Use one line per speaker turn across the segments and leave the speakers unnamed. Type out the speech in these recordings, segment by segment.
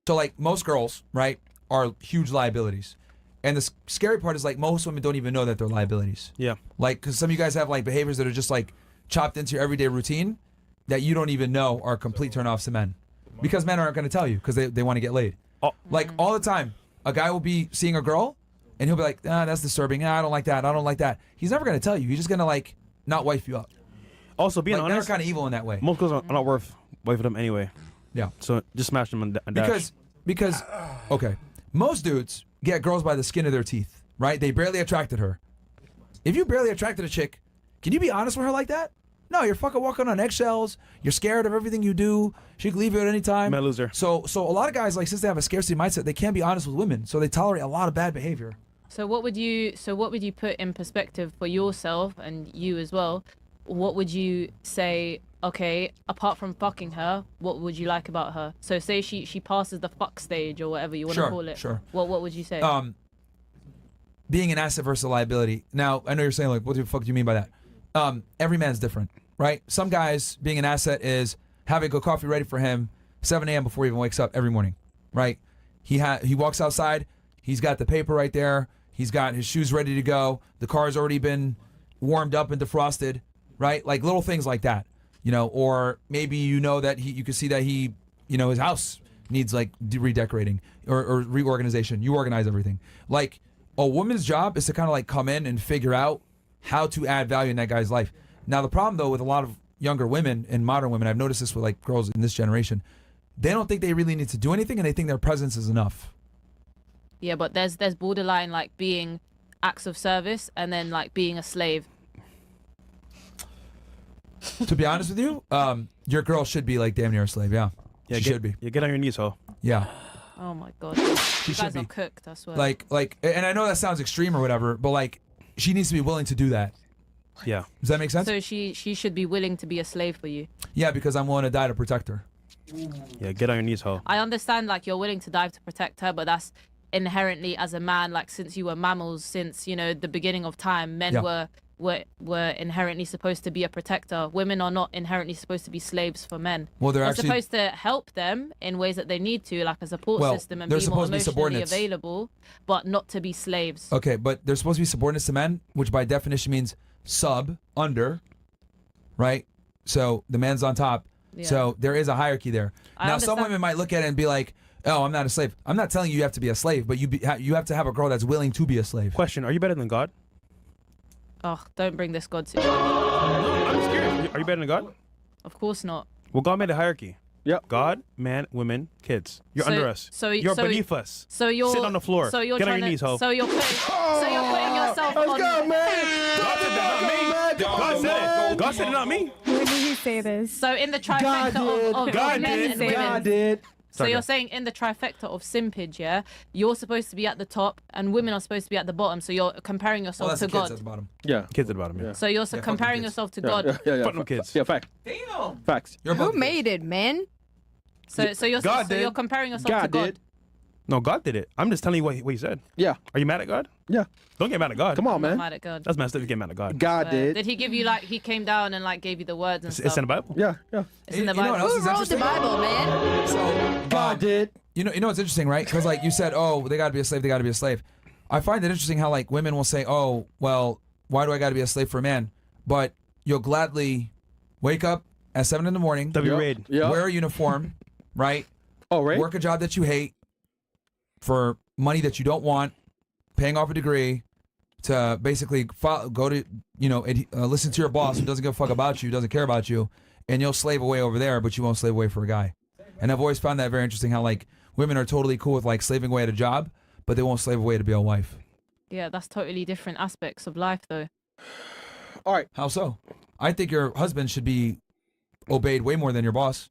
So like most girls, right, are huge liabilities. And the scary part is like most women don't even know that they're liabilities.
Yeah.
Like, because some of you guys have like behaviors that are just like chopped into your everyday routine that you don't even know are complete turnoffs to men. Because men aren't going to tell you because they want to get laid.
Oh.
Like all the time, a guy will be seeing a girl and he'll be like, that's disturbing. I don't like that. I don't like that. He's never going to tell you. He's just going to like not wife you up.
Also, being
Like, men are
honest,
kind of evil in that way.
most girls are not worth wifing them anyway.
Yeah.
So just smash them and dash.
Because, okay, most dudes get girls by the skin of their teeth, right? They barely attracted her. If you barely attracted a chick, can you be honest with her like that? No, you're fucking walking on eggshells. You're scared of everything you do. She could leave you at any time.
Man, loser.
So a lot of guys, like, since they have a scarcity mindset, they can't be honest with women, so they tolerate a lot of bad behavior.
So what would you put in perspective for yourself and you as well? What would you say, okay, apart from fucking her, what would you like about her? So say she passes the fuck stage or whatever you want to call it.
Sure.
What would you say?
Being an asset versus a liability. Now, I know you're saying, like, what the fuck do you mean by that? Every man's different, right? Some guys, being an asset is having a coffee ready for him 7 a.m. before he even wakes up every morning, right? He walks outside, he's got the paper right there, he's got his shoes ready to go, the car's already been warmed up and defrosted, right? Like little things like that, you know, or maybe you know that you can see that he, you know, his house needs like redecorating or reorganization. You organize everything. Like a woman's job is to kind of like come in and figure out how to add value in that guy's life. Now the problem though with a lot of younger women and modern women, I've noticed this with like girls in this generation, they don't think they really need to do anything and they think their presence is enough.
Yeah, but there's borderline like being acts of service and then like being a slave.
To be honest with you, your girl should be like damn near a slave. Yeah, she should be.
Yeah, get on your knees, ho.
Yeah,
Oh my god.
she
You
should
guys
be.
are cooked, I swear.
Like, and I know that sounds extreme or whatever, but like, she needs to be willing to do that.
Yeah.
Does that make sense?
So she should be willing to be a slave for you.
Yeah, because I'm willing to die to protect her.
Yeah, get on your knees, ho.
I understand like you're willing to dive to protect her, but that's inherently as a man, like since you were mammals, since you know the beginning of time, men
Yeah.
were inherently supposed to be a protector. Women are not inherently supposed to be slaves for men.
Well, they're actually
supposed to help them in ways that they need to, like a support
Well,
system, and
they're
be more
supposed to be
emotionally
subordinates.
available, but not to be slaves.
okay, but they're supposed to be subordinates to men, which by definition means sub, under, right? So the man's on top.
Yeah.
So there is a hierarchy there.
I
Now, some
understand.
women might look at it and be like, "Oh, I'm not a slave." I'm not telling you have to be a slave, but you have to have a girl that's willing to be a slave.
Question: are you better than God?
Oh, don't bring this God situation.
I'm just curious. Are you better than God?
Of course not.
Well, God made a hierarchy.
Yep.
God, man, women, kids. You're
So-
under us.
so-
you're
so-
beneath us.
So you're
Sit on the floor.
So you're
Get on
trying
your knees,
to,
ho.
So you're putting yourself
Let's
on.
go, man.
God said that, not me. God said it. God said it, not me.
When did he say this?
So in the
God
trifecta
did.
of
God
men
did.
and
Say
women.
God did.
So
Sorry,
you're
guys.
saying in the trifecta of simpage, yeah, you're supposed to be at the top and women are supposed to be at the bottom. So you're comparing
Well,
yourself
that's
to
the kids
God.
at the bottom.
Yeah.
Kids at the bottom, yeah.
So you're
fuck
comparing
them kids.
yourself to
Yeah,
God.
yeah.
Fuck them kids.
Yeah, fact.
Damn.
Facts.
You're above
Who
the
made it, man?
So you're
God
so you're
did.
comparing yourself
God
to God.
did.
No, God did it. I'm just telling you what he said.
Yeah.
Are you mad at God?
Yeah.
Don't get mad at God.
Come on,
I'm not
man.
mad at God.
That's messed up. You get mad at God.
God
Did
did.
he give you like he came down and like gave you the words and
It's
stuff?
in the Bible.
Yeah, yeah.
It's in the
You know what
Bible.
else is
Who wrote the
interesting?
Bible, man?
So,
God did.
You know what's interesting, right? Because like you said, oh, they got to be a slave. They got to be a slave. I find it interesting how like women will say, oh, well, why do I got to be a slave for a man? But you'll gladly wake up at 7 in the morning,
W
Yep.
Raid.
Yeah.
wear a uniform, right?
Oh, right.
Work a job that you hate for money that you don't want, paying off a degree to basically go to, listen to your boss who doesn't give a fuck about you, doesn't care about you, and you'll slave away over there, but you won't slave away for a guy. And I've always found that very interesting how like women are totally cool with like slaving away at a job, but they won't slave away to be a wife.
Yeah, that's totally different aspects of life though.
All right.
How so? I think your husband should be obeyed way more than your boss.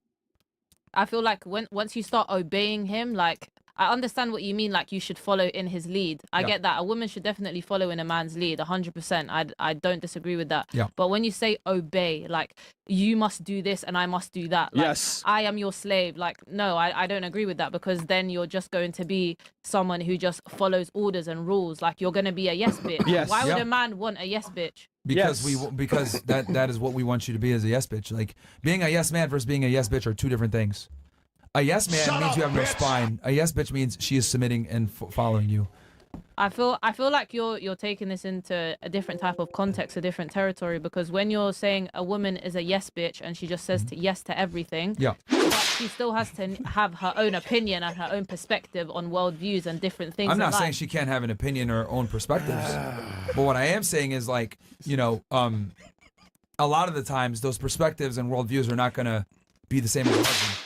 I feel like once you start obeying him, like I understand what you mean, like you should follow in his lead. I
Yeah.
get that. A woman should definitely follow in a man's lead, 100%. I don't disagree with that.
Yeah.
But when you say obey, like you must do this and I must do that. Like,
Yes.
I am your slave. Like, no, I don't agree with that because then you're just going to be someone who just follows orders and rules. Like you're going to be a yes bitch.
Yes.
Why would
Yeah.
a man want a yes bitch?
Because
Yes.
because that is what we want you to be as a yes bitch. Like being a yes man versus being a yes bitch are two different things. A yes man
Shut
means
up,
you have no
bitch.
spine. A yes bitch means she is submitting and following you.
I feel like you're taking this into a different type of context, a different territory, because when you're saying a woman is a yes bitch and she just says yes to everything,
Yeah.
but she still has to have her own opinion and her own perspective on world views and different things.
I'm
in
not saying
life.
she can't have an opinion or her own perspectives, but what I am saying is like, a lot of the times those perspectives and worldviews are not gonna be the same as a husband.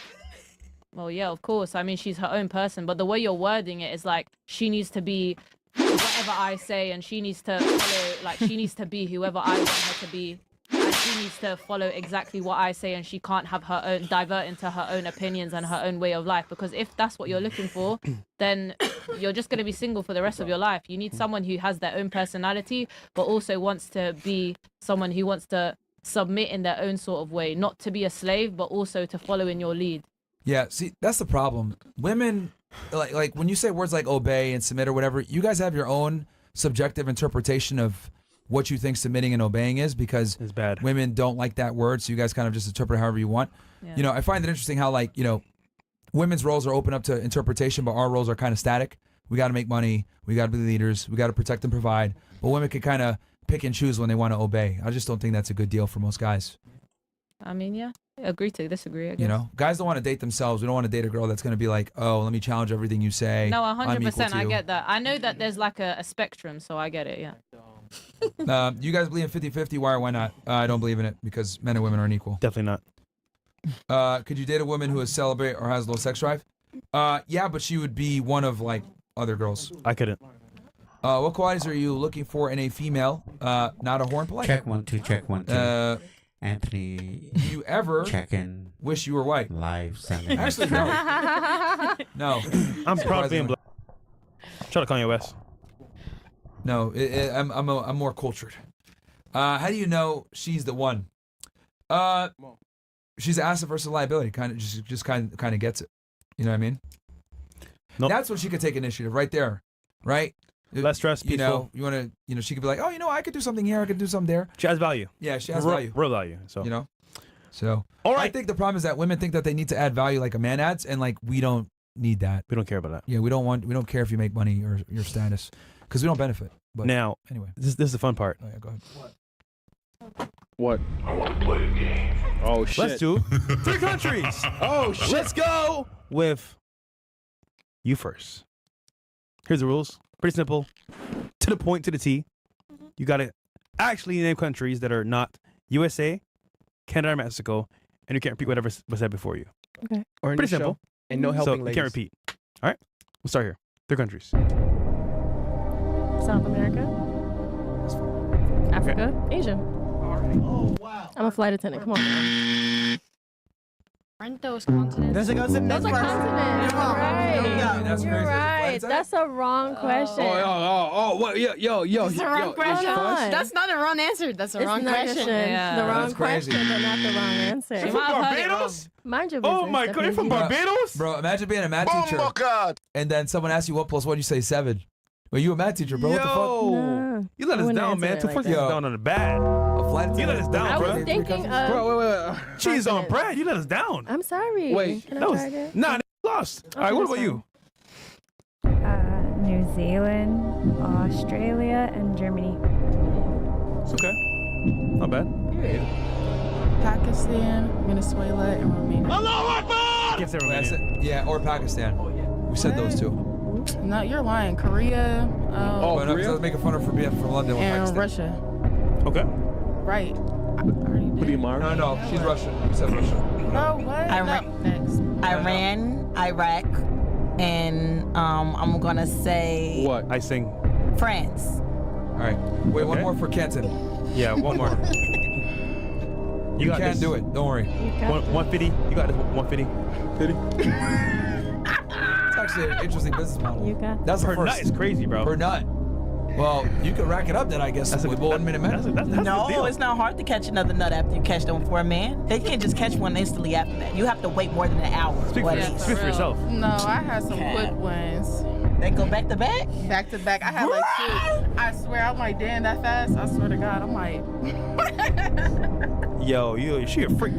Well, yeah, of course. I mean, she's her own person, but the way you're wording it is like she needs to be whatever I say, and she needs to follow, like she needs to be whoever I want her to be, and she needs to follow exactly what I say, and she can't have her own divert into her own opinions and her own way of life. Because if that's what you're looking for, then you're just going to be single for the rest of your life. You need someone who has their own personality, but also wants to be someone who wants to submit in their own sort of way, not to be a slave, but also to follow in your lead.
Yeah, see, that's the problem. Women, like when you say words like obey and submit or whatever, you guys have your own subjective interpretation of what you think submitting and obeying is, because
It's bad.
women don't like that word, so you guys kind of just interpret it however you want.
Yeah.
I find it interesting how women's roles are open up to interpretation, but our roles are kind of static. We got to make money, we got to be leaders, we got to protect and provide, but women can kind of pick and choose when they want to obey. I just don't think that's a good deal for most guys.
I mean, yeah, agree to disagree, I guess.
Guys don't want to date themselves. We don't want to date a girl that's going to be like, oh, let me challenge everything you say.
No,
I'm equal
100%.
to
I
you.
get that. I know that there's like a spectrum, so I get it, yeah.
You guys believe in 50-50? Why or why not? I don't believe in it because men and women aren't equal.
Definitely not.
Could you date a woman who is celibate or has low sex drive? Yeah, but she would be one of like other girls.
I couldn't.
What qualities are you looking for in a female? Not a whore and polite.
Check 1 2, check 1 2. Anthony,
Do you ever
check in
wish you were white?
live 7.
Actually, no. No.
I'm proud of being
Surprisingly.
black. Shout out Kanye West.
No, I'm more cultured. How do you know she's the one? She's an asset versus liability. Kind of just kind of gets it. You know what I mean?
Nope.
That's when she could take initiative right there, right?
Less stress,
You
peaceful.
you want to, she could be like, oh, I could do something here, I could do something there.
She has value.
Yeah, she has
real,
value.
Real value. So.
So
All
I
right.
think the problem is that women think that they need to add value like a man adds, and like we don't need that.
We don't care about that.
Yeah, we don't care if you make money or your status, because we don't benefit. But
Now,
anyway,
this is the fun part.
oh, yeah, go ahead.
What? I want to play a game. Oh shit.
Let's do 3 countries.
Oh shit.
Let's go with you first. Here's the rules. Pretty simple. To the point, to the T. You got to actually name countries that are not USA, Canada, or Mexico, and you can't repeat whatever was said before you.
Or in
Pretty
the
simple.
show. And no helping
So you
ladies.
can't repeat. All right? We'll start here. 3 countries.
South America, Africa, Asia. I'm a flight attendant. Come on.
Aren't those continents?
Does it go to the next
Those are
person?
continents.
You're wrong.
Right.
That's
You're
crazy.
right.
Flight
That's a wrong question.
What? Yo.
That's the wrong question.
Hold on.
That's not a wrong answer. That's a
It's
wrong
not
question.
Yeah.
the wrong
That's crazy.
question, but not the wrong answer.
She might have heard it wrong.
Barbados?
Mind your business.
Oh my God, you're from
Stephanie.
Barbados?
Bro, imagine being a math teacher, and then someone asks you 1 + 1, you say 7. Well, you a math teacher, bro? What the fuck?
No.
You let
I
us
wouldn't
down,
answer
man.
it
2
like
points
that.
is down on the bad.
A flight
You let
attendant?
us down,
I
bro.
was thinking of.
Bro, wait.
Cheese on
continents.
bread. You let us down.
I'm sorry.
Wait.
Can I
That was
try again?
nah. They lost. All right. What about you?
New Zealand, Australia, and Germany.
It's okay. Not bad.
Pakistan, Venezuela, and Romania.
Can't say
That's
Romania.
it. Yeah, or Pakistan. We said those two.
No, you're lying. Korea,
Oh,
But I
Korea?
was making fun of her being from London with
and
Pakistan.
Russia.
Okay.
Right. I already
Who do you
did.
mark?
No, she's Russian. We said Russia.
No, what?
Iran.
No, next.
Iran, Iraq, and I'm gonna say
What?
I sing.
France.
All right. Wait, one
Okay.
more for Kenton.
Yeah, one more.
You
got
can
this.
do it. Don't worry.
You got
150. You got this. 150.
It's actually an interesting business model.
You got
That's the
Per
first.
nut is crazy, bro.
Per nut. Well, you can rack it up then, I guess,
That's a
with
good
1 minute
That's
minute.
a good
No,
deal.
it's not hard to catch another nut after you catch them for a man. They can't just catch one instantly after that. You have to wait more than an hour.
Speak
or
for,
at
Yeah,
least.
speak for yourself.
No, I had some
Cap.
quick ones.
They go back to back.
Back to back. I had like 2. I swear, I'm like, damn, that fast. I swear to God, I'm like,
Yo, she a freak.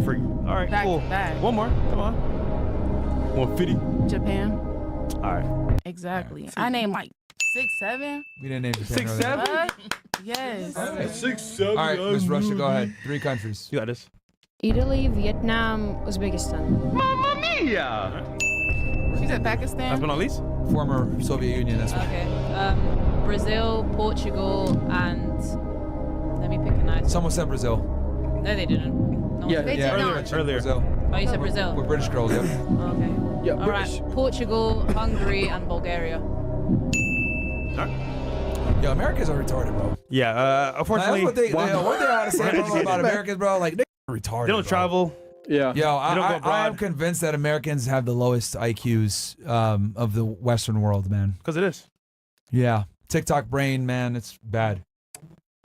All right,
Back
cool.
to back.
One more. Come on. 150.
Japan.
All right.
Exactly. I named like 6, 7.
We didn't name Japan
6,
earlier.
7.
Yes.
6, 7.
All right, Miss Russia, go ahead. 3 countries.
You got this.
Italy, Vietnam, Uzbekistan.
She said
Last
Pakistan.
but not least.
Former Soviet Union, that's right.
Okay. Brazil, Portugal, and let me pick a nice.
Someone said Brazil.
No, they didn't. No
Yeah,
one
They
said-
did
Earlier,
not.
Earlier.
Brazil.
Oh, you said Brazil.
We're British girls, yep.
Okay.
Yeah,
All right. Portugal, Hungary, and Bulgaria.
Yo, Americans are retarded, bro.
Yeah.
That's
Unfortunately,
what they, one thing I gotta say, bro,
educated.
about Americans, bro, like, they retarded.
they don't
bro.
travel.
Yeah.
Yo,
They don't go
I
abroad.
am convinced that Americans have the lowest IQs of the Western world, man.
Because it is.
Yeah. TikTok brain, man, it's bad.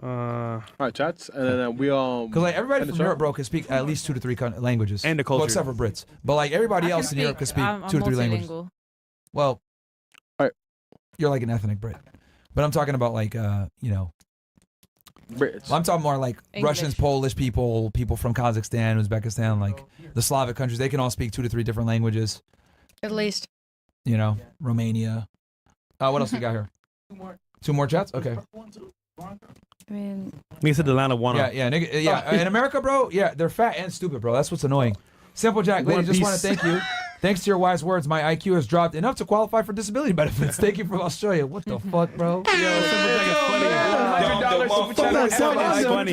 All right, chats. And then we
Because like everybody
And
from
the
Europe, bro, can speak at least 2 to 3 languages.
And the
Well,
culture.
except for Brits. But like everybody else in Europe can speak
I'm
2 to 3 languages.
multilingual.
Well,
Alright.
You're like an ethnic Brit. But I'm talking about like, you know,
Brits.
I'm talking more like
English.
Russians, Polish people, people from Kazakhstan, Uzbekistan, like the Slavic countries. They can all speak 2 to 3 different languages.
At least.
You know, Romania. What else we got here? 2 more chats? Okay.
I mean,
Me said Atlanta won.
Yeah, nigga, yeah. In America, bro, yeah, they're fat and stupid, bro. That's what's annoying. Simple Jack, lady,
One
just want
Piece.
to thank you. Thanks to your wise words, my IQ has dropped enough to qualify for disability benefits. Thank you from Australia. What the fuck, bro?
Yo, Simple Jack is funny.
$100 super chat.
That's funny.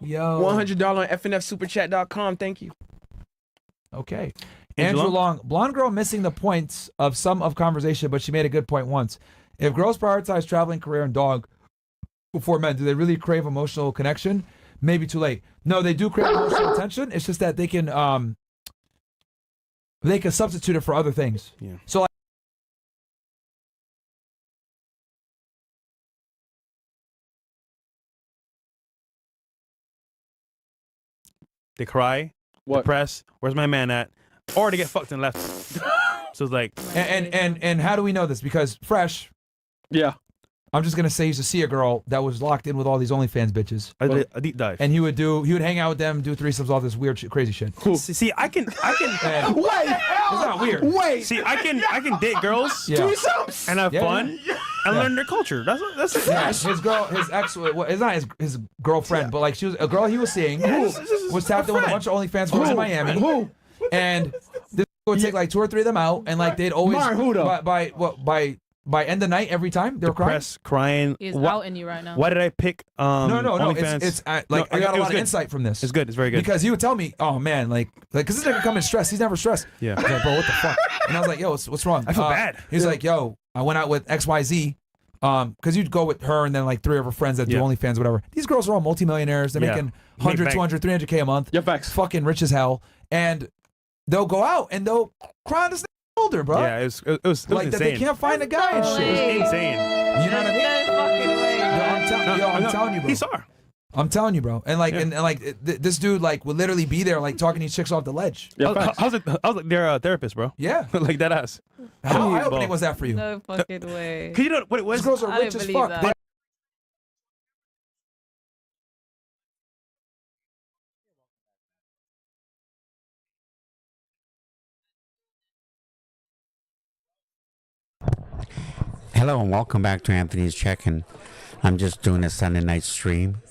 Yo.
$100 on fnfsuperchat.com. Thank you.
Okay.
Angela?
Andrew Long, blonde girl missing the points of some of conversation, but she made a good point once. If girls prioritize traveling, career, and dog before men, do they really crave emotional connection? Maybe too late. No, they do crave emotional attention. It's just that they can substitute it for other things.
Yeah.
So like,
They cry,
What?
depressed. Where's my man at? Or they get fucked and left. So it's like,
and how do we know this? Because Fresh,
Yeah.
I'm just gonna say, he used to see a girl that was locked in with all these OnlyFans bitches,
I did a deep dive.
and he would hang out with them, do threesomes, all this weird, crazy shit.
See, I can.
And
Wait.
it's not weird.
Wait.
See, I can date girls
Yeah.
and have
Yeah.
fun and learn their culture. That's it.
Yeah, his ex, well, it's not his girlfriend, but like she was a girl he was seeing was tapped in with a bunch of OnlyFans girls in Miami,
Who?
and this would take like 2 or 3 of them out, and like they'd always
Martin, who though?
by end of night every time they were crying.
Depressed, crying.
He's
Why,
outing you right now.
why did I pick
No,
OnlyFans?
it's like
No,
I got
it
a
was
lot of
good.
insight from this.
It's good. It's very good.
Because he would tell me, oh man, like, cause this nigga come in stressed. He's never stressed.
Yeah.
I was like, bro, what the fuck? And I was like, yo, what's wrong?
I feel bad.
He's like, yo, I went out with XYZ. Cause you'd go with her and then like 3 of her friends that do
Yeah.
OnlyFans, whatever. These girls are all multimillionaires. They're
Yeah.
making
Make
100,
bank.
200, 300K a month.
Yeah, facts.
Fucking rich as hell. And they'll go out and they'll cry on this older, bro.
Yeah, it was
like that
insane.
they can't find a guy and
It
shit.
was insane.
You know what I mean?
No fucking way.
I'm telling you, bro.
He saw her.
I'm telling you, bro. And like,
Yeah.
and like, this dude like would literally be there, like talking these chicks off the ledge.
Yeah, facts.
I was like their therapist, bro.
Yeah.
Like that ass.
How eye
Bro.
opening was that for you?
No fucking way.
Cause you know what it was?
These girls are
I
rich
don't
as
believe
fuck.
that.
Hello and welcome back to Anthony's Check-In. I'm just doing a Sunday night stream.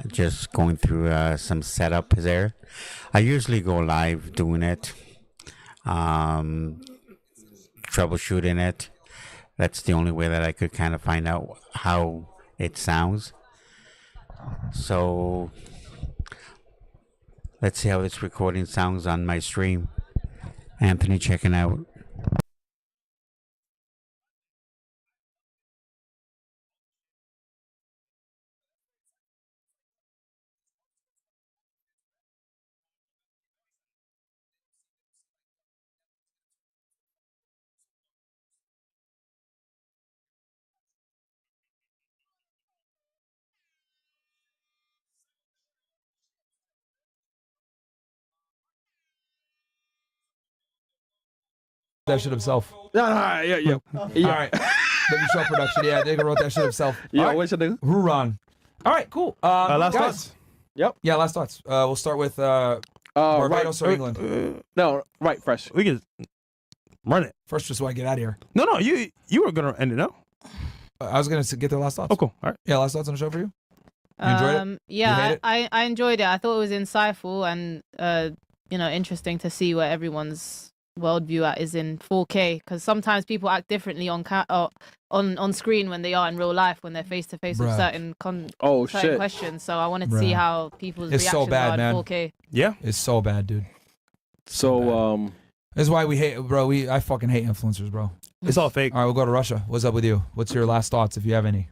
Just going through some setup there. I usually go live doing it, troubleshooting it. That's the only way that I could kind of find out how it sounds. So let's see how this recording sounds on my stream. Anthony checking out.
That shit himself.
Yeah.
All right. Baby Show production. Yeah, nigga wrote that shit himself.
Yeah,
All right.
what's your nigga?
Huron. All right, cool.
Last
guys.
thoughts.
Yeah, last thoughts. We'll start with Barbados or England?
No, right, fresh.
We can run it.
First, just so I get out of here.
No, you were gonna end it, no?
I was gonna get their last thoughts.
Oh, cool. All right.
Yeah, last thoughts on the show for you. You enjoyed it? You hate
Yeah,
it?
I enjoyed it. I thought it was insightful and interesting to see where everyone's worldview at is in 4K. Because sometimes people act differently on screen when they are in real life when they're face to face with
Bruh.
certain
Oh
certain
shit.
questions. So I wanted to see
Bruh.
how people's
It's so
reactions
bad,
are
man.
in 4K.
Yeah.
It's so bad, dude.
So
This is why we hate, bro. I fucking hate influencers, bro.
It's all fake.
All right, we'll go to Russia. What's up with you? What's your last thoughts, if you have any?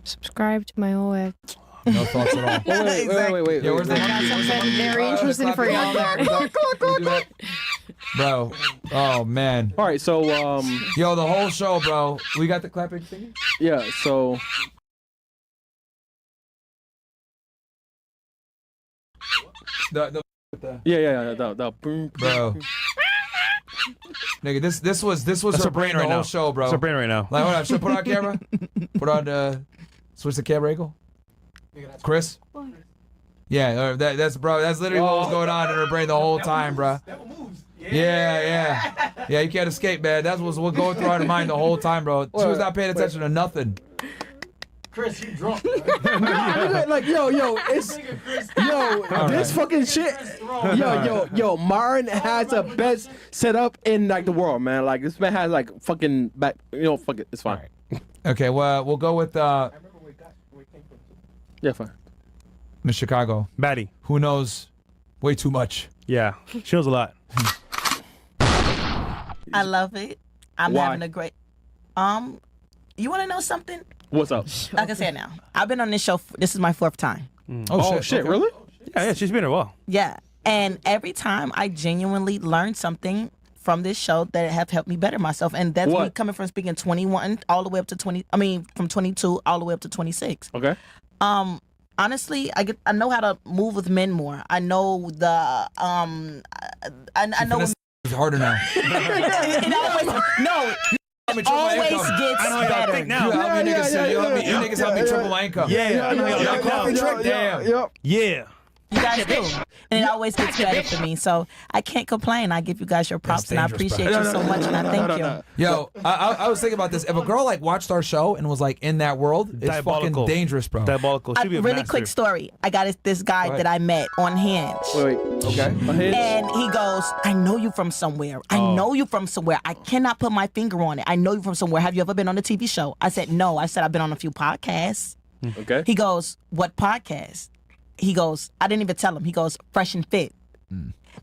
Subscribe to my OF.
No thoughts at all.
wait.
Yeah, where's the
I got something very interesting for y'all there.
Bro, oh man.
All right, so
Yo, the whole show, bro. We got the clapping thing?
yeah, so
The
yeah, the boom,
bro. Nigga, this was
That's
her
her
brain
brain
the
right
whole
now.
show, bro.
It's her brain right now.
Like, hold on, should I put on camera? Put on switch the camera angle. Chris? Yeah, that's bro. That's literally what was going on in her brain the whole time, bro. Yeah. You can't escape, man. That's what's going through her mind the whole time, bro. She was not paying attention to nothing.
Chris, you drunk.
like yo, it's this fucking shit. Yo, Marin has the best setup in like the world, man. Like this man has like fucking back. Fuck it, it's fine.
Okay, well, we'll go with
Yeah, fine.
Miss Chicago.
Batty.
Who knows way too much.
Yeah. She knows a lot.
I love it. I'm
Why?
having a great. You want to know something?
What's up?
Like I said, now I've been on this show. This is my 4th time.
Oh, shit,
okay. Really?
Yeah, she's been here a while.
Yeah, and every time I genuinely learn something from this show that have helped me better myself, and that's me
What?
coming from speaking 21 all the way up to 20. I mean, from 22 all the way up to 26.
Okay.
Honestly, I know how to move with men more. I know the I know.
It's harder now.
It always gets
I know y'all
better.
think now.
You help me niggas, you niggas help me triple my income.
Yeah, I know y'all
Coffee
think now.
trick, damn.
Yeah.
You guys do. And it always gets better for me. So I can't complain. I give you guys your props, and I
dangerous,
appreciate you so much, and I thank you.
Yo, I was thinking about this. If a girl like watched our show and was like in that world, it's
Diabolical.
fucking dangerous, bro.
Diabolical. She'd be a
Really
master.
quick story. I got this guy
Go ahead.
that I met on Hinge.
Wait.
Okay.
And he goes, I know you from somewhere. I know you from somewhere. I cannot put my finger on it. I know you from somewhere. Have you ever been on a TV show? I said, no. I said, I've been on a few podcasts.
Okay.
He goes, what podcast? He goes, I didn't even tell him. He goes, Fresh and Fit.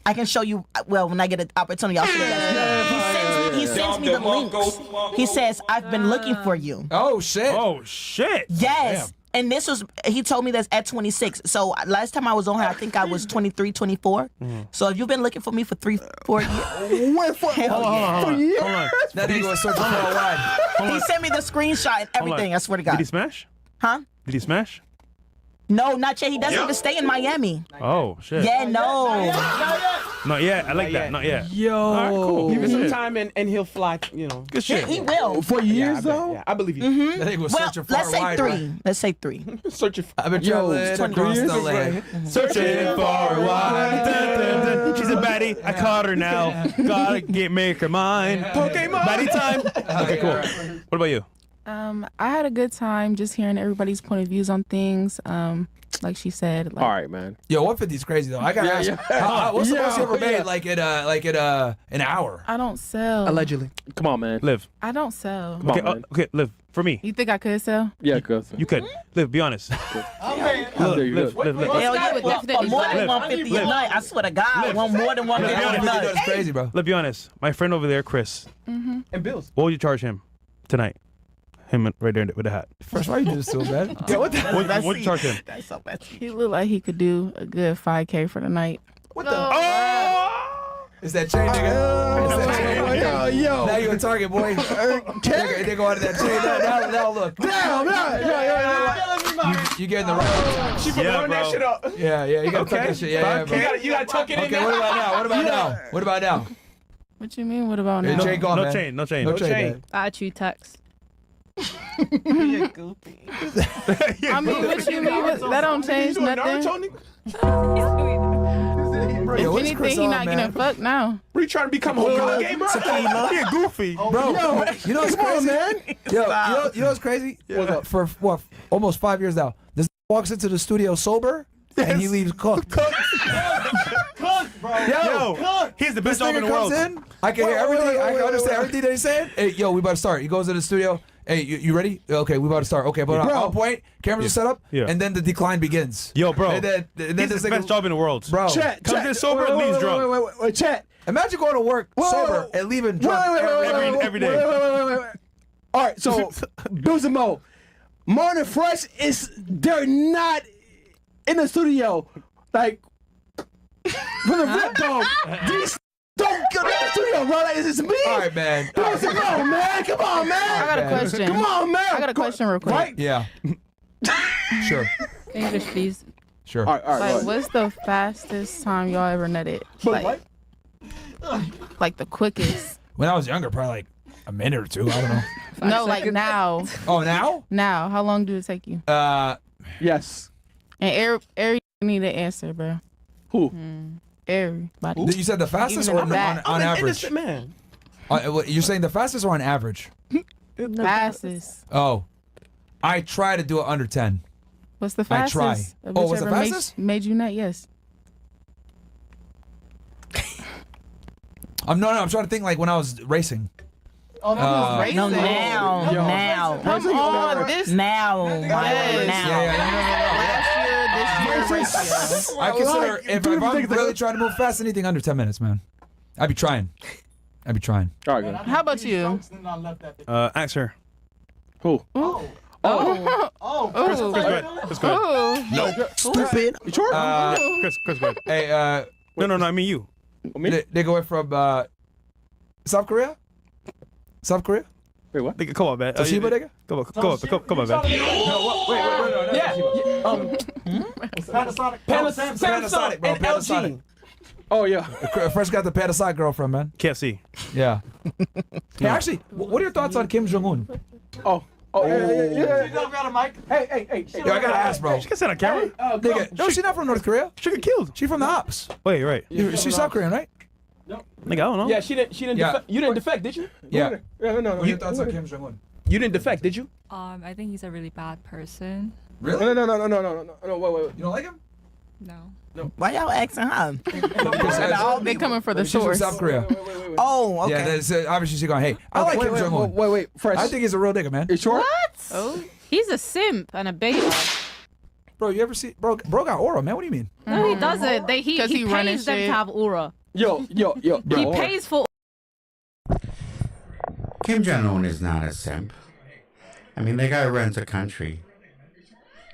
I can show you, well, when I get an opportunity, I'll show you that. He sends me the links. He says, I've been looking for you.
Oh shit.
Oh, shit.
Yes. And this was, he told me that's at 26. So last time I was on here, I think I was 23, 24. So if you've been looking for me for 3-4 years.
Wait for
Hell yeah.
Hold on.
That nigga was searching for a ride.
He sent me the screenshot and everything, I swear to
Did
God.
he smash?
Huh?
Did he smash?
No, not yet. He doesn't even stay in Miami.
Oh, shit.
Yeah, no.
Not yet. I like that. Not yet.
Yo,
All right, cool.
give it some time and he'll fly.
Good shit.
He will.
For years though.
Yeah, I believe you.
That nigga was
Well,
searching far
let's say
wide.
3.
Right?
Let's say 3.
Searching for.
I've been
Yo,
traveling
20
across
years
the land.
Searching for a while. She's a baddie. I caught her now. Gotta make her mine. Pokemon. Baddie time. Okay, cool. What about you?
I had a good time just hearing everybody's point of views on things. Like she said. Like,
All right, man.
Yo, 150 is crazy though. I gotta ask, what's the most you ever made? Like at an hour?
I don't sell.
Allegedly. Come on, man.
Liv.
I don't sell.
Come on,
Okay,
man.
okay, Liv. For me,
You think I could sell?
Yeah, cuz.
you could. Liv, be honest.
Liv.
Liv.
Hell yeah,
would
for
definitely
more than
live.
150 a
Live.
night. I swear to God, I want more than 150 a night.
That's crazy, bro.
Let's be honest. My friend over there, Chris.
And bills.
What would you charge him tonight? Him right there with the hat.
First, why you do this to him, man?
Yeah, what the?
What would you charge him?
That's so messy.
He looked like he could do a good 5K for the night.
What the? It's that chain, nigga. It's that chain.
Yo.
Now you a target, boy. They go out of that chain. Now look. You getting the right.
She
Yeah,
blowing that
bro.
shit up.
Yeah, you gotta tuck that shit. Yeah, bro.
You gotta tuck it in
Okay,
there.
what about now? What about now?
What you mean? What about
Hey,
now?
chain gone,
No
man.
chain. No chain.
No
chain.
chain, man.
Attitude tax.
You're goofy.
I mean, what you mean? That don't change nothing.
Naruto, nigga? bro.
If
what's
anything,
Chris
he
on,
not
man?
getting fucked now.
What are you trying to become Hokage, bro?
He a goofy.
Bro, you know what's
Come on,
crazy?
man.
You know what's crazy?
What's up?
For what? Almost 5 years now. This walks into the studio sober and he leaves cooked.
Cook, bro.
Yo, he's the best
This
job in
nigga
the
comes
world.
in. I can hear everything. I can understand everything that he's saying. Hey, yo, we about to start. He goes to the studio. Hey, you ready? Okay, we about to start. Okay, but
Bro.
on point. Cameras are set up.
Yeah.
And then the decline begins.
Yo, bro.
And then
He's
this
the
nigga,
best job in the world.
bro.
Chat.
Comes in sober and leaves drunk.
Wait, Chat.
Imagine going to work sober and leaving drunk
every day.
Wait. All right, so Bills and Mo, Martin and Fresh they're not in the studio. Like, for the rip, dog. These don't go to the studio, bro. Like, it's me.
All right, man.
Bills and Mo, man. Come on, man.
I got a question.
Come on, man.
I got a question real quick.
Right?
Yeah. Sure.
English, please.
Sure.
All right,
Like,
right.
what's the fastest time y'all ever nutted? Like the quickest.
When I was younger, probably like a minute or two. I don't know.
No, like now.
Oh, now?
Now, how long did it take you?
Yes.
And every need an answer, bro.
Who?
Everybody.
You said the fastest
Even
or
in the back.
on average?
Innocent man.
You're saying the fastest or on average?
Fastest.
Oh, I try to do it under 10.
What's the
I
fastest?
try.
Of
Oh, what's the
whichever made-
fastest?
Made you nut? Yes.
I'm trying to think like when I was racing.
Oh, that was
Racing.
No, now.
Come on, this
Now.
Yes.
Yeah,
last year, this year.
I consider if I'm really trying to move fast, anything under 10 minutes, man. I'd be trying.
All right, go.
How about you?
Ask her.
Who?
Oh.
Chris, go ahead. Chris, go ahead.
Oh.
Stupid.
You sure?
Chris, go ahead.
Hey,
No, I mean you.
they go from South Korea? South Korea?
Wait, what?
Nigga, come on, man.
Toshiba, nigga?
Come on, man.
Panasonic,
bro.
and
Panasonic.
LG.
Oh, yeah.
Fresh got the Panasonic girlfriend, man.
KFC.
Yeah. Hey, actually, what are your thoughts on Kim Jong Un?
Oh, yeah.
You got a mic? Hey.
Yo, I gotta ask, bro.
She can sit on camera.
Nigga, no, she's not from North Korea.
She get killed.
She's from the ops.
Wait, right.
She's South Korean, right?
Nigga, I don't know.
Yeah, she didn't.
Yeah.
Defect. You didn't defect, did you?
Yeah.
No.
What are your thoughts on Kim Jong Un?
You didn't defect, did you?
I think he's a really bad person.
Really?
No. Wait.
You don't like him?
No.
Why y'all asking her?
They coming for the
She's from
source.
South Korea.
Oh, okay.
Yeah, that's, obviously she's going, hey, I like Kim Jong Un.
Wait. Fresh.
I think he's a real nigga, man.
You sure?
Oh, he's a simp and a beta.
Bro, you ever see bro got aura, man? What do you mean?
No, he doesn't. He
'Cause he running
pays them
shit.
to have aura.
Yo.
He pays for.
Kim Jong Un is not a simp. I mean, the guy runs a country.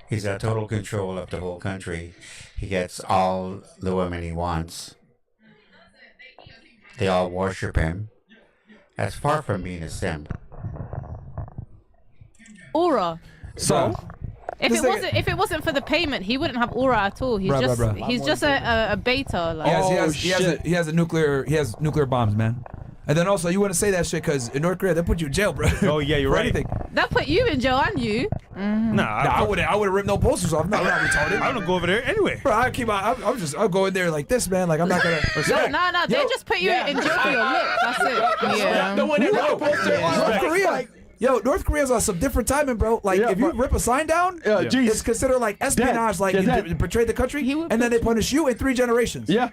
He's got total control of the whole country. He gets all the women he wants. They all worship him. That's far from being a simp.
Aura.
So?
If it wasn't for the payment, he wouldn't have aura at all. He's just a beta. Like.
He has nuclear bombs, man. And then also, you want to say that shit because in North Korea, they put you in jail, bro.
Oh, yeah, you're
for
right.
anything.
That put you in jail, and you.
Nah,
I wouldn't rip no posters off. I'm not retarded.
I don't go over there anyway.
Bro, I'll go in there like this, man. Like, I'm not gonna.
No, they just put you in jail for your looks. That's it.
Yeah.
The one that wrote the poster.
North Korea. Yo, North Korea's on some different timing, bro. Like, if you rip a sign down, it's considered like espionage. Like, you betrayed the country, and then they punish you in 3 generations.
Yeah.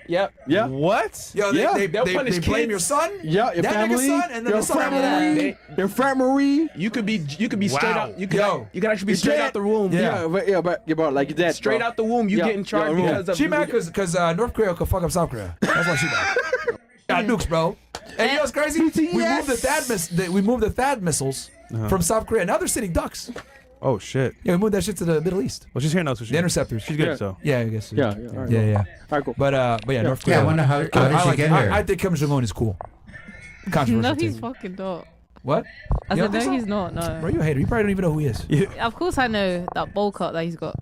What?
Yo, they blame your son.
Yeah, your
that
family,
nigga's son, and then
your
the son after that.
your family.
You could be straight out. You could actually be
Your
straight
dad-
out the womb.
Yeah.
but like your dad.
Straight out the womb, you get in charge because of.
She mad because North Korea could fuck up South Korea. That's why she mad. Got nukes, bro. And you know what's crazy? We moved the THAAD missiles from South Korea. Now they're sitting ducks.
Oh, shit.
Yeah, we moved that shit to the Middle East.
Well, she's here now, so
The interceptors.
she's good, so.
Yeah, I guess.
Yeah. All right.
Yeah.
All right, cool.
But yeah, North Korea.
Yeah, I wonder how did she get here?
I think Kim Jong Un is cool. Controversial.
No, he's
take.
fucking not.
What?
I
You
said
don't
no,
think
he's
so?
not. No.
Bro, you a hater. You probably don't even know who he is.
Of course, I know that bowl cut that he's got.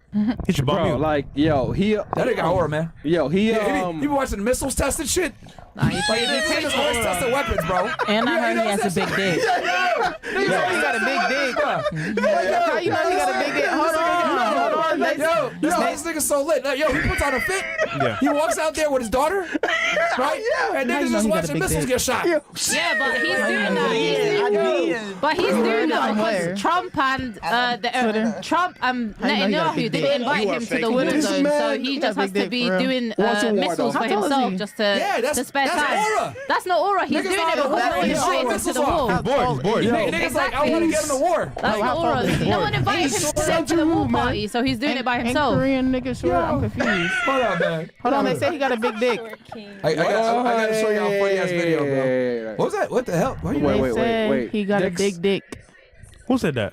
He should bomb
Bro,
you.
like he.
That nigga got aura, man.
Yo, he.
You be watching missiles tested shit.
Nah, he
Like,
pays
he always testing weapons, bro.
And I heard he has a big dick.
He got a big dick. How you know he got a big dick? Hold on.
Yo, this nigga's so lit. Like, yo, he puts on a fit.
Yeah.
He walks out there with his daughter, right? And
How you
niggas
know
just
he got a
watching
big
missiles
dick?
get shot.
Yeah, but he's doing that. But he's doing that
Where?
because Trump and Trump and
How you know he got a
Netanyahu
big
didn't
dick?
invite
You are
him to
fake.
the winter
This
zone, so
man
he
got
just
a
has
big
to
dick
be
for real.
doing
What's a war,
missiles
though?
for
I told
himself
you.
just to
Yeah, that's
spare
that's
time.
aura.
That's not aura. He's
Niggas
doing
are
it because
the
no one
war.
invited him to
Missiles
the
off.
war.
He's bored. He's bored.
Niggas like, I
Exactly.
want to get in the war.
That's
How
not aura.
tall is he?
No one invited him to the war party, so he's doing it by himself.
And Korean nigga short. I'm confused.
Hold on, man.
Hold on, they say he got a big dick.
I gotta show y'all a funny ass video, bro. What was that? What the hell? Why you
Wait,
They
wait,
said
wait.
he got
Dicks?
a big dick.
Who said that?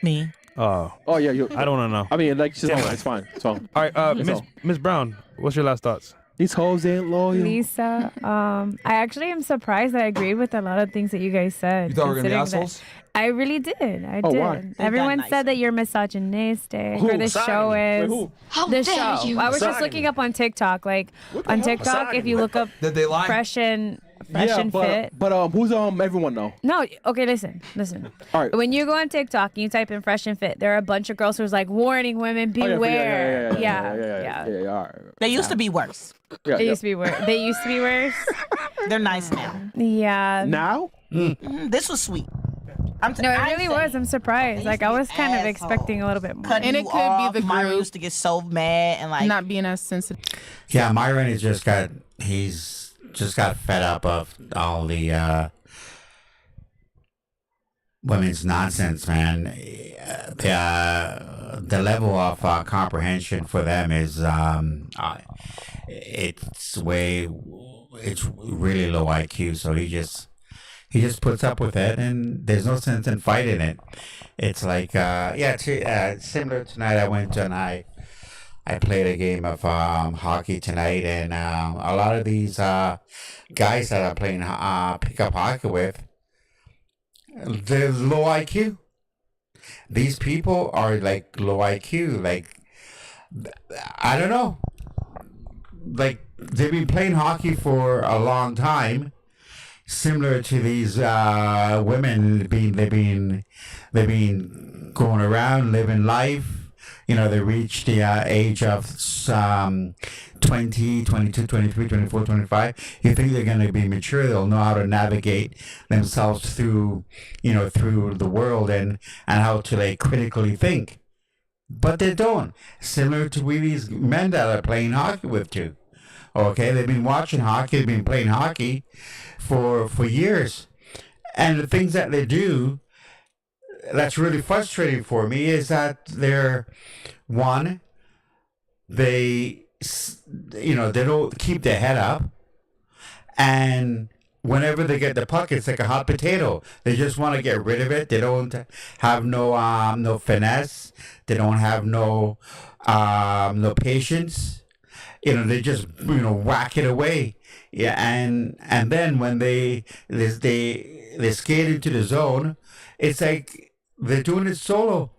Me.
Oh,
Oh yeah, you.
I don't want to know.
I mean, like, she's home. It's fine. It's fine.
All right,
That's all.
Miss Brown, what's your last thoughts?
These hoes ain't loyal.
Lisa, I actually am surprised that I agreed with a lot of things that you guys said.
You thought we were gonna be
considering
assholes?
that- I really did. I
Oh,
did.
why?
Everyone
nice.
said that you're misogynistic,
Who?
or the show
Wait,
is.
who?
The show. I was just looking up on TikTok. Like on TikTok, if you look up
Did they lie?
fresh and
but
fit.
who's everyone though?
No, okay, listen.
All right.
When you go on TikTok and you type in fresh and fit, there are a bunch of girls who's like, warning women,
Oh,
beware.
Yeah. All right.
They used to be worse.
Yeah,
They
yeah.
used to be worse. They used to be worse.
They're nice now.
Yeah.
Now?
This was sweet.
No, it really was. I'm surprised. Like I was kind of expecting a little bit more.
Cutting
And it
you
could be
off.
the
Myra
group.
used to get so mad and like.
Not being as sensitive.
Yeah, Myron has just got fed up of all the women's nonsense, man. The level of comprehension for them is it's really low IQ. So he just puts up with it, and there's no sense in fighting it. It's like similar tonight. I went and I played a game of hockey tonight, and a lot of these guys that I'm playing pickup hockey with, they're low IQ. These people are like low IQ. Like, I don't know. Like, they've been playing hockey for a long time, similar to these women. They've been going around living life. You know, they reach the age of 20, 22, 23, 24, 25. You think they're going to be mature. They'll know how to navigate themselves through the world and how to like critically think. But they don't. Similar to these men that are playing hockey with too. Okay, they've been watching hockey, they've been playing hockey for years. And the things that they do that's really frustrating for me is that they don't keep their head up, and whenever they get the puck, it's like a hot potato. They just want to get rid of it. They don't have no finesse. They don't have no patience. They just whack it away. Yeah, and then when they skate into the zone, it's like they're doing it solo.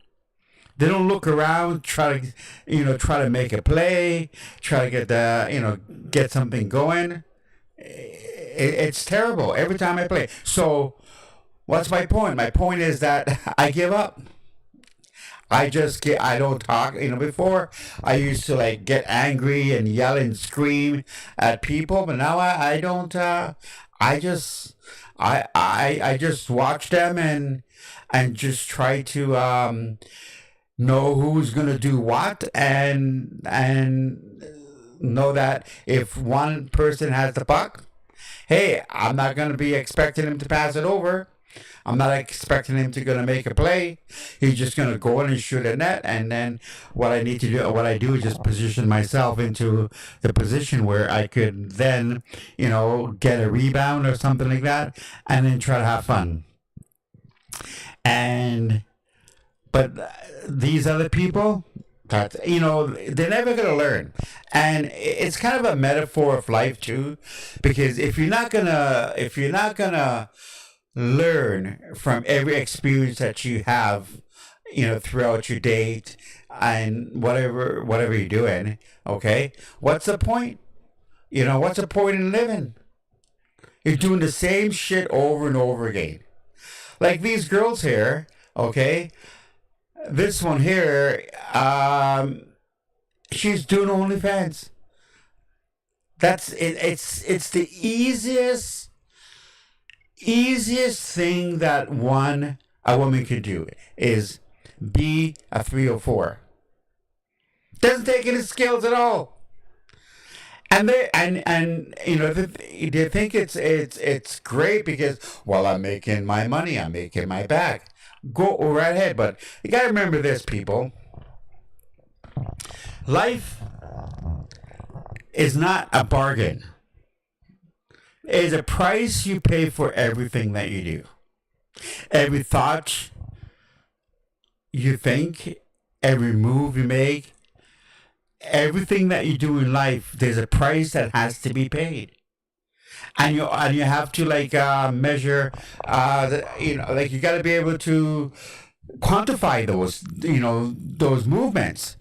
They don't look around, try to make a play, try to get something going. It's terrible every time I play. So, what's my point? My point is that I give up. I don't talk. Before I used to like get angry and yell and scream at people, but now I don't. I just watch them and just try to know who's gonna do what and know that if one person has the puck, hey, I'm not gonna be expecting him to pass it over. I'm not expecting him to gonna make a play. He's just gonna go in and shoot a net, and then what I do is just position myself into the position where I could then, get a rebound or something like that, and then try to have fun. But these other people, they're never gonna learn, and it's kind of a metaphor of life too, because if you're not gonna learn from every experience that you have, throughout your date and whatever you're doing, okay, what's the point? What's the point in living? You're doing the same shit over and over again. Like these girls here, okay, this one here, she's doing OnlyFans. That's it. It's the easiest thing that a woman could do is be a 304. Doesn't take any skills at all. And they think it's great because, well, I'm making my money, I'm making my bag. Go right ahead, but you gotta remember this, people. Life is not a bargain. It is a price you pay for everything that you do. Every thought you think, every move you make, everything that you do in life, there's a price that has to be paid. And you have to measure, you got to be able to quantify those movements.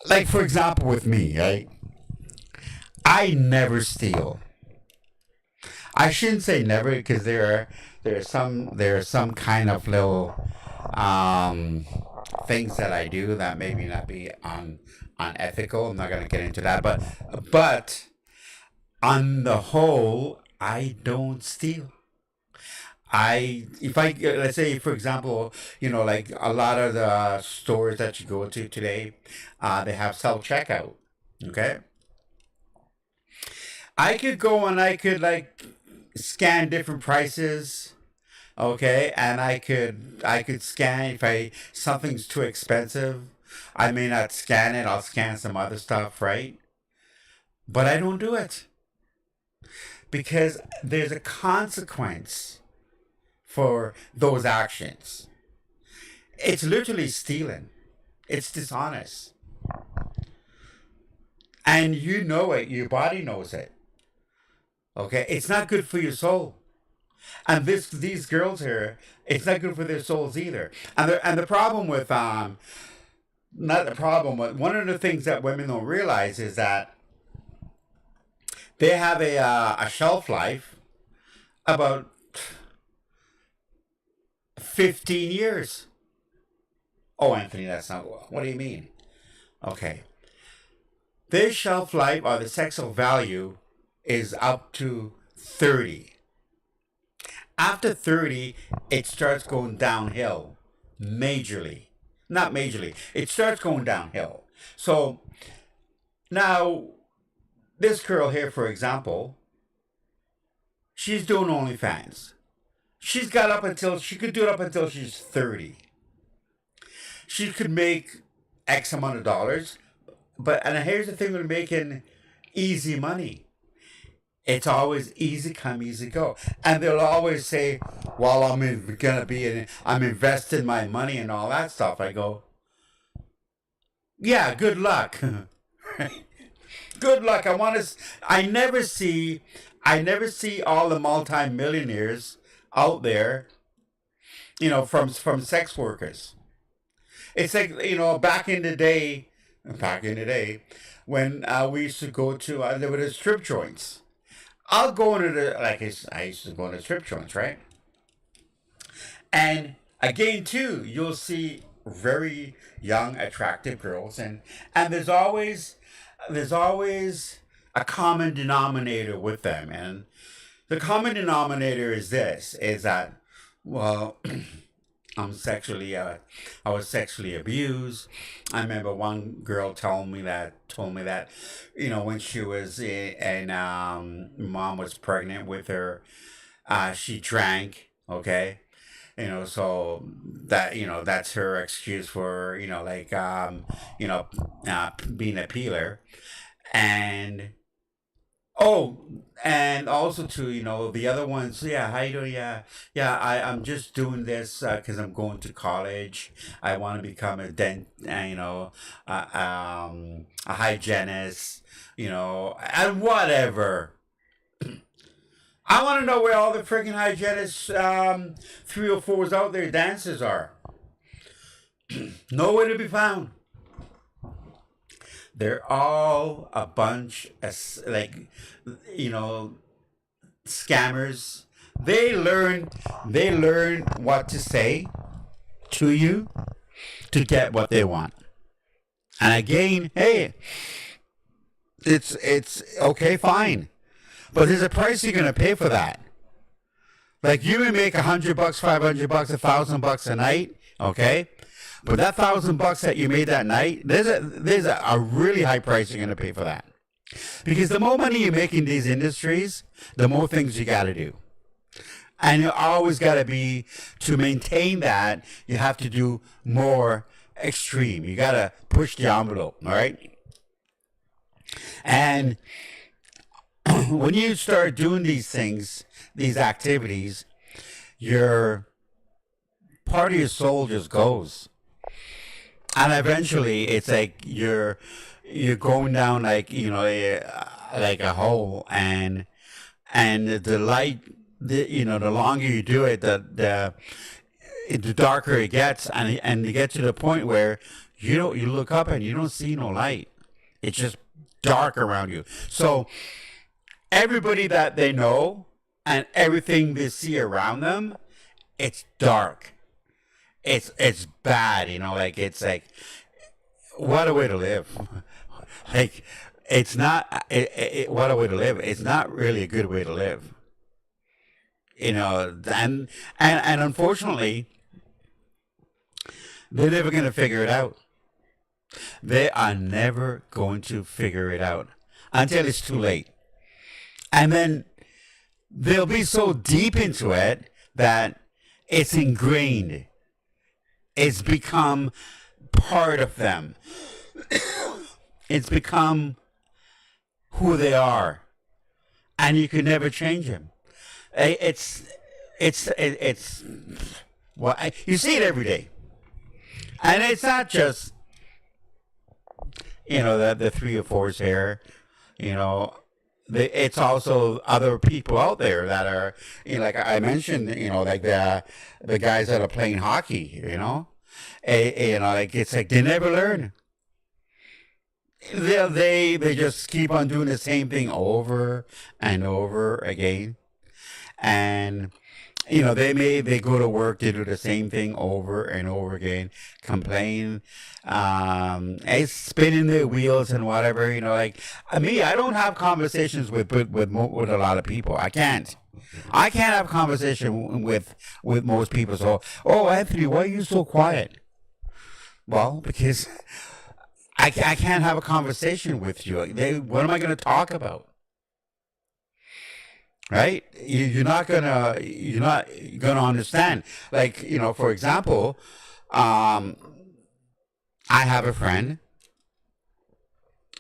Like, for example, with me, right? I never steal. I shouldn't say never because there are some kind of little things that I do that maybe not be unethical. I'm not gonna get into that, but on the whole, I don't steal. Let's say, for example, like a lot of the stores that you go to today, they have self-checkout. Okay. I could go and I could scan different prices. Okay. And I could scan if something's too expensive. I may not scan it. I'll scan some other stuff. Right. But I don't do it because there's a consequence for those actions. It's literally stealing. It's dishonest. And you know it. Your body knows it. Okay? It's not good for your soul. And these girls here, it's not good for their souls either. And the problem with not the problem, but one of the things that women don't realize is that they have a shelf life about 15 years. Oh, Anthony, that's not well. What do you mean? Okay. Their shelf life or the sexual value is up to 30. After 30, it starts going downhill. Majorly. Not majorly. It starts going downhill. So, now, this girl here, for example, she's doing OnlyFans. She could do it up until she's 30. She could make X amount of dollars. And here's the thing with making easy money. It's always easy come, easy go. And they'll always say, well, I'm investing my money and all that stuff. I go, yeah, good luck. Good luck. I never see all the multi-millionaires out there, from sex workers. It's like, back in the day, when we used to go to, there were the strip joints. I'll go into I used to go into strip joints, right? And again, too, you'll see very young, attractive girls, and there's always a common denominator with them, and the common denominator is that, well, I was sexually abused. I remember one girl told me that, when she was and mom was pregnant with her, she drank. Okay. So that, that's her excuse for, being a peeler. And and also too, the other ones, yeah, how you doing? Yeah, I'm just doing this because I'm going to college. I want to become a hygienist, and whatever. I want to know where all the freaking hygienists, 304s out there, dancers are. Nowhere to be found. They're all a bunch of, scammers. They learn what to say to you, to get what they want. And again, hey, it's okay, fine, but there's a price you're gonna pay for that. Like you may make $100, $500, $1,000 a night, okay, but that $1,000 that you made that night, there's a really high price you're gonna pay for that, because the more money you make in these industries, the more things you got to do. And you always got to be, to maintain that, you have to do more extreme. You got to push the envelope, all right? And when you start doing these things, these activities, your part of your soul just goes. And eventually it's like you're going down like, like a hole, and the light, the longer you do it, the darker it gets, and you get to the point where you look up and you don't see no light. It's just dark around you. So everybody that they know and everything they see around them, it's dark. It's bad, like it's like, what a way to live. Like it's not what a way to live. It's not really a good way to live. And unfortunately, they're never going to figure it out. They are never going to figure it out until it's too late. And then they'll be so deep into it that it's ingrained. It's become part of them. It's become who they are. And you can never change them. It's well, you see it every day, and it's not just the 3 or 4s here, it's also other people out there that are, like I mentioned, like the guys that are playing hockey, like it's like they never learn. They just keep on doing the same thing over and over again. And they go to work, they do the same thing over and over again, complain, spinning their wheels and whatever. Like me, I don't have conversations with a lot of people. I can't have conversation with most people. So, Anthony, why are you so quiet? Well, because I can't have a conversation with you. What am I going to talk about? Right? You're not gonna understand. Like, for example, I have a friend,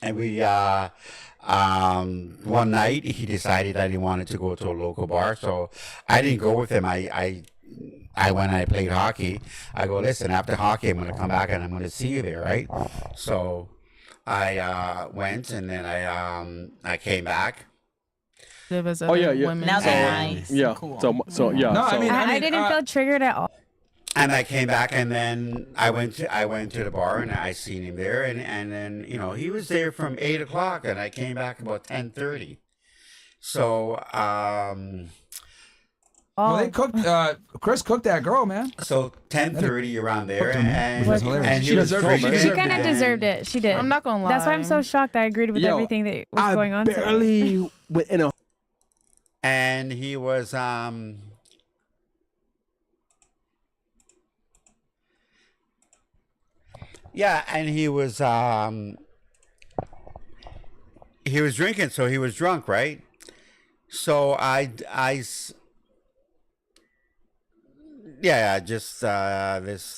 and we one night he decided that he wanted to go to a local bar, so I didn't go with him. I went and I played hockey. I go, listen, after hockey I'm gonna come back and I'm gonna see you there, right? So I went, and then I came back.
There was
yeah.
women.
Now they're nice.
Yeah.
Cool.
So yeah.
No,
so,
I didn't feel triggered at all.
And I came back, and then I went to the bar, and I seen him there, and then he was there from 8 o'clock, and I came back about 10:30. So
well, they cooked. Chris cooked that girl, man.
So 10:30 around there,
which was hilarious.
and
She deserved it.
She kind of deserved it. She did.
I'm not gonna lie.
That's why I'm so shocked. I agreed with
Yo,
everything that was going on.
I barely went in a.
And he was yeah, and he was drinking, so he was drunk, right? So just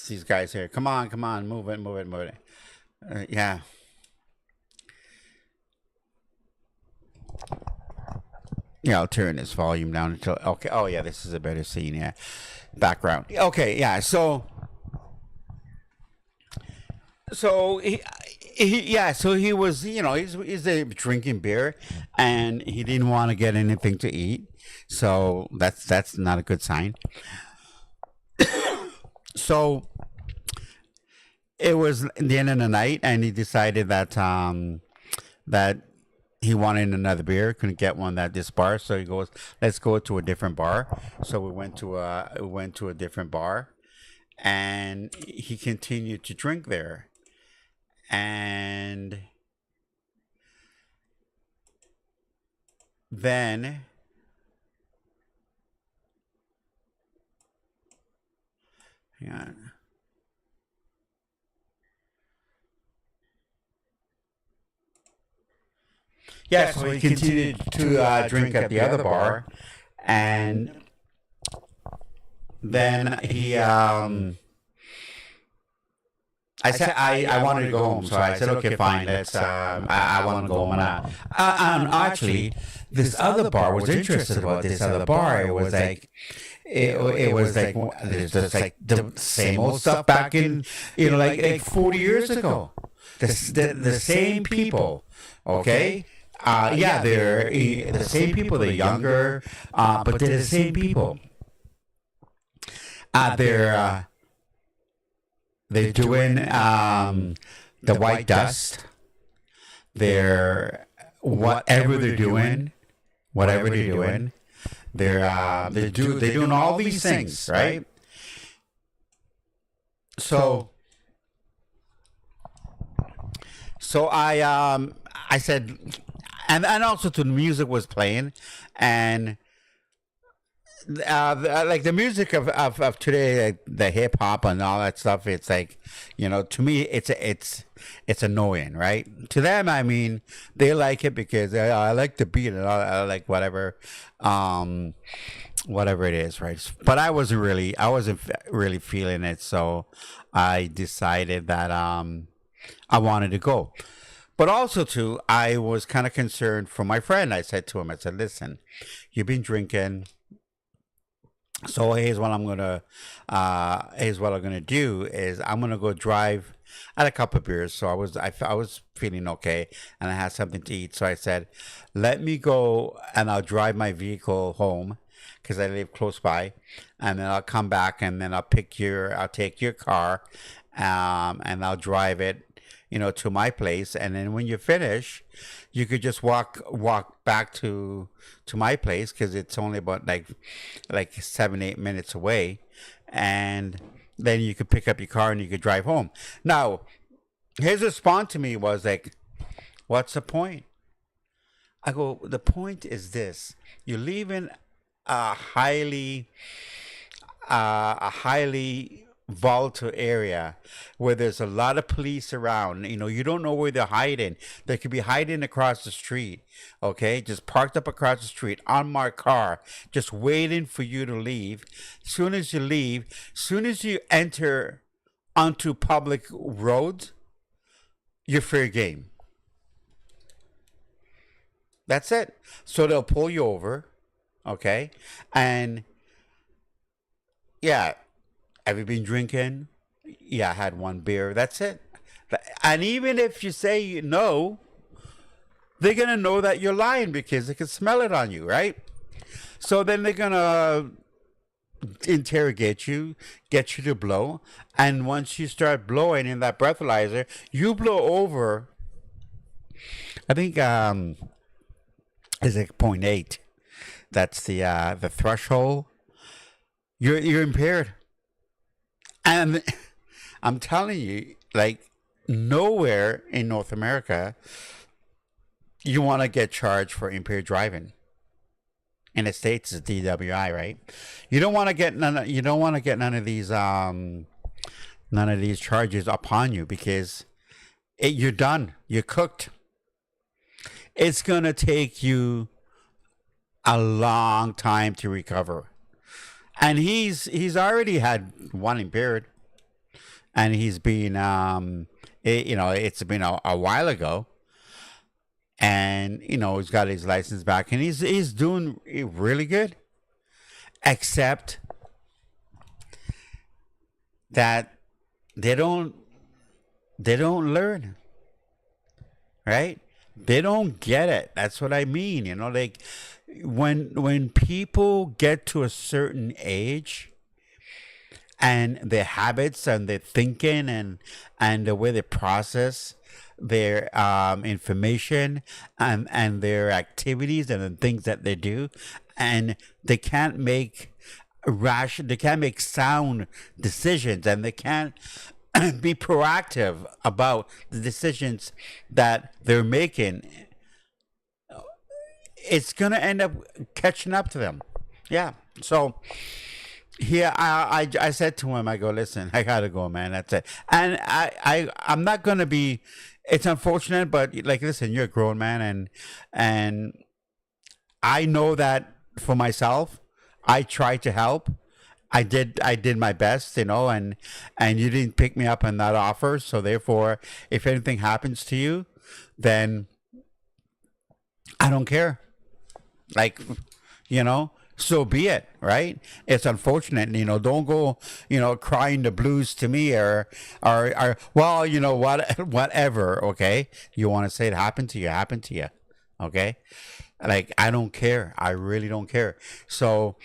these guys here. Come on, move it. Yeah. Yeah, I'll turn this volume down until okay. Oh yeah, this is a better scene. Yeah, background. Okay, yeah. So he was, he's there drinking beer, and he didn't want to get anything to eat. So that's not a good sign. So it was the end of the night, and he decided that that he wanted another beer, couldn't get one at this bar, so he goes, let's go to a different bar. So we went to a different bar, and he continued to drink there. And then hang on. Yeah, so he continued to drink at the other bar, and then he, I said I wanted to go home, so I said, okay, fine, let's, I want to go home. And actually, this other bar was interested about this other bar. It was like, it was like, there's just like the same old stuff back in, like 40 years ago. The same people, okay? Yeah, they're the same people. They're younger, but they're the same people. They're doing the white dust. They're whatever they're doing. They're doing all these things, right? So I said. And also, the music was playing, and like the music of today, like the hip hop and all that stuff. It's like, to me, it's annoying, right? To them, I mean, they like it because I like the beat and I like whatever it is, right? But I wasn't really feeling it, so I decided that I wanted to go. But also, too, I was kind of concerned for my friend. I said to him, listen, you've been drinking. So here's what I'm going to do is I'm going to go drive. I had a couple of beers. So I was feeling okay. And I had something to eat. So I said, let me go and I'll drive my vehicle home because I live close by. And then I'll come back and then I'll take your car and I'll drive it, to my place, and then when you finish, you could just walk back to my place because it's only about like 7-8 minutes away, and then you could pick up your car and you could drive home. Now, his response to me was like, "What's the point?" I go, "The point is this: you're leaving a highly volatile area where there's a lot of police around. You don't know where they're hiding. They could be hiding across the street, okay? Just parked up across the street, unmarked car, just waiting for you to leave. Soon as you leave, soon as you enter onto public roads, you're fair game. That's it. So they'll pull you over, okay? And yeah, have you been drinking? Yeah, I had one beer. That's it. And even if you say no, they're going to know that you're lying because they can smell it on you, right? So then they're going to interrogate you, get you to blow. And once you start blowing in that breathalyzer, you blow over, I think it's like 0.8. That's the threshold. You're impaired. And I'm telling you, like, nowhere in North America you want to get charged for impaired driving. In the States, it's DWI, right? You don't want to get none of these charges upon you because you're done. You're cooked. It's gonna take you a long time to recover. And he's already had one impaired, and he's been it's been a while ago, and he's got his license back, and he's doing really good, except that they don't learn, right? They don't get it. That's what I mean. Like when people get to a certain age and their habits and their thinking and the way they process their information and their activities and the things that they do, and they can't make they can't make sound decisions, and they can't be proactive about the decisions that they're making, it's gonna end up catching up to them. Yeah. So here I said to him, I go, listen, I gotta go, man. That's it. And I'm not gonna be. It's unfortunate, but like, listen, you're a grown man, and I know that for myself. I tried to help. I did my best, you know, and you didn't pick me up on that offer. So therefore, if anything happens to you, then I don't care. Like, you know, so be it, right? It's unfortunate, you know. Don't go, you know, crying the blues to me or well, you know, whatever. Okay, you want to say it happened to you, okay? Like, I don't care. I really don't care. So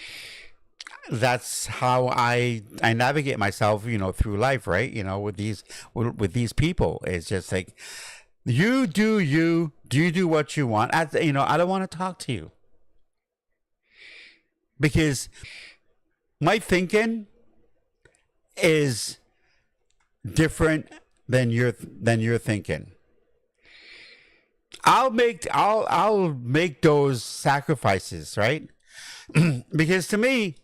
that's how I navigate myself, you know, through life, right? You know, with these people, it's just like, you do what you want. You know, I don't want to talk to you because my thinking is different than your thinking. I'll make those sacrifices, right? Because to me,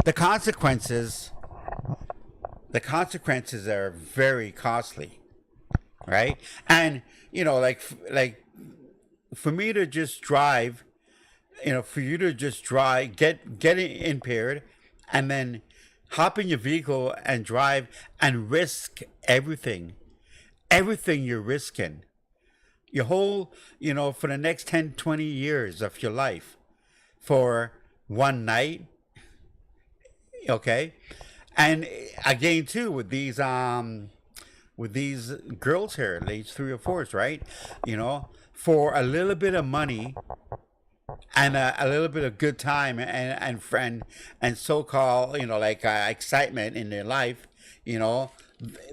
the consequences are very costly, right? And you know, like for me to just drive, you know, for you to just drive, get impaired, and then hop in your vehicle and drive and risk everything you're risking. Your whole, you know, for the next 10, 20 years of your life for one night. Okay. And again, too, with these girls here, age 3 or 4s, right? You know, for a little bit of money and a little bit of good time and so-called, you know, like excitement in their life, you know,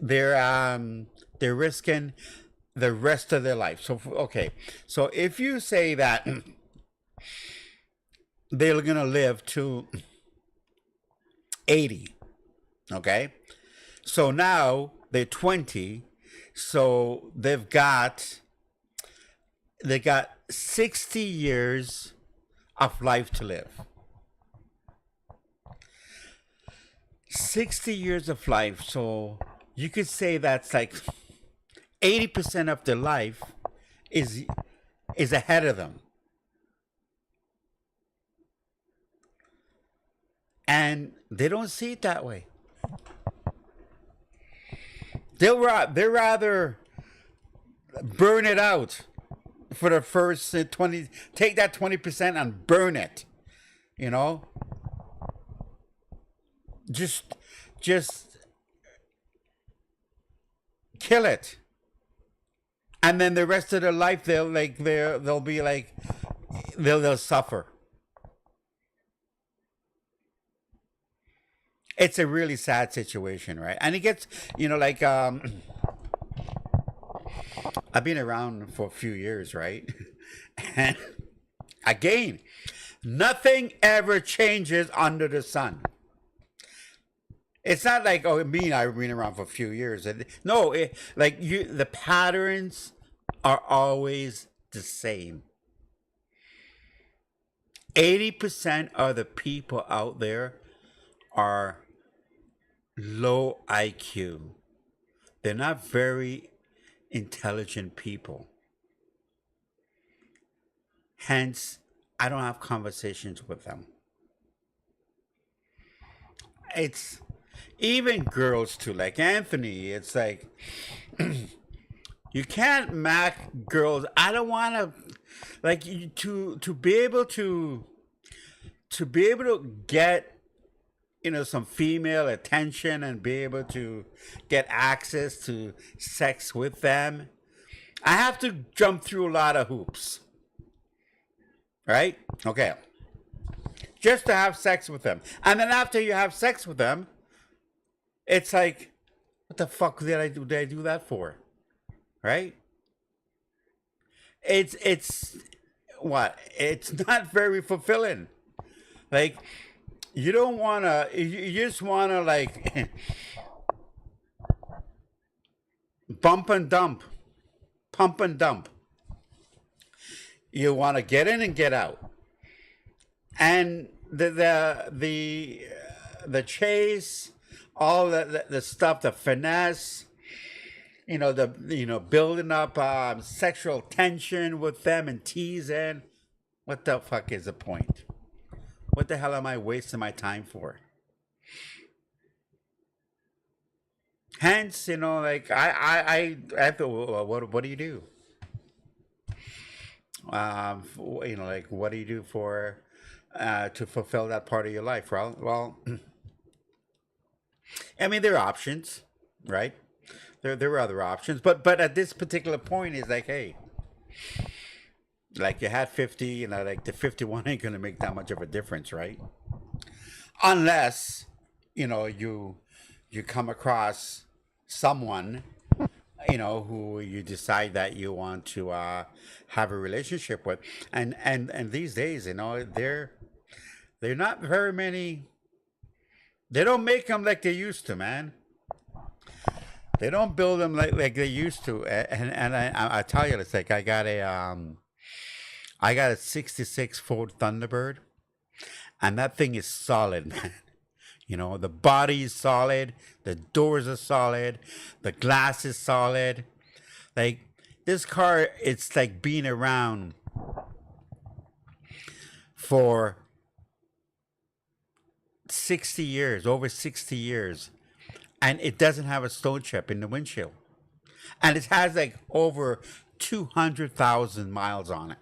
they're risking the rest of their life. So, okay. So if you say that they're going to live to 80, okay? So now they're 20. So they got 60 years of life to live. 60 years of life. So you could say that's like 80% of their life is ahead of them. And they don't see it that way. They'd rather burn it out for the first 20, take that 20% and burn it, you know? Just kill it. And then the rest of their life, they'll suffer. It's a really sad situation, right? And it gets, you know, like, I've been around for a few years, right? And again, nothing ever changes under the sun. It's not like, I've been around for a few years. No, the patterns are always the same. 80% of the people out there are low IQ. They're not very intelligent people. Hence, I don't have conversations with them. It's even girls too, like Anthony. It's like you can't mac girls. I don't want to, like, to be able to get, you know, some female attention and be able to get access to sex with them. I have to jump through a lot of hoops. Right? Okay. Just to have sex with them. And then after you have sex with them, it's like, what the fuck did I do that for? Right? It's what? It's not very fulfilling. Like, you don't want to, you just want to, like, bump and dump, pump and dump. You want to get in and get out. And the chase, all the stuff, the finesse, building up sexual tension with them and teasing. What the fuck is the point? What the hell am I wasting my time for? Hence, like I have to. What do you do? Like, what do you do for to fulfill that part of your life? Well, I mean, there are options, right? There are other options, but at this particular point, is like, hey, like you had 50, like the 51 ain't gonna make that much of a difference, right? Unless, you come across someone, who you decide that you want to have a relationship with, and these days, they're not very many. They don't make them like they used to, man. They don't build them like they used to, and I tell you, it's like I got a '66 Ford Thunderbird, and that thing is solid, man. The body is solid, the doors are solid, the glass is solid. Like, this car, it's like being around for 60 years, over 60 years, and it doesn't have a stone chip in the windshield. And it has like over 200,000 miles on it.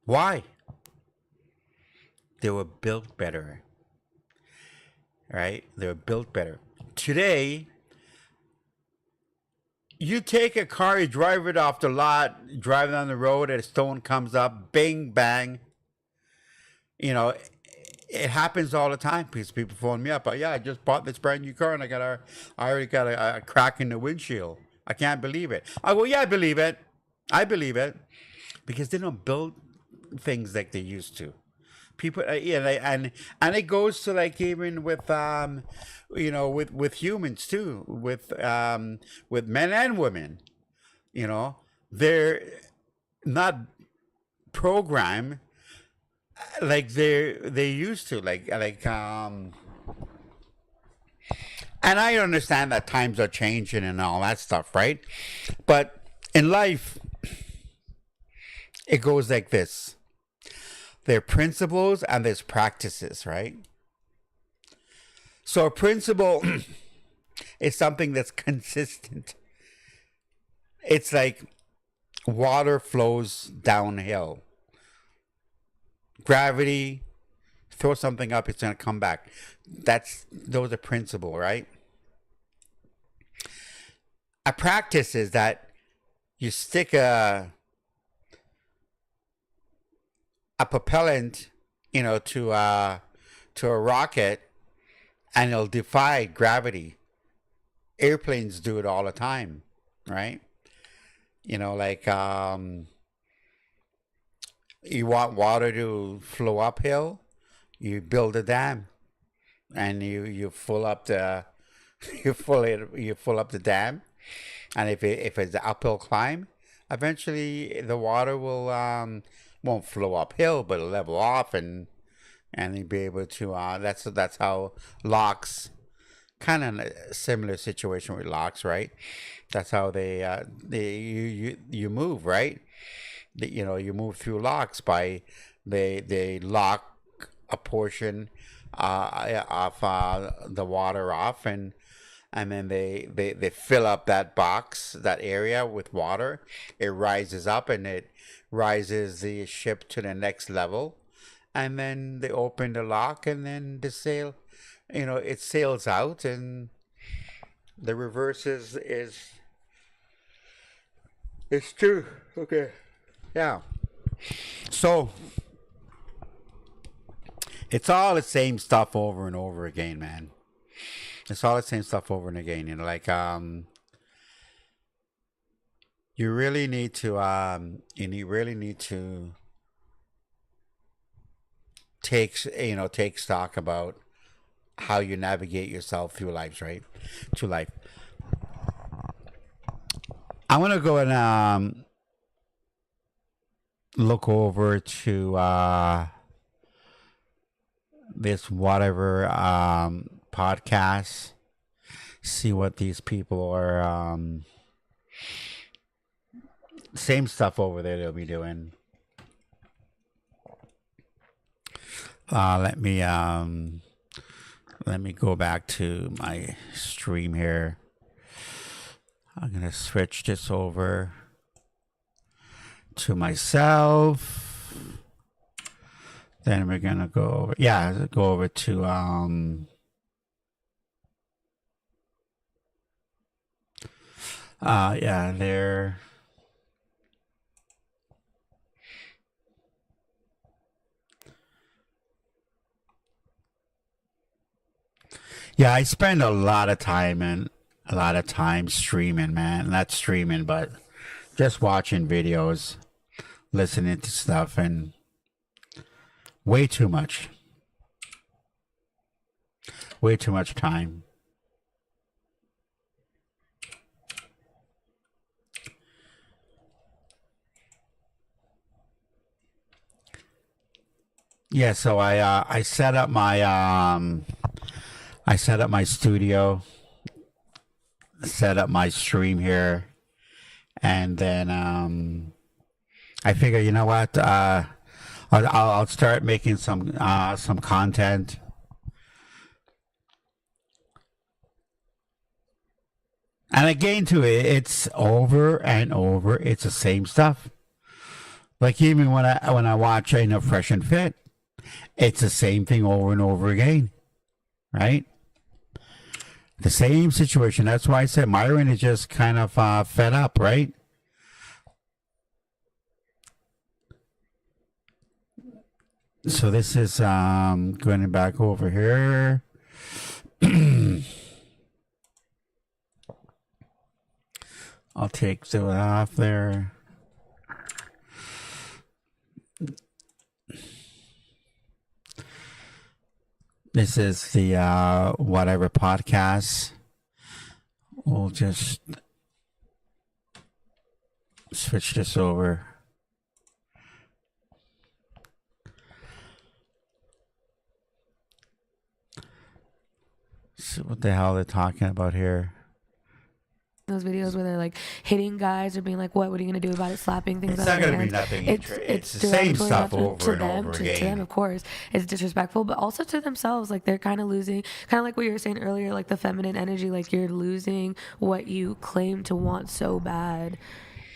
Why? They were built better, right? They were built better. Today, you take a car, you drive it off the lot, drive down the road, and a stone comes up, bing, bang. It happens all the time because people phone me up. Yeah, I just bought this brand new car and I already got a crack in the windshield. I can't believe it. I go, yeah, I believe it. I believe it, because they don't build things like they used to. People, and it goes to, like, even with with humans too, with men and women. They're not programmed like they used to, and I understand that times are changing and all that stuff, right? But in life, it goes like this. There are principles and there's practices, right? So a principle is something that's consistent. It's like water flows downhill. Gravity, throw something up, it's going to come back. Those are principles, right? A practice is that you stick a propellant, to a rocket, and it'll defy gravity. Airplanes do it all the time, right? Like, you want water to flow uphill, you build a dam, and you fill up the you fill up the dam, and if it's an uphill climb, eventually the water will won't flow uphill, but it'll level off, and you'll be able to. That's how locks, kind of a similar situation with locks, right? That's how you move, right? You move through locks by they lock a portion of the water off, and then they fill up that box, that area, with water. It rises up and it rises the ship to the next level, and then they open the lock, and then the sail, it sails out, and the reverse is it's true. Okay. Yeah. So it's all the same stuff over and over again, man. It's all the same stuff over and again. You really need to take stock about how you navigate yourself through life, right? To life. I want to go and look over to this whatever podcast, see what these people are same stuff over there they'll be doing. Let me go back to my stream here. I'm gonna switch this over to myself. Then we're gonna go over to there. Yeah, I spend a lot of time streaming, man. Not streaming, but just watching videos, listening to stuff, and way too much time. Yeah, so I set up my studio, set up my stream here, and then I figure, you know what, I'll start making some content. And again, too, it's over and over. It's the same stuff. Like even when I watch Fresh and Fit, it's the same thing over and over again, right? The same situation. That's why I said Myron is just kind of fed up, right? So this is going back over here. I'll take that off there. This is the whatever podcast. We'll just switch this over. So what the hell they're talking about here?
Those videos where they're like hitting guys or being like, what are you going to do about it, slapping things
It's
out
not
of
going to be nothing. It's the same stuff over and over again.
To them, of course, it's disrespectful, but also to themselves. Like they're kind of losing, kind of like what you were saying earlier, like the feminine energy. Like you're losing what you claim to want so bad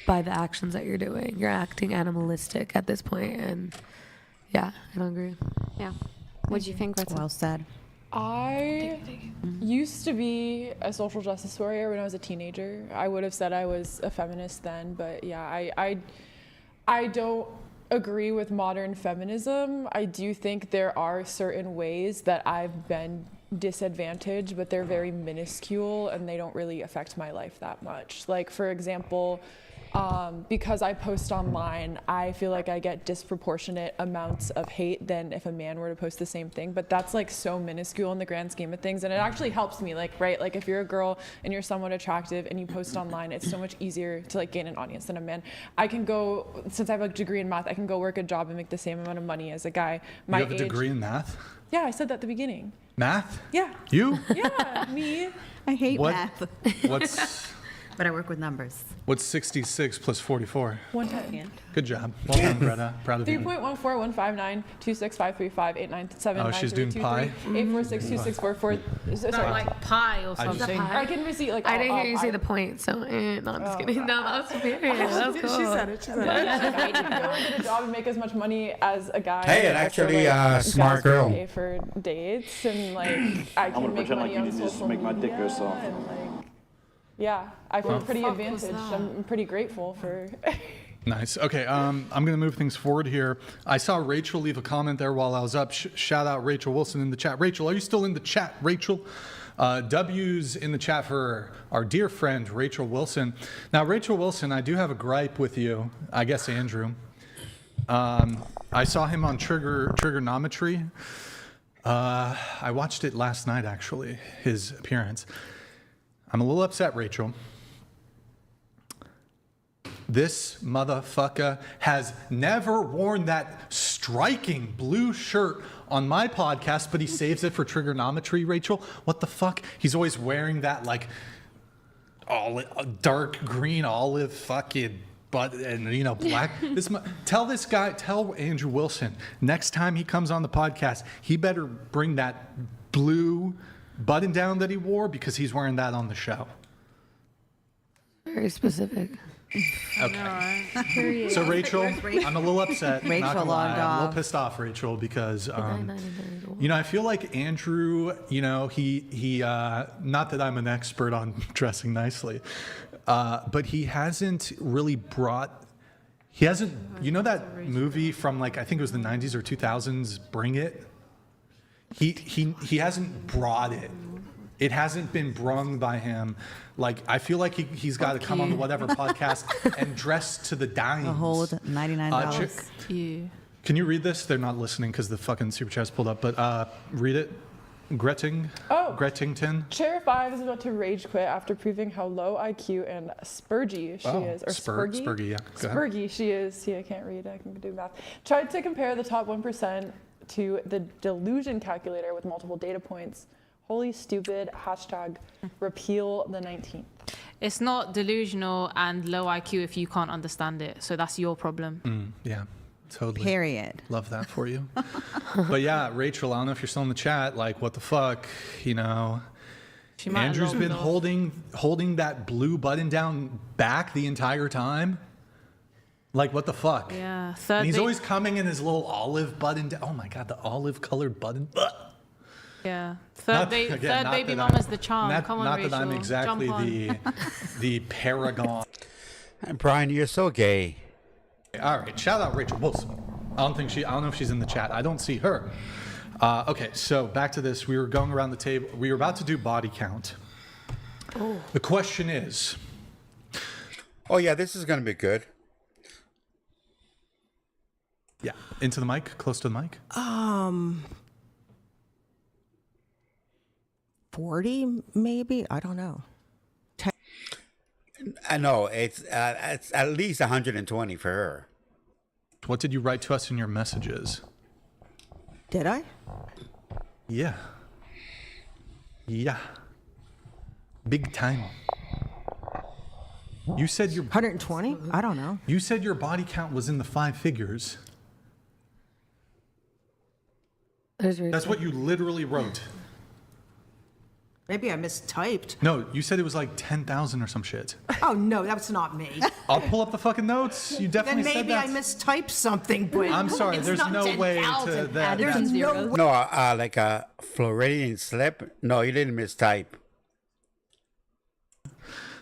by the actions that you're doing. You're acting animalistic at this point, and yeah, I don't agree.
Yeah. What do you think? Well said.
I used to be a social justice warrior when I was a teenager. I would have said I was a feminist then, but yeah, I don't agree with modern feminism. I do think there are certain ways that I've been disadvantaged, but they're very minuscule and they don't really affect my life that much. Like, for example, because I post online, I feel like I get disproportionate amounts of hate than if a man were to post the same thing, but that's like so minuscule in the grand scheme of things, and it actually helps me, like, right, like if you're a girl and you're somewhat attractive and you post online, it's so much easier to like gain an audience than a man. I can go, since I have a degree in math, I can go work a job and make the same amount of money as a guy my
You have a
age.
degree in math?
Yeah, I said that at the beginning.
Math?
Yeah.
You?
Yeah, me.
I hate
What-
math.
What's
But I work with numbers.
what's 66 plus 44?
110.
Good job. Well done, Greta. Proud of you.
3.1415926535897.
Oh, she's doing pi?
8462644. Sorry.
Like pie or
I just-
something.
I can receipt like.
I didn't hear you say the point, so no, I'm just kidding. No, that was superior. That was cool.
She said it. She said it. I can go and get a job and make as much money as a guy.
Hey, and
except for,
actually,
like,
smart
guys
girl.
pay for dates and like I can make money on social media. And, like, yeah, I feel pretty advantaged. I'm pretty grateful for.
Nice. Okay, I'm going to move things forward here. I saw Rachel leave a comment there while I was up. Shout out Rachel Wilson in the chat. Rachel, are you still in the chat, Rachel? W's in the chat for our dear friend, Rachel Wilson. Now, Rachel Wilson, I do have a gripe with you, I guess, Andrew. I saw him on Trigonometry. I watched it last night, actually, his appearance. I'm a little upset, Rachel. This motherfucker has never worn that striking blue shirt on my podcast, but he saves it for Trigonometry, Rachel. What the fuck? He's always wearing that, like, dark green olive fucking black. Tell Andrew Wilson, next time he comes on the podcast, he better bring that blue button down that he wore because he's wearing that on the show.
Very specific.
Okay. So Rachel, I'm a little upset.
Rachel
not gonna lie.
logged
I'm a little
off.
pissed off, Rachel, because I feel like Andrew, he not that I'm an expert on dressing nicely, but he hasn't really brought. He hasn't. You know that movie from I think it was the 90s or 2000s, Bring It. He hasn't brought it. It hasn't been brung by him. I feel like he's got to come on the whatever podcast and dress to the dimes.
The whole $99.
Can you read this? They're not listening because the fucking super chat's pulled up. But read it. Grettington.
Chair 5 is about to rage quit after proving how low IQ and spurgy she is. Or spurgy?
Spurgy, yeah. Go ahead.
Spurgy she is. See, I can't read. I can do math. Tried to compare the top 1% to the delusion calculator with multiple data points. Holy stupid. #repeal the 19th.
It's not delusional and low IQ if you can't understand it. So that's your problem.
Yeah, totally.
Period.
Love that for you. But yeah, Rachel, I don't know if you're still in the chat. What the fuck,
She might
Andrew's
have
been
logged
holding that blue button down back the entire time. What the fuck?
Yeah.
And he's always coming in his little olive button. Oh my god, the olive colored button. Ugh.
Yeah. Third baby mama's the charm. Come on,
not
Rachel.
that I'm exactly
Jump on.
the paragon.
Brian, you're so gay.
All right, shout out Rachel Wilson. I don't know if she's in the chat. I don't see her. Okay, so back to this. We were going around the table. We were about to do body count.
Oh.
The question is.
Oh yeah, this is gonna be good.
Yeah, into the mic, close to the mic.
40 maybe, I don't know.
I know it's at least 120 for her.
What did you write to us in your messages?
Did I?
Yeah. Big time. You said your
120? I don't know.
You said your body count was in the 5 figures. That's what you literally wrote.
Maybe I mistyped.
No, you said it was 10,000 or some shit.
Oh no, that's not me.
I'll pull up the fucking notes. You definitely
Then
said
maybe
that.
I mistyped something, but
I'm sorry,
it's
there's
not
no way to
10,000.
that.
There's no way.
No, like a Floridian slip. No, you didn't mistype.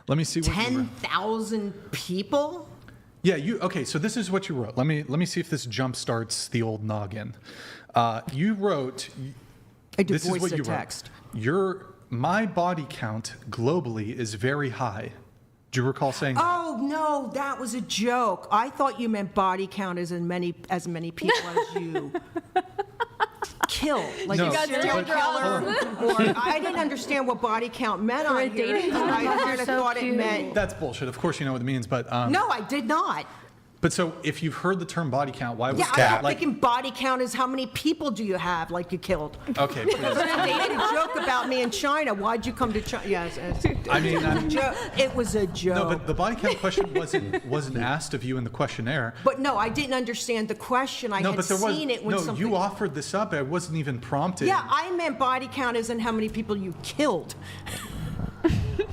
Let me see what
10,000 people?
Yeah, okay, so this is what you wrote. Let me see if this jump starts the old noggin. You wrote
I do
this
voice
is what
to
you
text.
wrote. My body count globally is very high. Do you recall saying that?
Oh no, that was a joke. I thought you meant body count as many people as you kill. Like
No.
a
You got
serial killer. Or I didn't understand what body count meant on here. I kind of thought it meant.
That's bullshit. Of course you know what it means, but
No, I did not.
But so if you've heard the term body count, why was
Yeah,
that?
I'm not thinking body count is how many people do you have, like you killed.
Okay, please.
They made a joke about me in China. Why'd you come to China? Yes,
I mean,
it was a joke.
no, but the body count question wasn't asked of you in the questionnaire.
But no, I didn't understand the question. I had seen it when something.
You offered this up. It wasn't even prompted.
Yeah, I meant body count isn't how many people you killed.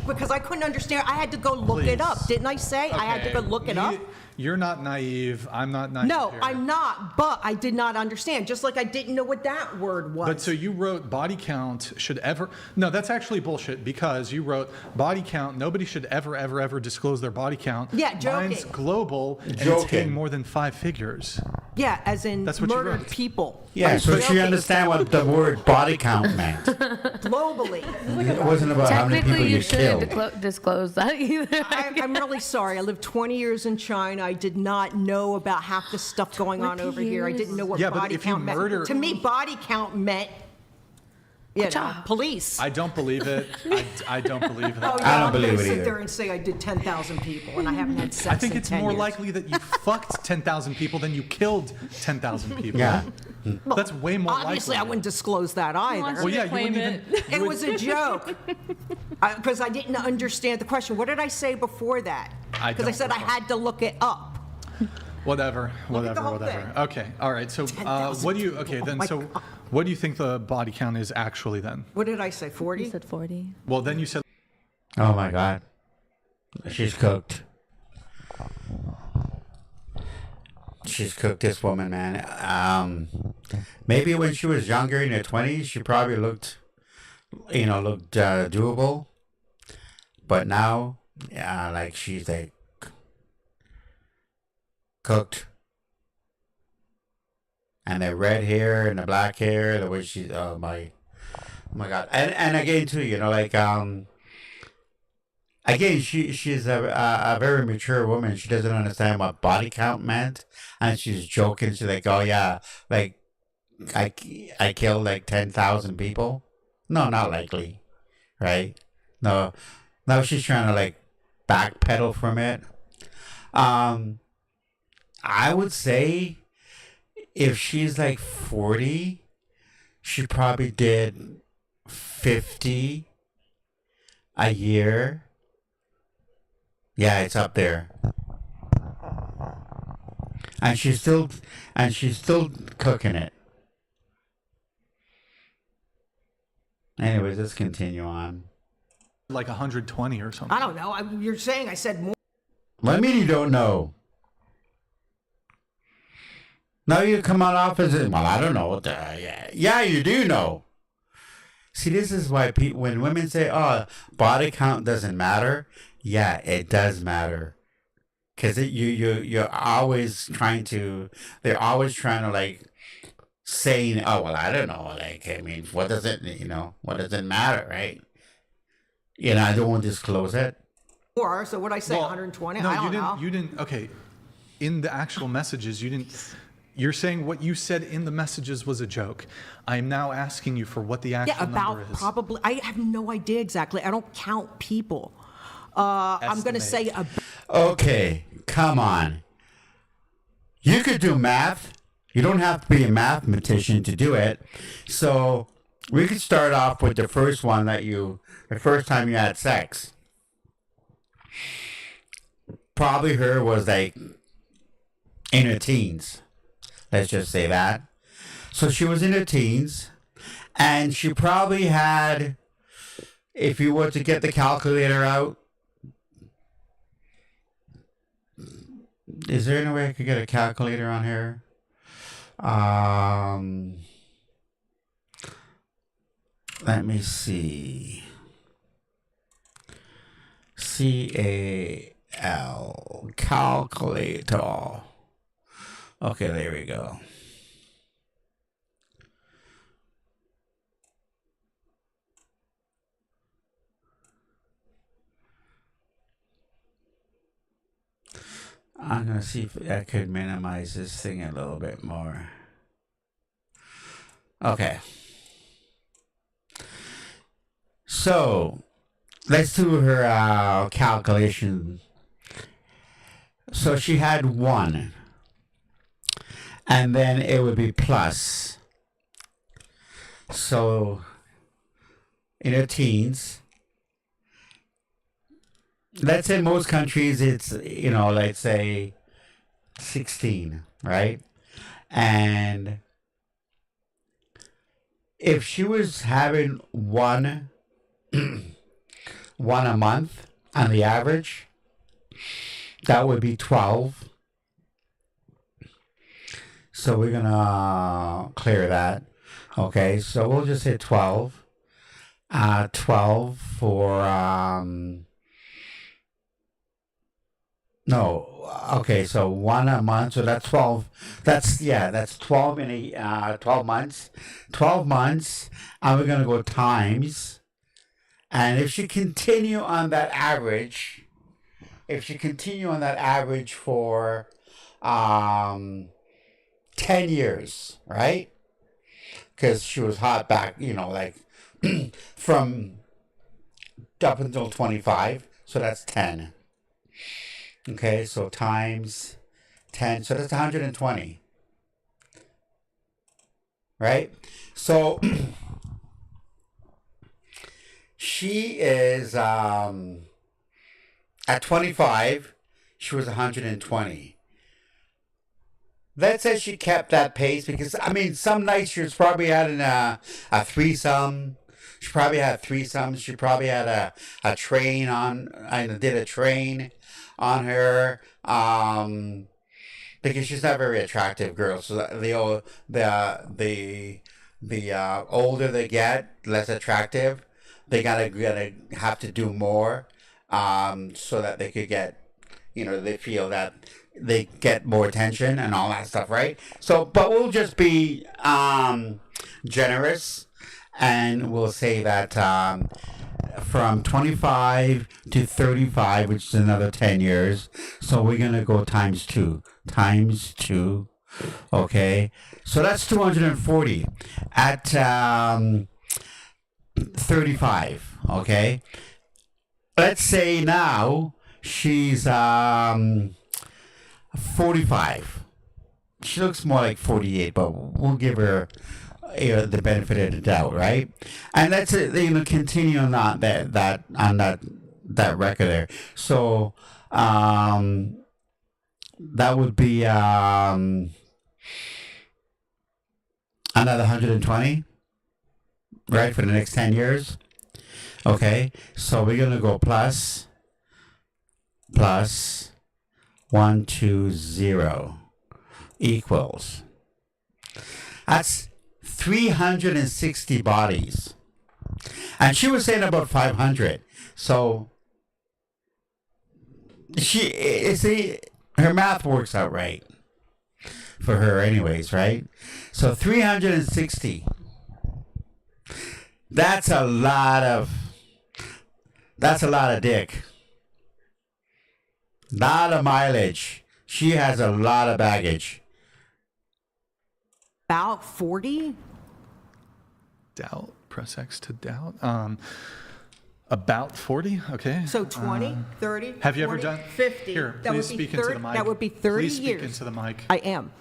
Because I couldn't understand. I had to go look it up. Didn't I say? I had to go look it up.
You're not naive. I'm not naive.
No,
here.
I'm not. But I did not understand. Just like I didn't know what that word was.
But so you wrote body count should ever. No, that's actually bullshit because you wrote body count. Nobody should ever disclose their body count.
Yeah, joking.
Mine's global and it's hitting more than 5 figures.
Yeah, as in
That's what you
murdered
wrote.
people.
Yeah, so
Okay.
she understand what the word body count meant.
Globally.
It wasn't about how many people
Technically,
you
you shouldn't
killed.
disclose that either.
I'm really sorry. I lived 20 years in China. I did not know about half the stuff going on over here. I didn't know what
Yeah, but
body
if you
count
murder-
meant. To me, body count meant, police.
I don't believe it. I don't believe that.
Oh, yeah, I'm gonna sit there and say I did 10,000 people and I haven't had sex
I think
in
it's
10
more
years.
likely that you fucked 10,000 people than you killed 10,000 people.
Yeah.
That's way more
Obviously, I wouldn't disclose that either.
Well, yeah, you wouldn't even.
It was a joke. Because I didn't understand the question. What did I say before that?
I
Because I
don't
said I had to look it up.
Whatever.
Look at the whole
Okay. All right. So,
10,000
what do you? Okay,
people.
then.
Oh my
So,
God.
what do you think the body count is actually then?
What did I say, 40?
You said 40.
Well, then you said.
Oh my God. She's cooked. She's cooked, this woman, man. Maybe when she was younger in her 20s, she probably looked doable. But now, yeah, like she's like cooked. And the red hair and the black hair, the way she, oh my God. And again, too, again, she's a very mature woman. She doesn't understand what body count meant. And she's joking. She's like, oh, yeah, like, I killed like 10,000 people. No, not likely, right? No, she's trying to like backpedal from it. I would say if she's like 40, she probably did 50 a year. Yeah, it's up there. And she's still cooking it. Anyways, let's continue on.
Like 120 or something.
I don't know. You're saying I said more.
What do you mean you don't know? Now you come on off as, well, I don't know what the, yeah, you do know. See, this is why when women say, oh, body count doesn't matter, yeah, it does matter. Because you're always trying to, they're always trying to like, saying, oh, well, I don't know, like, I mean, what does it matter, right? I don't want to disclose it.
More, so what I say, 120?
No,
I don't know.
You didn't, okay. In the actual messages, you're saying what you said in the messages was a joke. I am now asking you for what the actual number is.
Probably, I have no idea exactly. I don't count people. I'm going to say
Okay, come on. You could do math. You don't have to be a mathematician to do it. So we could start off with the first one the first time you had sex. Probably her was like in her teens. Let's just say that. So she was in her teens, and she probably had, if you were to get the calculator out, is there any way I could get a calculator on here? Let me see. CAL, calculator. Okay, there we go. I'm going to see if I could minimize this thing a little bit more. Okay. So, let's do her calculation. So she had 1. And then it would be plus. So, in her teens, let's say most countries it's, let's say 16, right? And if she was having one a month on the average, that would be 12. So we're going to clear that. Okay, so we'll just hit 12. 12 for No. Okay, so one a month. So that's 12. That's 12 in 12 months. 12 months. And we're gonna go times. And if she continue on that average, for 10 years, right? Because she was hot back, like from up until 25. So that's 10. Okay, so times 10, so that's 120. Right? So she is at 25, she was 120. Let's say she kept that pace because some nights she was probably having a threesome. She probably had threesomes. She probably had a train on. I did a train on her because she's not a very attractive girl. So the older they get, less attractive. They gotta have to do more so that they could get, they feel that they get more attention and all that stuff, right? So, but we'll just be generous and we'll say that from 25 to 35, which is another 10 years. So we're going to go times 2. Okay. So that's 240 at 35. Okay. Let's say now she's 45. She looks more like 48, but we'll give her the benefit of the doubt, right? And let's continue on that record there. So that would be another 120, right, for the next 10 years. Okay, so we're gonna go plus 120 equals. That's 360 bodies. And she was saying about 500. So her math works out right for her anyways, right? So 360. That's a lot of dick. Lot of mileage. She has a lot of baggage.
About 40?
Doubt. Press X to doubt. About 40. Okay.
So 20, 30,
Have you
40,
ever done
50?
Here,
That
please
would be
speak into the
30
mic.
That would be 30
Please
years.
speak into the mic.
I am.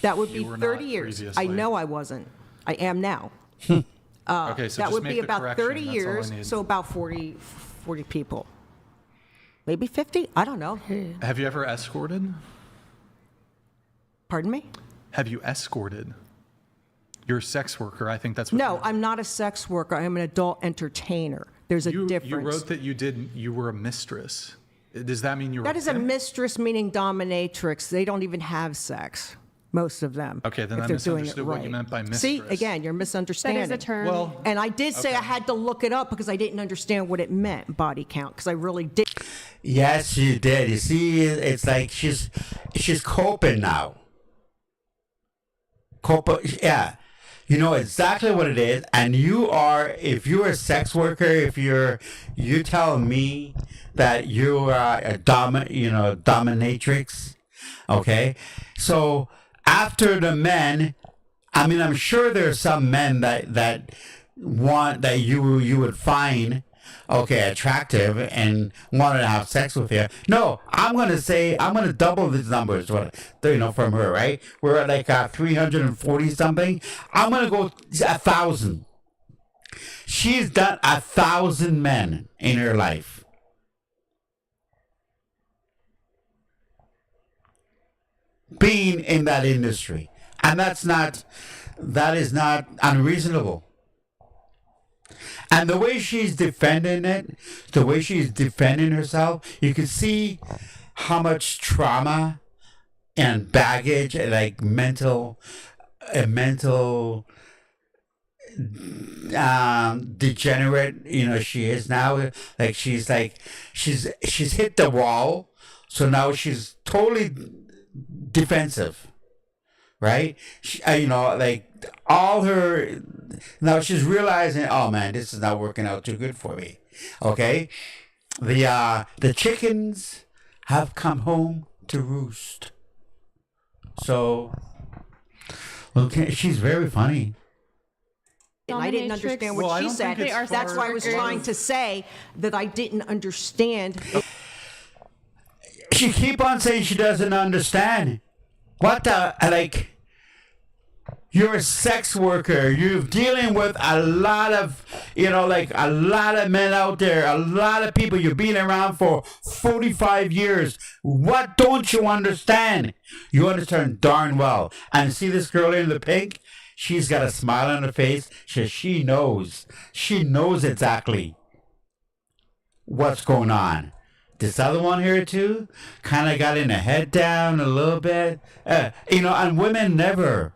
That would be
You were
30
not
years.
previously.
I know I wasn't. I am now.
Okay, so
that
just
would
make
be
the
about
correction.
30
That's all I
years,
need.
so about 40 people. Maybe 50? I don't know.
Have you ever escorted?
Pardon me?
Have you escorted? You're a sex worker. I think that's what.
No, I'm not a sex worker. I'm an adult entertainer. There's a difference.
You wrote that you were a mistress. Does that mean you were?
That is a mistress, meaning dominatrix. They don't even have sex, most of them.
Okay, then
if
I
they're doing it
misunderstood what you
right.
meant by mistress.
See, again, you're misunderstanding.
That is a term.
Well,
and I did say I had to look it up because I didn't understand what it meant, body count, because I really did.
Yes, you did. You see, it's like she's coping now. Yeah. You know exactly what it is, and if you're a sex worker, if you're telling me that you're a dominatrix, okay? So after the men, I'm sure there are some men that you would find attractive and wanted to have sex with you. No, I'm gonna double these numbers, from her, right? We're at like 340 something. I'm gonna go 1,000. She's done 1,000 men in her life. Being in that industry. And that is not unreasonable. And the way she's defending it, the way she's defending herself, you can see how much trauma and baggage, like mental degenerate, she is now. Like she's hit the wall. So now she's totally defensive, right? You know, like all her, now she's realizing, oh man, this is not working out too good for me. Okay, the chickens have come home to roost. So, okay, she's very funny.
And I didn't understand what she said. That's why I was trying to say that I didn't understand.
She keep on saying she doesn't understand. What the, like, you're a sex worker. You're dealing with a lot of, you know, like a lot of men out there, a lot of people. You've been around for 45 years. What don't you understand? You understand darn well. And see this girl in the pink? She's got a smile on her face. She knows. She knows exactly what's going on. This other one here too, kind of got in the head down a little bit. You know, and women never.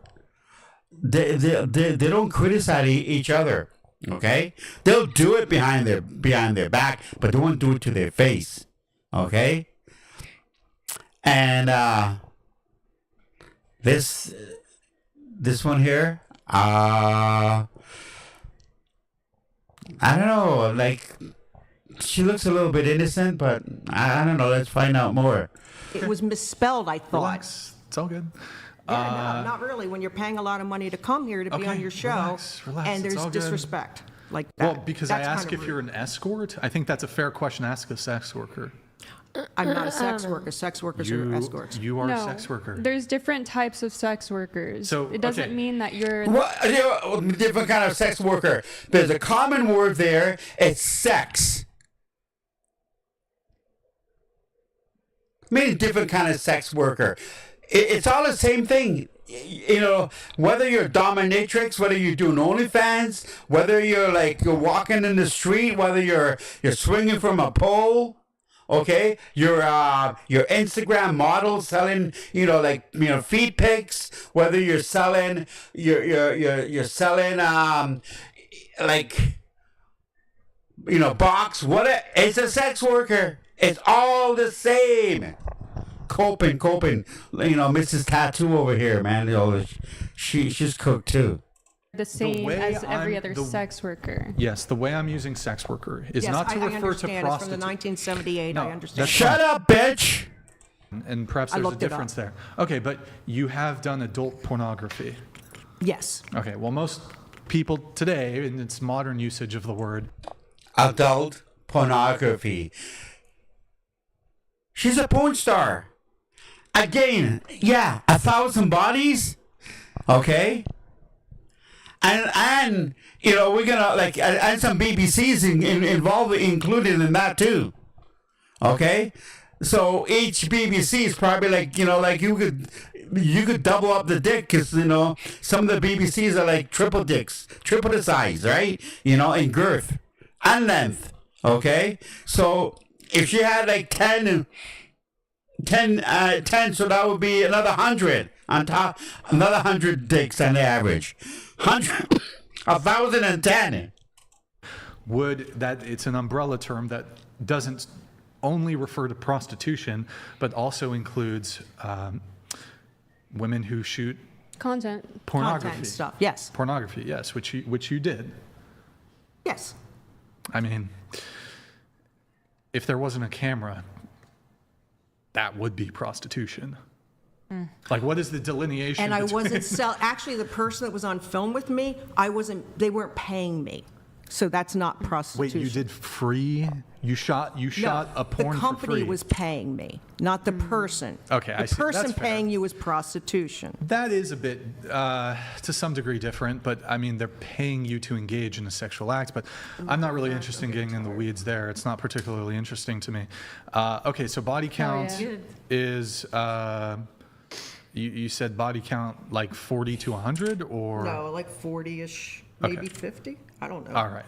They don't criticize each other. Okay, they'll do it behind their back, but they won't do it to their face. Okay, and this one here, I don't know, like she looks a little bit innocent, but I don't know. Let's find out more.
It was misspelled, I thought.
Relax. It's all good.
Yeah, no, not really. When you're paying a lot of money to come here to be on your show,
relax,
and
it's
there's
all good.
disrespect like that.
Well, because
That's
I ask
kind of
if you're an escort. I think that's a fair question to ask a sex worker.
I'm not a sex worker. Sex workers are escorts.
You are a sex worker.
There's different types of sex workers.
So,
it doesn't
okay.
mean that you're
Different kind of sex worker. There's a common word there. It's sex. Many different kind of sex worker. It's all the same thing. You know, whether you're a dominatrix, whether you're doing OnlyFans, whether you're walking in the street, whether you're swinging from a pole, okay, you're Instagram model selling, feed pics, whether you're selling, you're selling, box. It's a sex worker. It's all the same. Coping, Mrs. Tattoo over here, man. She's cooked too.
the same as every other sex worker.
Yes, the way I'm using sex worker is not to refer to prostitute.
It's from the 1978. I understand.
Shut up, bitch.
And perhaps there's a difference there. Okay, but you have done adult pornography.
Yes.
Okay, well, most people today, in its modern usage of the word,
adult pornography. She's a porn star. Again, yeah, 1,000 bodies. Okay. And we're gonna and some BBCs involved, included in that too. Okay. So each BBC is probably you could double up the dick, because some of the BBCs are triple dicks, triple the size, right? In girth and length. Okay. So if she had 10, so that would be another 100 on top, another 100 dicks on the average. 1,010.
It's an umbrella term that doesn't only refer to prostitution, but also includes women who shoot
content
pornography
stuff. Yes.
Pornography, yes, which you did.
Yes.
I mean, if there wasn't a camera, that would be prostitution.
Mm.
What is the delineation?
And I wasn't actually, the person that was on film with me, they weren't paying me. So that's not prostitution.
Wait, you did free? You shot a porn for free?
The company was paying me, not the person.
Okay, I see.
The person
That's fair.
paying you is prostitution.
That is a bit, to some degree, different, but I mean, they're paying you to engage in a sexual act, but I'm not really interested in getting in the weeds there. It's not particularly interesting to me. Okay, so body count is, you said body count 40 to 100, or?
No, 40-ish, maybe 50? I don't know.
All right.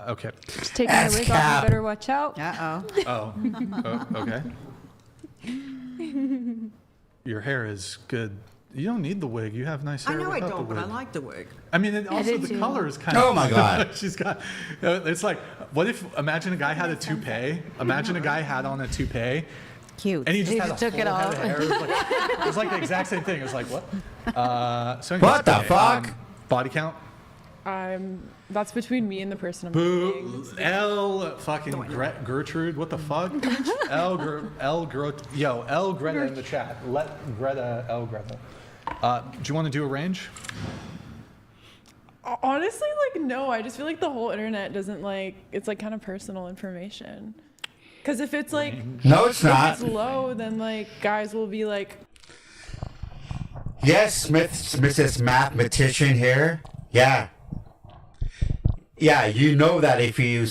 Okay.
Just taking the wig off, you better watch out.
Oh, okay. Your hair is good. You don't need the wig. You have nice hair.
I know I
without
don't,
the
but I
wig.
like the wig.
I mean, also the color is kind of.
Oh my God.
She's got. It's what if? Imagine a guy had a toupee. Imagine a guy had on a toupee,
Cute.
And he just
He
had
just
a
took it
full head
off.
of hair. It was like the exact same thing. It was like, what? So anyways,
What the fuck?
Body count?
That's between me and the person I'm
Boo. L fucking Gertrude. What the fuck? L Greta in the chat. Let Greta L Greta. Do you want to do a range?
Honestly, like, no. I just feel like the whole internet doesn't like. It's like kind of personal information. Because if it's like,
no, it's not.
If it's low, then like guys will be like,
yes, Mrs. Mathematician here. Yeah. Yeah, you know that if you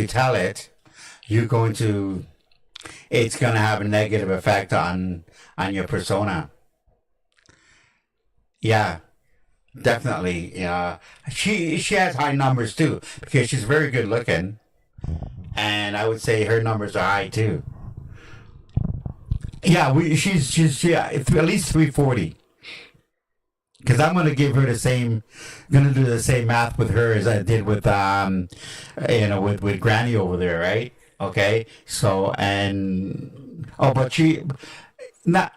tell it, it's gonna have a negative effect on your persona. Yeah, definitely. Yeah, she has high numbers too because she's very good looking, and I would say her numbers are high too. Yeah, she's at least 340. Because I'm gonna do the same math with her as I did with with Granny over there, right? Okay, so but she's not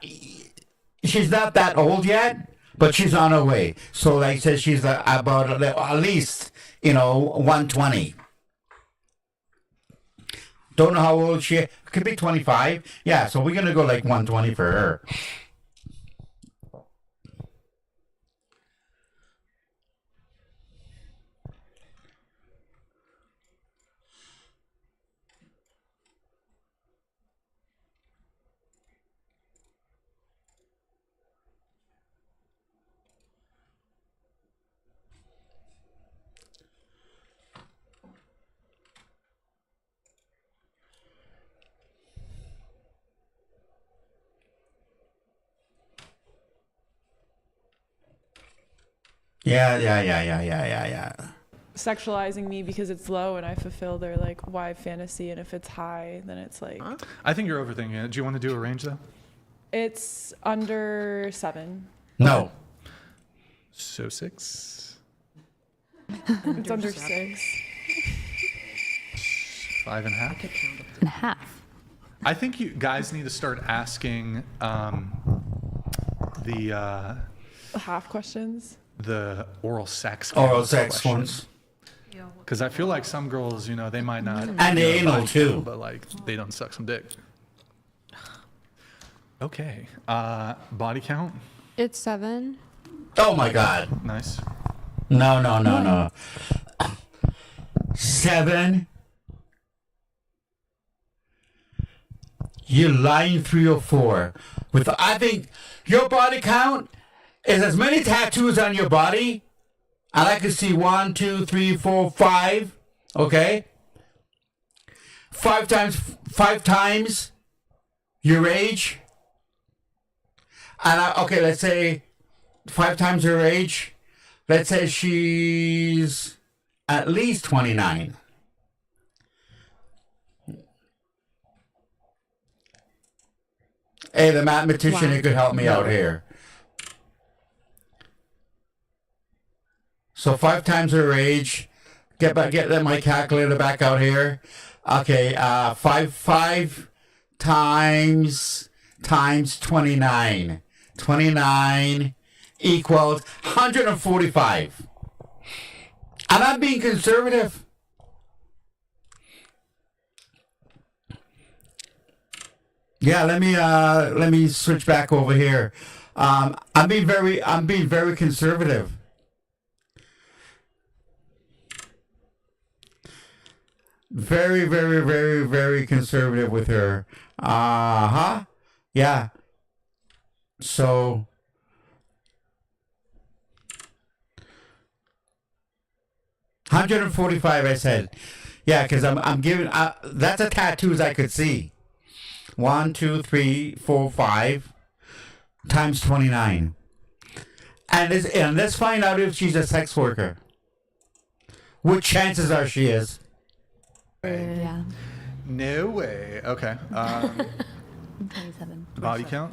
that old yet, but she's on her way. So like I said, she's about at least 120. Don't know how old she is. Could be 25. Yeah, so we're gonna go like 120 for her. Yeah.
sexualizing me because it's low and I fulfill their like wide fantasy, and if it's high, then it's like.
I think you're overthinking it. Do you want to do a range though?
It's under 7.
No.
So 6.
It's under 6.
5.5.
And half.
I think you guys need to start asking the
Half questions.
the oral sex
ones.
Because I feel like some girls, they might not.
And the anal,
body
too.
count, but like they don't suck some dick. Okay. Body count?
It's 7.
Oh my God.
Nice.
No. 7. You're lying 3 or 4. I think your body count is as many tattoos on your body, and I can see 1, 2, 3, 4, 5. Okay. 5 times your age. And let's say 5 times her age. Let's say she's at least 29. Hey, the mathematician, you could help me out here. So 5 times her age. Get my calculator back out here. Okay, 5 times 29. 29 equals 145. And I'm being conservative. Yeah, let me switch back over here. I'm being very conservative. Very, very, very, very conservative with her. Yeah. So 145, I said. Yeah, because I'm giving. That's the tattoos I could see. 1, 2, 3, 4, 5 times 29. And let's find out if she's a sex worker. What chances are she is?
Yeah.
No way. Okay.
27.
Body count?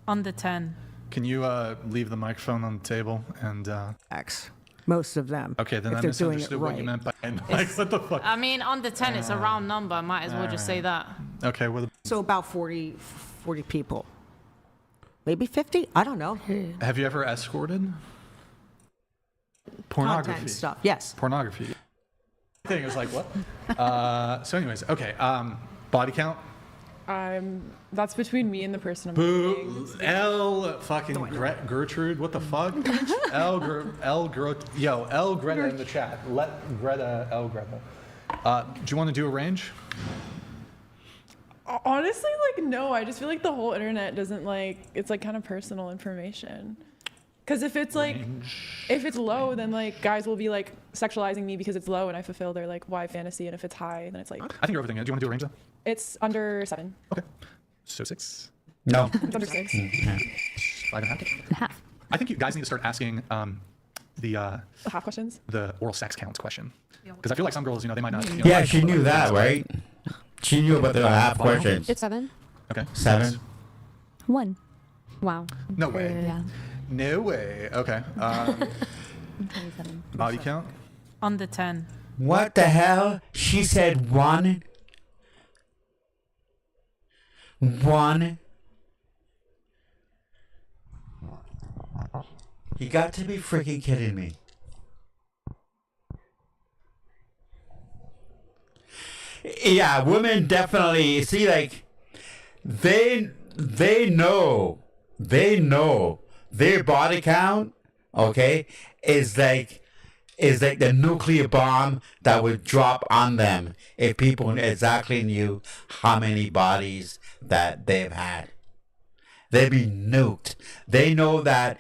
Under 10.
Can you leave the microphone on the table and
X. Most of them.
Okay, then
if
I
they're doing
misunderstood
it
what you
right.
meant by like what the fuck.
I mean, under 10, it's a round number. Might as well just say that.
Okay, well,
So about 40 people. Maybe 50? I don't know.
Have you ever escorted? Pornography.
Content stuff, yes.
Pornography. Thing is like what? So anyways, okay. Body count.
That's between me and the person I'm
Boo.
dating.
L fucking Gertrude. What the fuck? L Greta in the chat. Let Greta L Greta. Do you want to do a range?
Honestly, like, no. I just feel like the whole internet doesn't like. It's like kind of personal information. Because if it's like, if it's low, then like guys will be like sexualizing me because it's low and I fulfill their like why fantasy, and if it's high, then it's like.
I think you're overthinking it. Do you want to do a range though?
It's under 7.
Okay. So 6.
No.
It's under 6.
5.5. I think you guys need to start asking the
half questions.
The oral sex counts question. Because I feel like some girls, they might not.
Yeah, she knew that, right? She knew about the half questions.
It's 7.
Okay.
7.
1. Wow.
No way.
Yeah.
No way. Okay. Body count?
Under 10.
What the hell? She said 1. 1. You got to be freaking kidding me. Yeah, women definitely see, like, they know their body count, okay, is like the nuclear bomb that would drop on them if people exactly knew how many bodies that they've had. They'd be nuked. They know that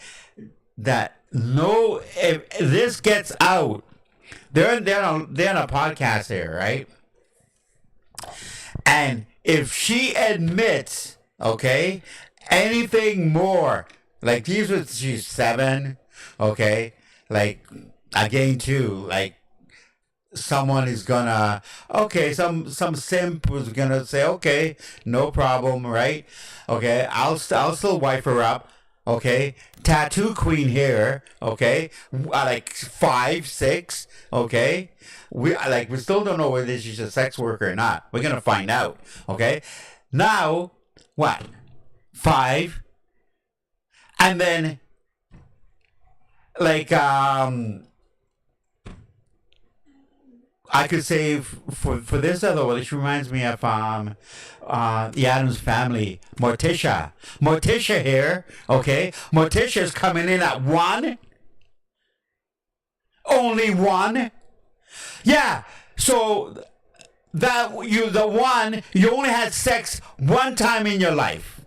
no, if this gets out, they're on a podcast here, right? And if she admits, okay, anything more, like she's 7, okay, like again too, like someone is gonna, okay, some simp was gonna say, okay, no problem, right? Okay, I'll still wife her up, okay, tattoo queen here, okay, like 5, 6, okay. We still don't know whether she's a sex worker or not. We're gonna find out. Okay. Now, what? 5, and then like I could say for this other one, which reminds me of the Addams Family, Morticia. Morticia here. Okay. Morticia's coming in at 1. Only 1. Yeah, so that you only had sex 1 time in your life.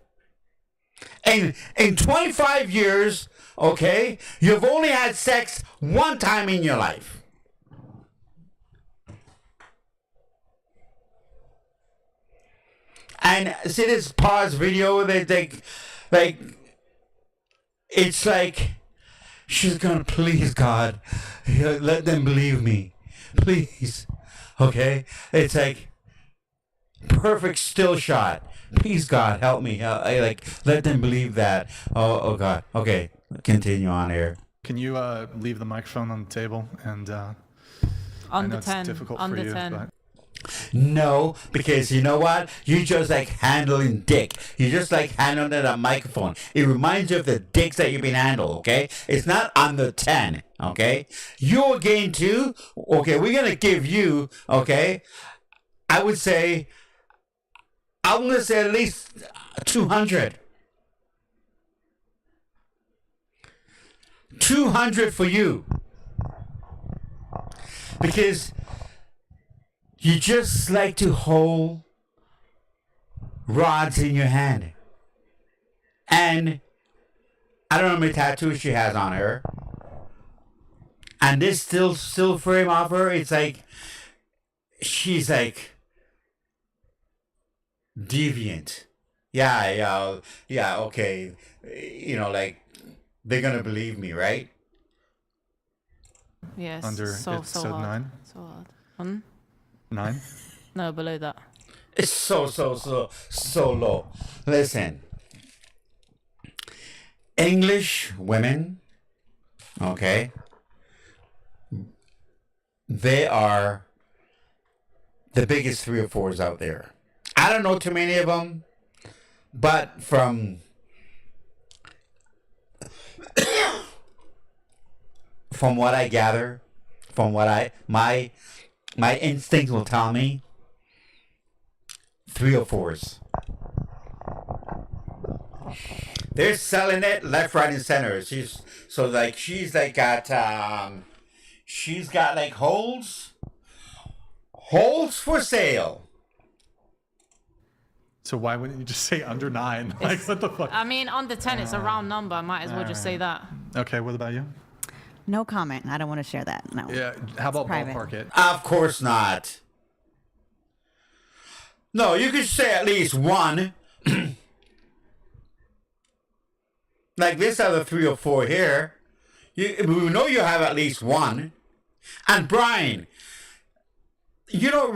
And in 25 years, okay, you've only had sex 1 time in your life. And see this pause video, it's like, she's gonna, please God, let them believe me. Please. Okay? It's like perfect still shot. Please God help me. Let them believe that. Oh God. Okay. Continue on here.
Can you leave the microphone on the table and I
Under
know it's
10.
difficult
Under
for you,
10.
but
No, because you know what? You just like handling dick. You just like handling a microphone. It reminds you of the dicks that you've been handled, okay? It's not under 10, okay? You're going to, okay, we're going to give you, okay, I'm going to say at least 200. 200 for you. Because you just like to hold rods in your hand. And I don't know how many tattoos she has on her. And this still frame of her, it's like, she's like deviant. Yeah, okay. Like, they're gonna believe me, right?
Yes.
Under
so
it said
hard.
9?
So hard.
9?
No, below that.
It's so low. Listen. English women, okay, they are the biggest 3 or 4s out there. I don't know too many of them, but from what I gather, from what my instincts will tell me, 3 or 4s. They're selling it left, right, and center. She's got like holes for sale.
So why wouldn't you just say under 9? Like, what the fuck?
I mean, under 10, it's a round number. I might as well just say that.
Okay, what about you?
No comment. I don't want to share that. No.
Yeah, how about
private.
ballpark it?
Of course not. No, you could say at least 1. Like this other 3 or 4 here. We know you have at least 1. And Brian, you don't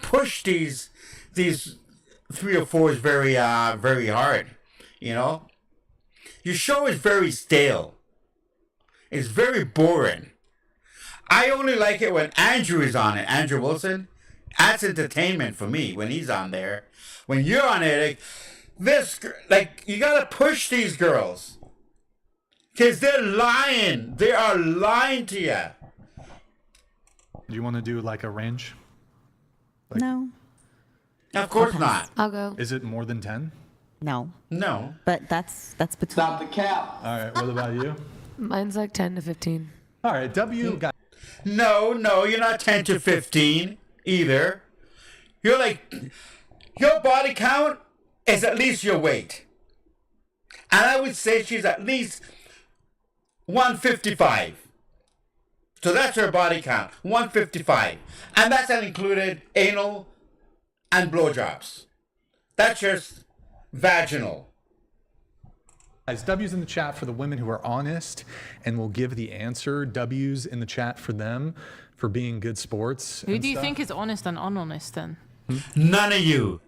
push these 3 or 4s very hard. You know? Your show is very stale. It's very boring. I only like it when Andrew is on it. Andrew Wilson. That's entertainment for me when he's on there. When you're on it, you gotta push these girls. Because they're lying. They are lying to you.
Do you want to do like a range?
No.
Of course not.
I'll go.
Is it more than 10?
No.
No.
But that's between.
Stop the cap.
All right, what about you?
Mine's like 10 to 15.
All right, W got.
No, you're not 10 to 15 either. You're like, your body count is at least your weight. And I would say she's at least 155. So that's her body count, 155. And that's included anal and blowjobs. That's just vaginal.
Guys, W's in the chat for the women who are honest and will give the answer. W's in the chat for them for being good sports.
Who do you think is honest and unhonest then?
None of you.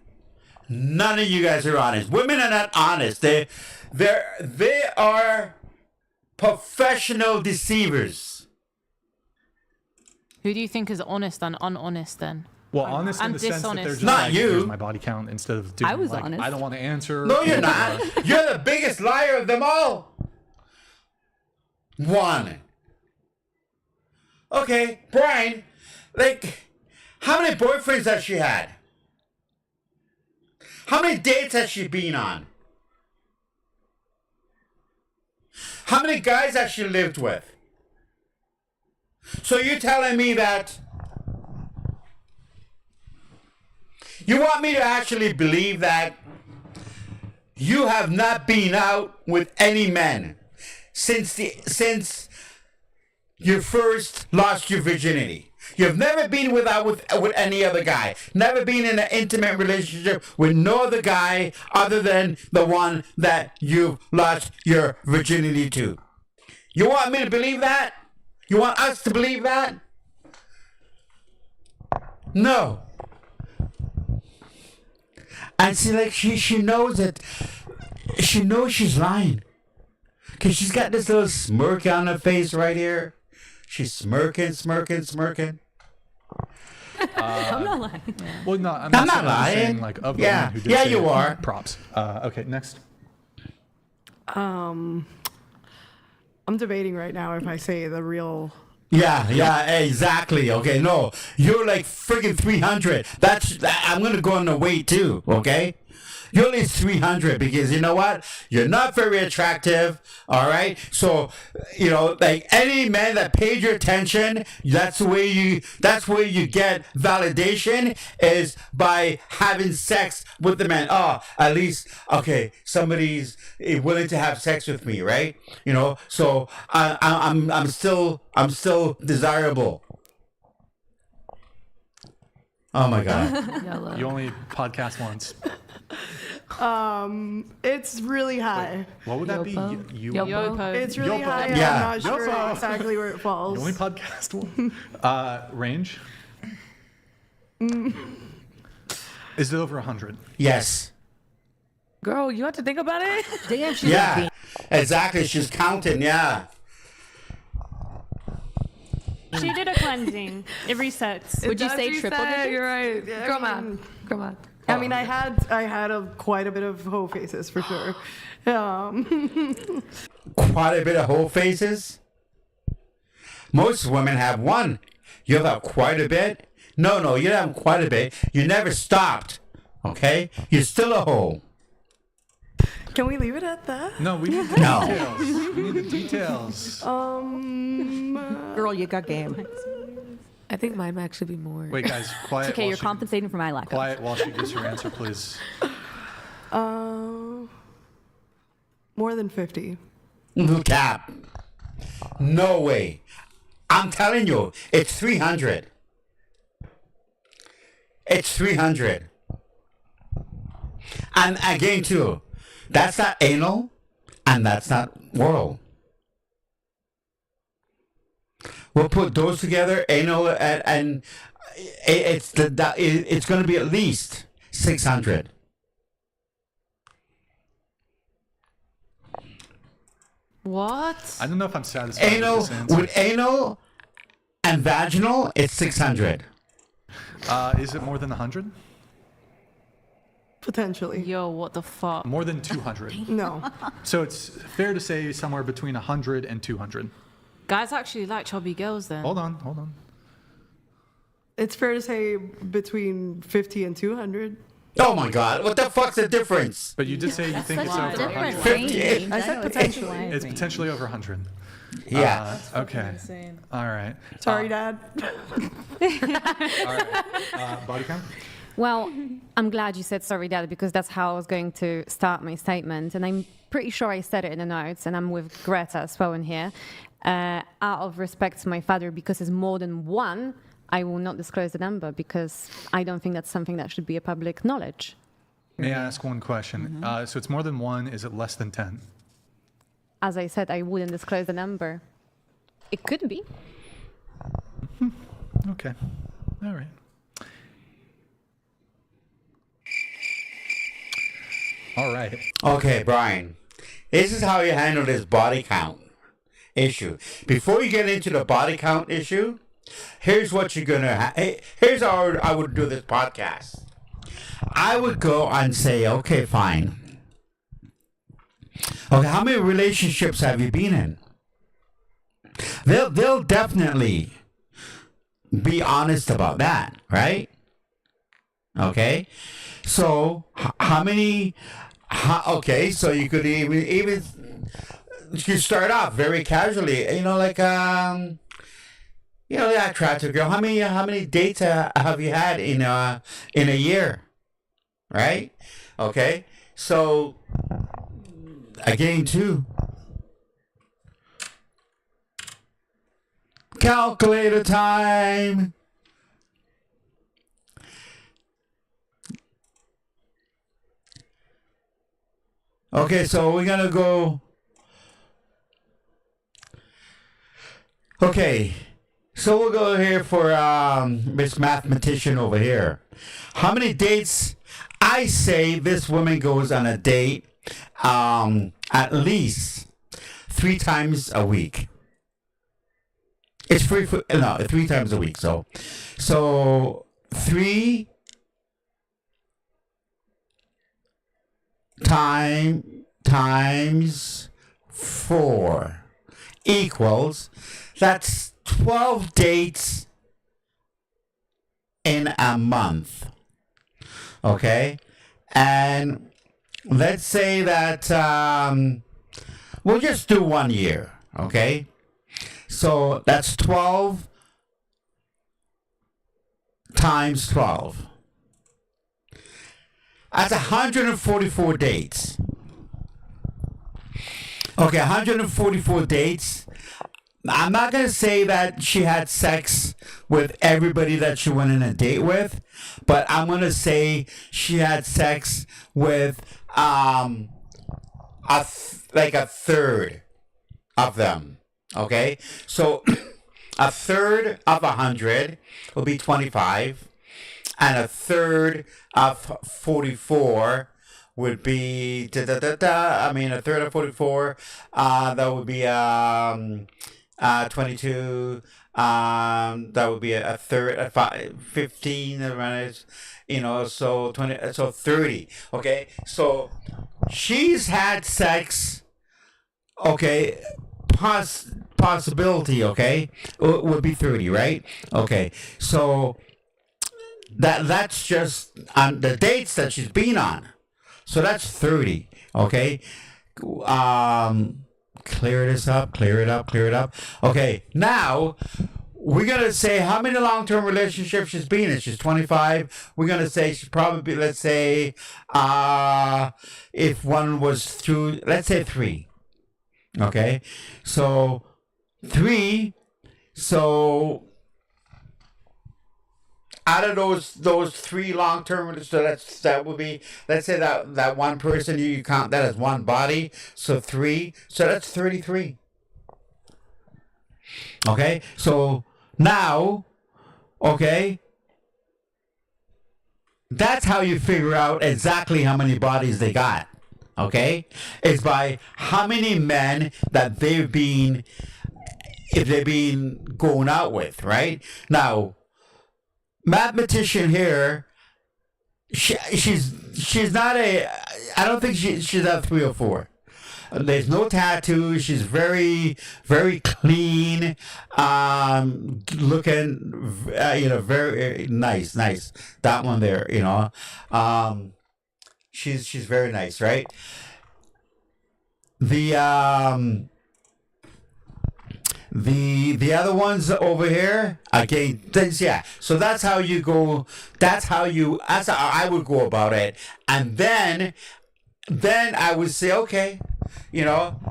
None of you guys are honest. Women are not honest. They are professional deceivers.
Who do you think is honest and unhonest then?
Well, honest in the sense that they're just
Not
like,
you.
here's my body count instead of doing
I was
like,
honest.
I don't want to answer.
No, you're not. You're the biggest liar of them all. 1. Okay, Brian, how many boyfriends has she had? How many dates has she been on? How many guys has she lived with? So you're telling me that you want me to actually believe that you have not been out with any men since you first lost your virginity? You've never been with any other guy. Never been in an intimate relationship with no other guy other than the one that you've lost your virginity to. You want me to believe that? You want us to believe that? No. And see, she knows it. She knows she's lying. Because she's got this little smirk on her face right here. She's smirking.
I'm not lying.
Well, no, I'm
not
saying,
lying.
Saying, like, of the
Yeah.
women who did
Yeah,
say
you
it.
are.
Props. Okay, next.
I'm debating right now if I say the real.
Yeah, exactly. Okay, no, you're like friggin' 300. I'm gonna go on the weight too. Okay, you're only 300 because you know what? You're not very attractive. All right, so like any man that paid your attention, that's where you get validation is by having sex with the man. Oh, at least okay, somebody's willing to have sex with me, right? So I'm still desirable. Oh my God.
You only podcast once.
It's really high.
What would that be?
Yopo.
It's really
Yopo.
high. And
Yeah.
I'm not sure
Yopo.
exactly where it falls.
You only podcast one. Range? Is it over 100?
Yes.
Girl, you have to think about it.
Damn, she's
Yeah. Exactly. She's counting. Yeah.
She did a cleansing. It resets.
Would you say triple digits? You're right. Yeah,
Come on.
I mean, I had quite a bit of whole faces for sure.
Quite a bit of whole faces? Most women have one. You have quite a bit? No, you have quite a bit. You never stopped. Okay? You're still a hoe.
Can we leave it at that?
No, we need the
No.
details. We need the details.
Girl, you got game.
I think mine might actually be more.
Wait, guys, quiet.
It's okay,
while
you're
she-
compensating for my lack of.
Quiet while she gives her answer, please.
More than 50.
Cap. No way. I'm telling you, it's 300. It's 300. And again, too, that's not anal, and that's not oral. We'll put those together, anal, and it's going to be at least 600.
What?
I don't know if I'm satisfied
Anal
with this answer.
with anal and vaginal, it's 600.
Is it more than 100?
Potentially.
Yo, what the fuck?
More than 200?
No.
So it's fair to say somewhere between 100 and 200.
Guys actually like chubby girls then.
Hold on.
It's fair to say between 50 and 200.
Oh my God! What the fuck's the difference?
But you did say you think it's
such a
over
different
100.
range.
I said potentially.
It's potentially over 100.
Yeah.
Okay. All right.
Sorry, Dad.
All right. Body count?
Well, I'm glad you said sorry, Dad, because that's how I was going to start my statement. And I'm pretty sure I said it in the notes, and I'm with Greta as well in here. Out of respect to my father, because it's more than one, I will not disclose the number because I don't think that's something that should be a public knowledge.
May I ask one question? So it's more than one. Is it less than 10?
As I said, I wouldn't disclose the number. It could be.
Okay. All right. All right.
Okay, Brian. This is how you handle this body count issue. Before you get into the body count issue, here's what you're gonna. Here's how I would do this podcast. I would go and say, okay, fine. Okay, how many relationships have you been in? They'll definitely be honest about that, right? Okay, so how many? Okay, so you could even you start off very casually, like that attractive girl. How many dates have you had in a year, right? Okay, so again too. Calculator time. Okay, so we're gonna go. Okay, so we'll go here for Miss Mathematician over here. How many dates? I say this woman goes on a date at least 3 times a week. It's free for 3 times a week. So 3 times 4 equals, that's 12 dates in a month. Okay, and let's say that we'll just do 1 year. Okay, so that's 12 times 12. That's 144 dates. Okay, 144 dates. I'm not going to say that she had sex with everybody that she went on a date with, but I'm going to say she had sex with a third of them. Okay? So a third of 100 will be 25, and a third of 44 would be a third of 44. That would be 22. That would be a third, 15 around, so 20, so 30. Okay, so she's had sex. Okay, possibility. Okay, would be 30, right? Okay, so that's just on the dates that she's been on. So that's 30. Okay, clear this up, clear it up. Okay, now we're gonna say how many long-term relationships she's been in. She's 25. We're gonna say she's probably, let's say, if one was through, let's say 3. Okay, so 3. So out of those 3 long-term, so that would be, let's say that one person, you count that as one body, so 3, so that's 33. Okay, so now, okay, that's how you figure out exactly how many bodies they got. Okay, it's by how many men that they've been going out with, right? Now, mathematician here, she's not I don't think she's at 3 or 4. There's no tattoos. She's very, very clean, looking, very nice. That one there, she's very nice, right? The other ones over here, again, yeah. So that's how you go. That's how I would go about it. And then I would say, okay,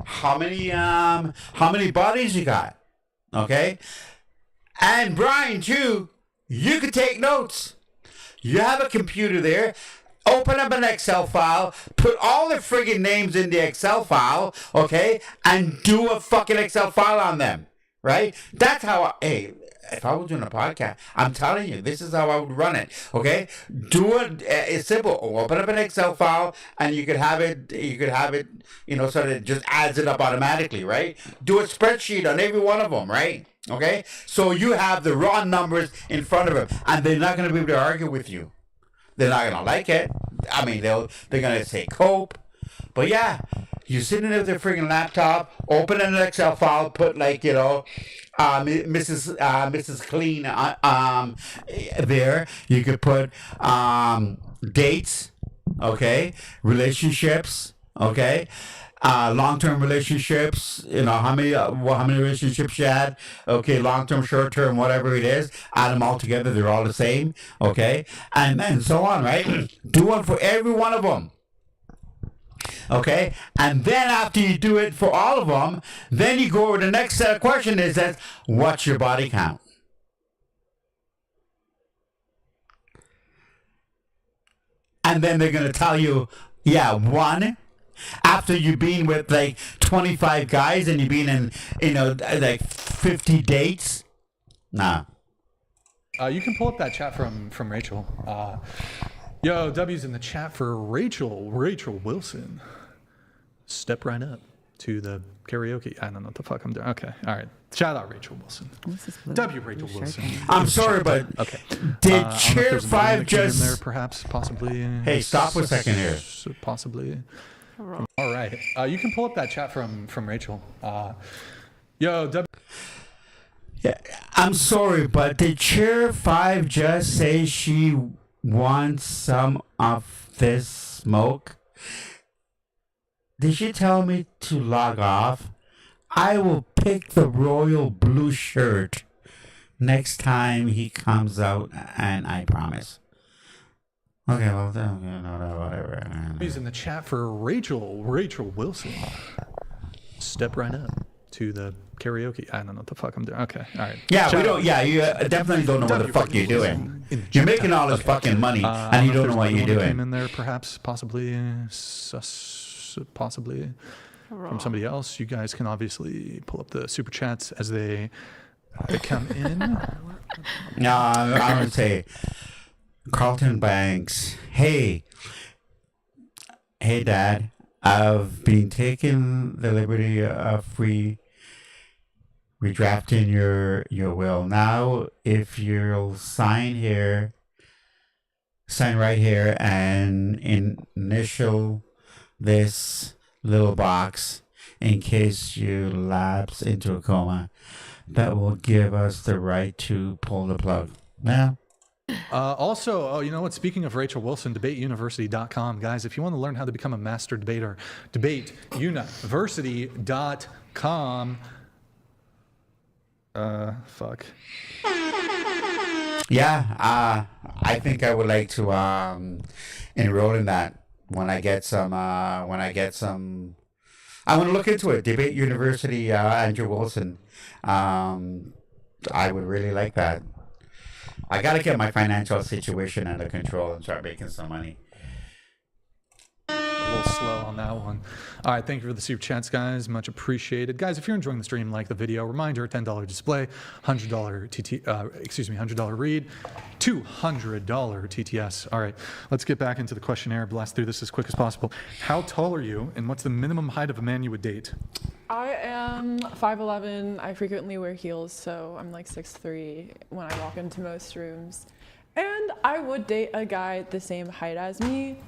how many bodies you got? Okay. And Brian too, you could take notes. You have a computer there. Open up an Excel file, put all the friggin' names in the Excel file, okay, and do a fucking Excel file on them, right? That's how if I was doing a podcast, I'm telling you, this is how I would run it, okay? Do it, it's simple. Open up an Excel file, and you could have it, so that it just adds it up automatically, right? Do a spreadsheet on every one of them, right? Okay? So you have the raw numbers in front of them, and they're not going to be able to argue with you. They're not gonna like it. I mean, they're gonna say cope. But yeah, you sitting there with your freaking laptop, open an Excel file, put Mrs. Clean there. You could put dates, okay, relationships, okay. Long-term relationships, how many relationships you had, okay, long-term, short-term, whatever it is, add them all together, they're all the same, okay, and so on, right? Do one for every one of them, okay, and then after you do it for all of them, then you go over the next set of questions is that, what's your body count? And then they're going to tell you, 1, after you've been with 25 guys and you've been in 50 dates. Nah.
You can pull up that chat from Rachel. Yo, W's in the chat for Rachel Wilson. Step right up to the karaoke. I don't know what the fuck I'm doing. Okay, all right. Shout out Rachel Wilson. W Rachel Wilson.
I'm sorry, but
okay.
Did Chair 5 just?
In there, perhaps, possibly.
Hey, stop for a second here.
Possibly. All right. You can pull up that chat from Rachel. Yo,
Yeah, I'm sorry, but did Chair 5 just say she wants some of this smoke? Did she tell me to log off? I will pick the royal blue shirt next time he comes out, and I promise. Okay, well, whatever.
He's in the chat for Rachel Wilson. Step right up to the karaoke. I don't know what the fuck I'm doing. Okay, all right.
Yeah, we don't. Yeah, you definitely don't know what the fuck you're doing. You're making all this fucking money, and you don't know what you're doing.
In there, perhaps, possibly from somebody else. You guys can obviously pull up the super chats as they come in.
No, I would say Carlton Banks. Hey, Dad. I've been taking the liberty of We draft in your will. Now, if you'll sign here, sign right here and initial this little box in case you lapse into a coma, that will give us the right to pull the plug. Now,
Also, you know what? Speaking of Rachel Wilson, debateuniversity.com. Guys, if you want to learn how to become a master debater, debateuniversity.com. Fuck.
yeah, I think I would like to enroll in that when I get some. I want to look into it. Debate University, Andrew Wilson. I would really like that. I got to get my financial situation under control and start making some money.
A little slow on that one. All right, thank you for the super chats, guys. Much appreciated. Guys, if you're enjoying the stream, like the video. Reminder: $10 display, $100 read, $200 TTS. All right, let's get back into the questionnaire. Blast through this as quick as possible. How tall are you, and what's the minimum height of a man you would date?
I am 5'11". I frequently wear heels, so I'm like 6'3" when I walk into most rooms. And I would date a guy the same height as me.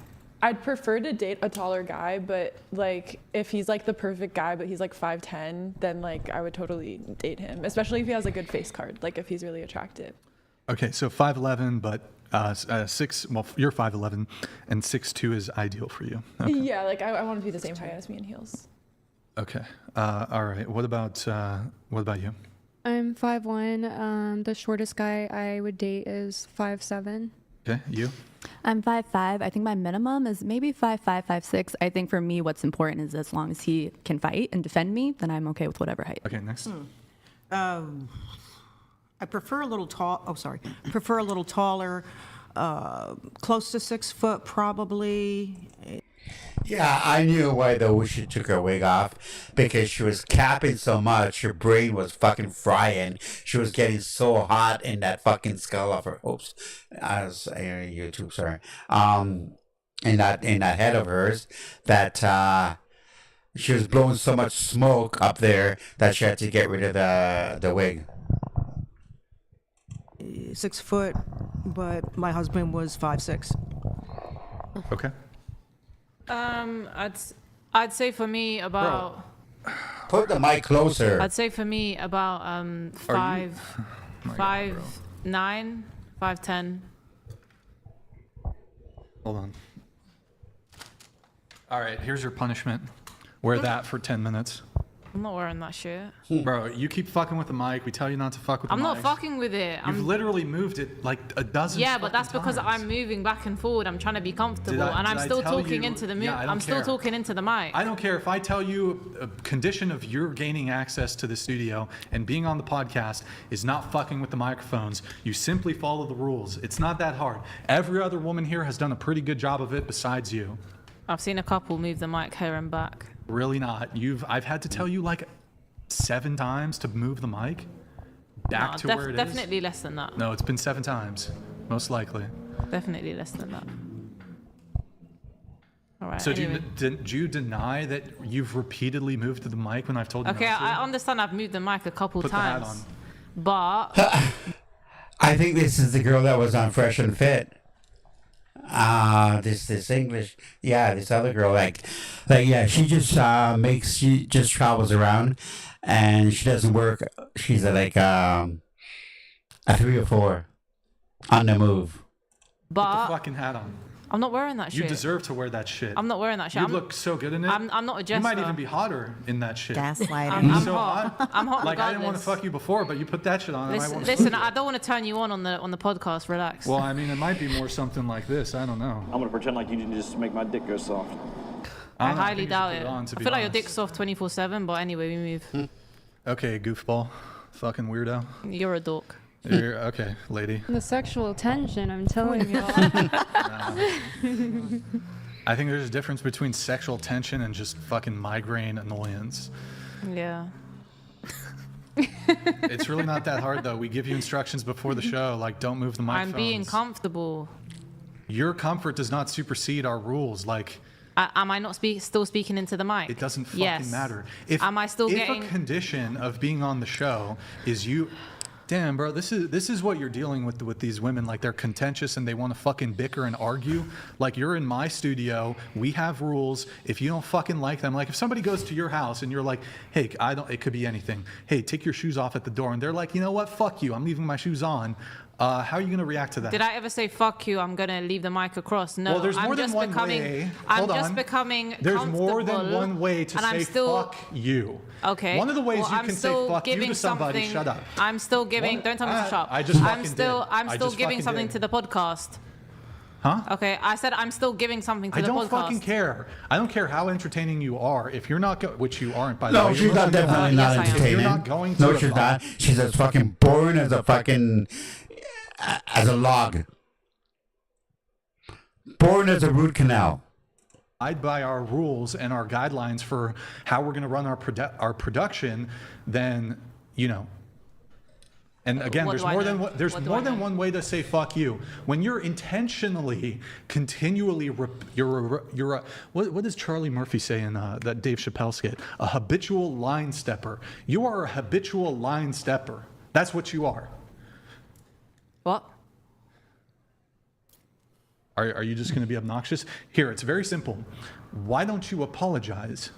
I'd prefer to date a taller guy, but like if he's like the perfect guy, but he's like 5'10", then like I would totally date him, especially if he has a good face card, like if he's really attractive.
Okay, so 5'11", but 6. Well, you're 5'11", and 6'2" is ideal for you. Okay.
Yeah, like I want to be the same height as me in heels.
Okay. All right. What about you?
I'm 5'1". The shortest guy I would date is 5'7".
Okay. You?
I'm 5'5". I think my minimum is maybe 5'5", 5'6". I think for me, what's important is as long as he can fight and defend me, then I'm okay with whatever height.
Okay. Next.
I prefer a little tall. Oh, sorry. Prefer a little taller, close to 6 foot, probably.
Yeah, I knew why though she took her wig off, because she was capping so much, her brain was fucking frying. She was getting so hot in that fucking skull of her. Oops, I was YouTube, sorry. In that head of hers, that she was blowing so much smoke up there that she had to get rid of the wig.
6 foot, but my husband was 5'6".
Okay.
I'd say for me about.
Put the mic closer.
I'd say for me about 5'9", 5'10".
Hold on. All right, here's your punishment. Wear that for 10 minutes.
I'm not wearing that shit.
Bro, you keep fucking with the mic. We tell you not to fuck with the mic.
I'm not fucking with it.
You've literally moved it like a dozen
Yeah, but that's because
times.
I'm moving back and forward. I'm trying to be comfortable, and I'm still talking into the mic.
Yeah, I don't
I'm still
care.
talking into the mic.
I don't care if I tell you a condition of your gaining access to the studio and being on the podcast is not fucking with the microphones. You simply follow the rules. It's not that hard. Every other woman here has done a pretty good job of it besides you.
I've seen a couple move the mic here and back.
Really not. I've had to tell you like 7 times to move the mic back to where it is.
Definitely less than that.
No, it's been 7 times, most likely.
Definitely less than that. All right.
So
anyway.
do you deny that you've repeatedly moved to the mic when I've told you
Okay,
not to?
I understand I've moved the mic a couple
Put the hat
times.
on.
But
I think this is the girl that was on Fresh and Fit. This English, yeah, this other girl, like yeah, she just travels around, and she doesn't work. She's like a 3 or 4 on the move.
Put
but
the fucking hat on.
I'm not wearing that shit.
You deserve to wear that shit.
I'm not wearing that shit.
You look so good in it.
I'm not a jester.
You might even be hotter in that shit.
Gaslighting.
I'm
so
hot. I'm hot
Like I didn't want to
regardless.
fuck you before, but you put that shit on.
Listen, I don't want to turn you on the podcast. Relax.
Well, I mean, it might be more something like this. I don't know.
I'm gonna pretend like you didn't just make my dick go soft.
I
don't know,
highly
think you
doubt
should
it.
put it on,
I
to
feel
be
like your
honest.
dick's soft 24/7. But anyway, we move.
Okay, goofball, fucking weirdo.
You're a dork.
You're, okay, lady.
The sexual tension, I'm telling you.
I think there's a difference between sexual tension and just fucking migraine annoyance.
Yeah.
It's really not that hard though. We give you instructions before the show, like don't move the microphones.
I'm being comfortable.
Your comfort does not supersede our rules. Like
Am I not still speaking into the mic?
It doesn't fucking
Yes.
matter.
Am I still getting?
If a condition of being on the show is you, damn, bro, this is what you're dealing with these women. Like, they're contentious and they want to fucking bicker and argue. Like, you're in my studio, we have rules. If you don't fucking like them, like if somebody goes to your house and you're like, hey, it could be anything. Hey, take your shoes off at the door, and they're like, you know what, fuck you, I'm leaving my shoes on. How are you gonna react to that?
Did I ever say fuck you? I'm gonna leave the mic across. No,
Well, there's more
I'm
than
just
one
becoming.
way.
I'm
Hold
just
on.
becoming.
There's more than
comfortable,
one way to
and I'm
say
still,
fuck you.
Okay.
One of the ways
well,
you
I'm
can say
still
fuck you
giving
to somebody.
something-
Shut up.
I'm still giving.
What?
Don't tell me to shut up.
I just
I'm
fucking
still.
did.
I'm
I
still
just
giving
fucking
something
did.
to the podcast.
Huh?
Okay, I said I'm still giving something to
I
the
don't
podcast.
fucking care. I don't care how entertaining you are. If you're not, which you aren't, by the way.
No, she's not definitely not entertaining.
If you're not going to.
No, she's not. She's as fucking boring as a fucking as a log. Boring as a root canal.
Abide by our rules and our guidelines for how we're going to run our production, then you know. And again,
What
there's
do I
more
know?
than one, there's
What do
more
I
than
know?
one way to say fuck you. When you're intentionally, continually, what does Charlie Murphy say in that Dave Chappelle skit? A habitual line stepper. You are a habitual line stepper. That's what you are.
What?
Are you just going to be obnoxious? Here, it's very simple. Why don't you apologize?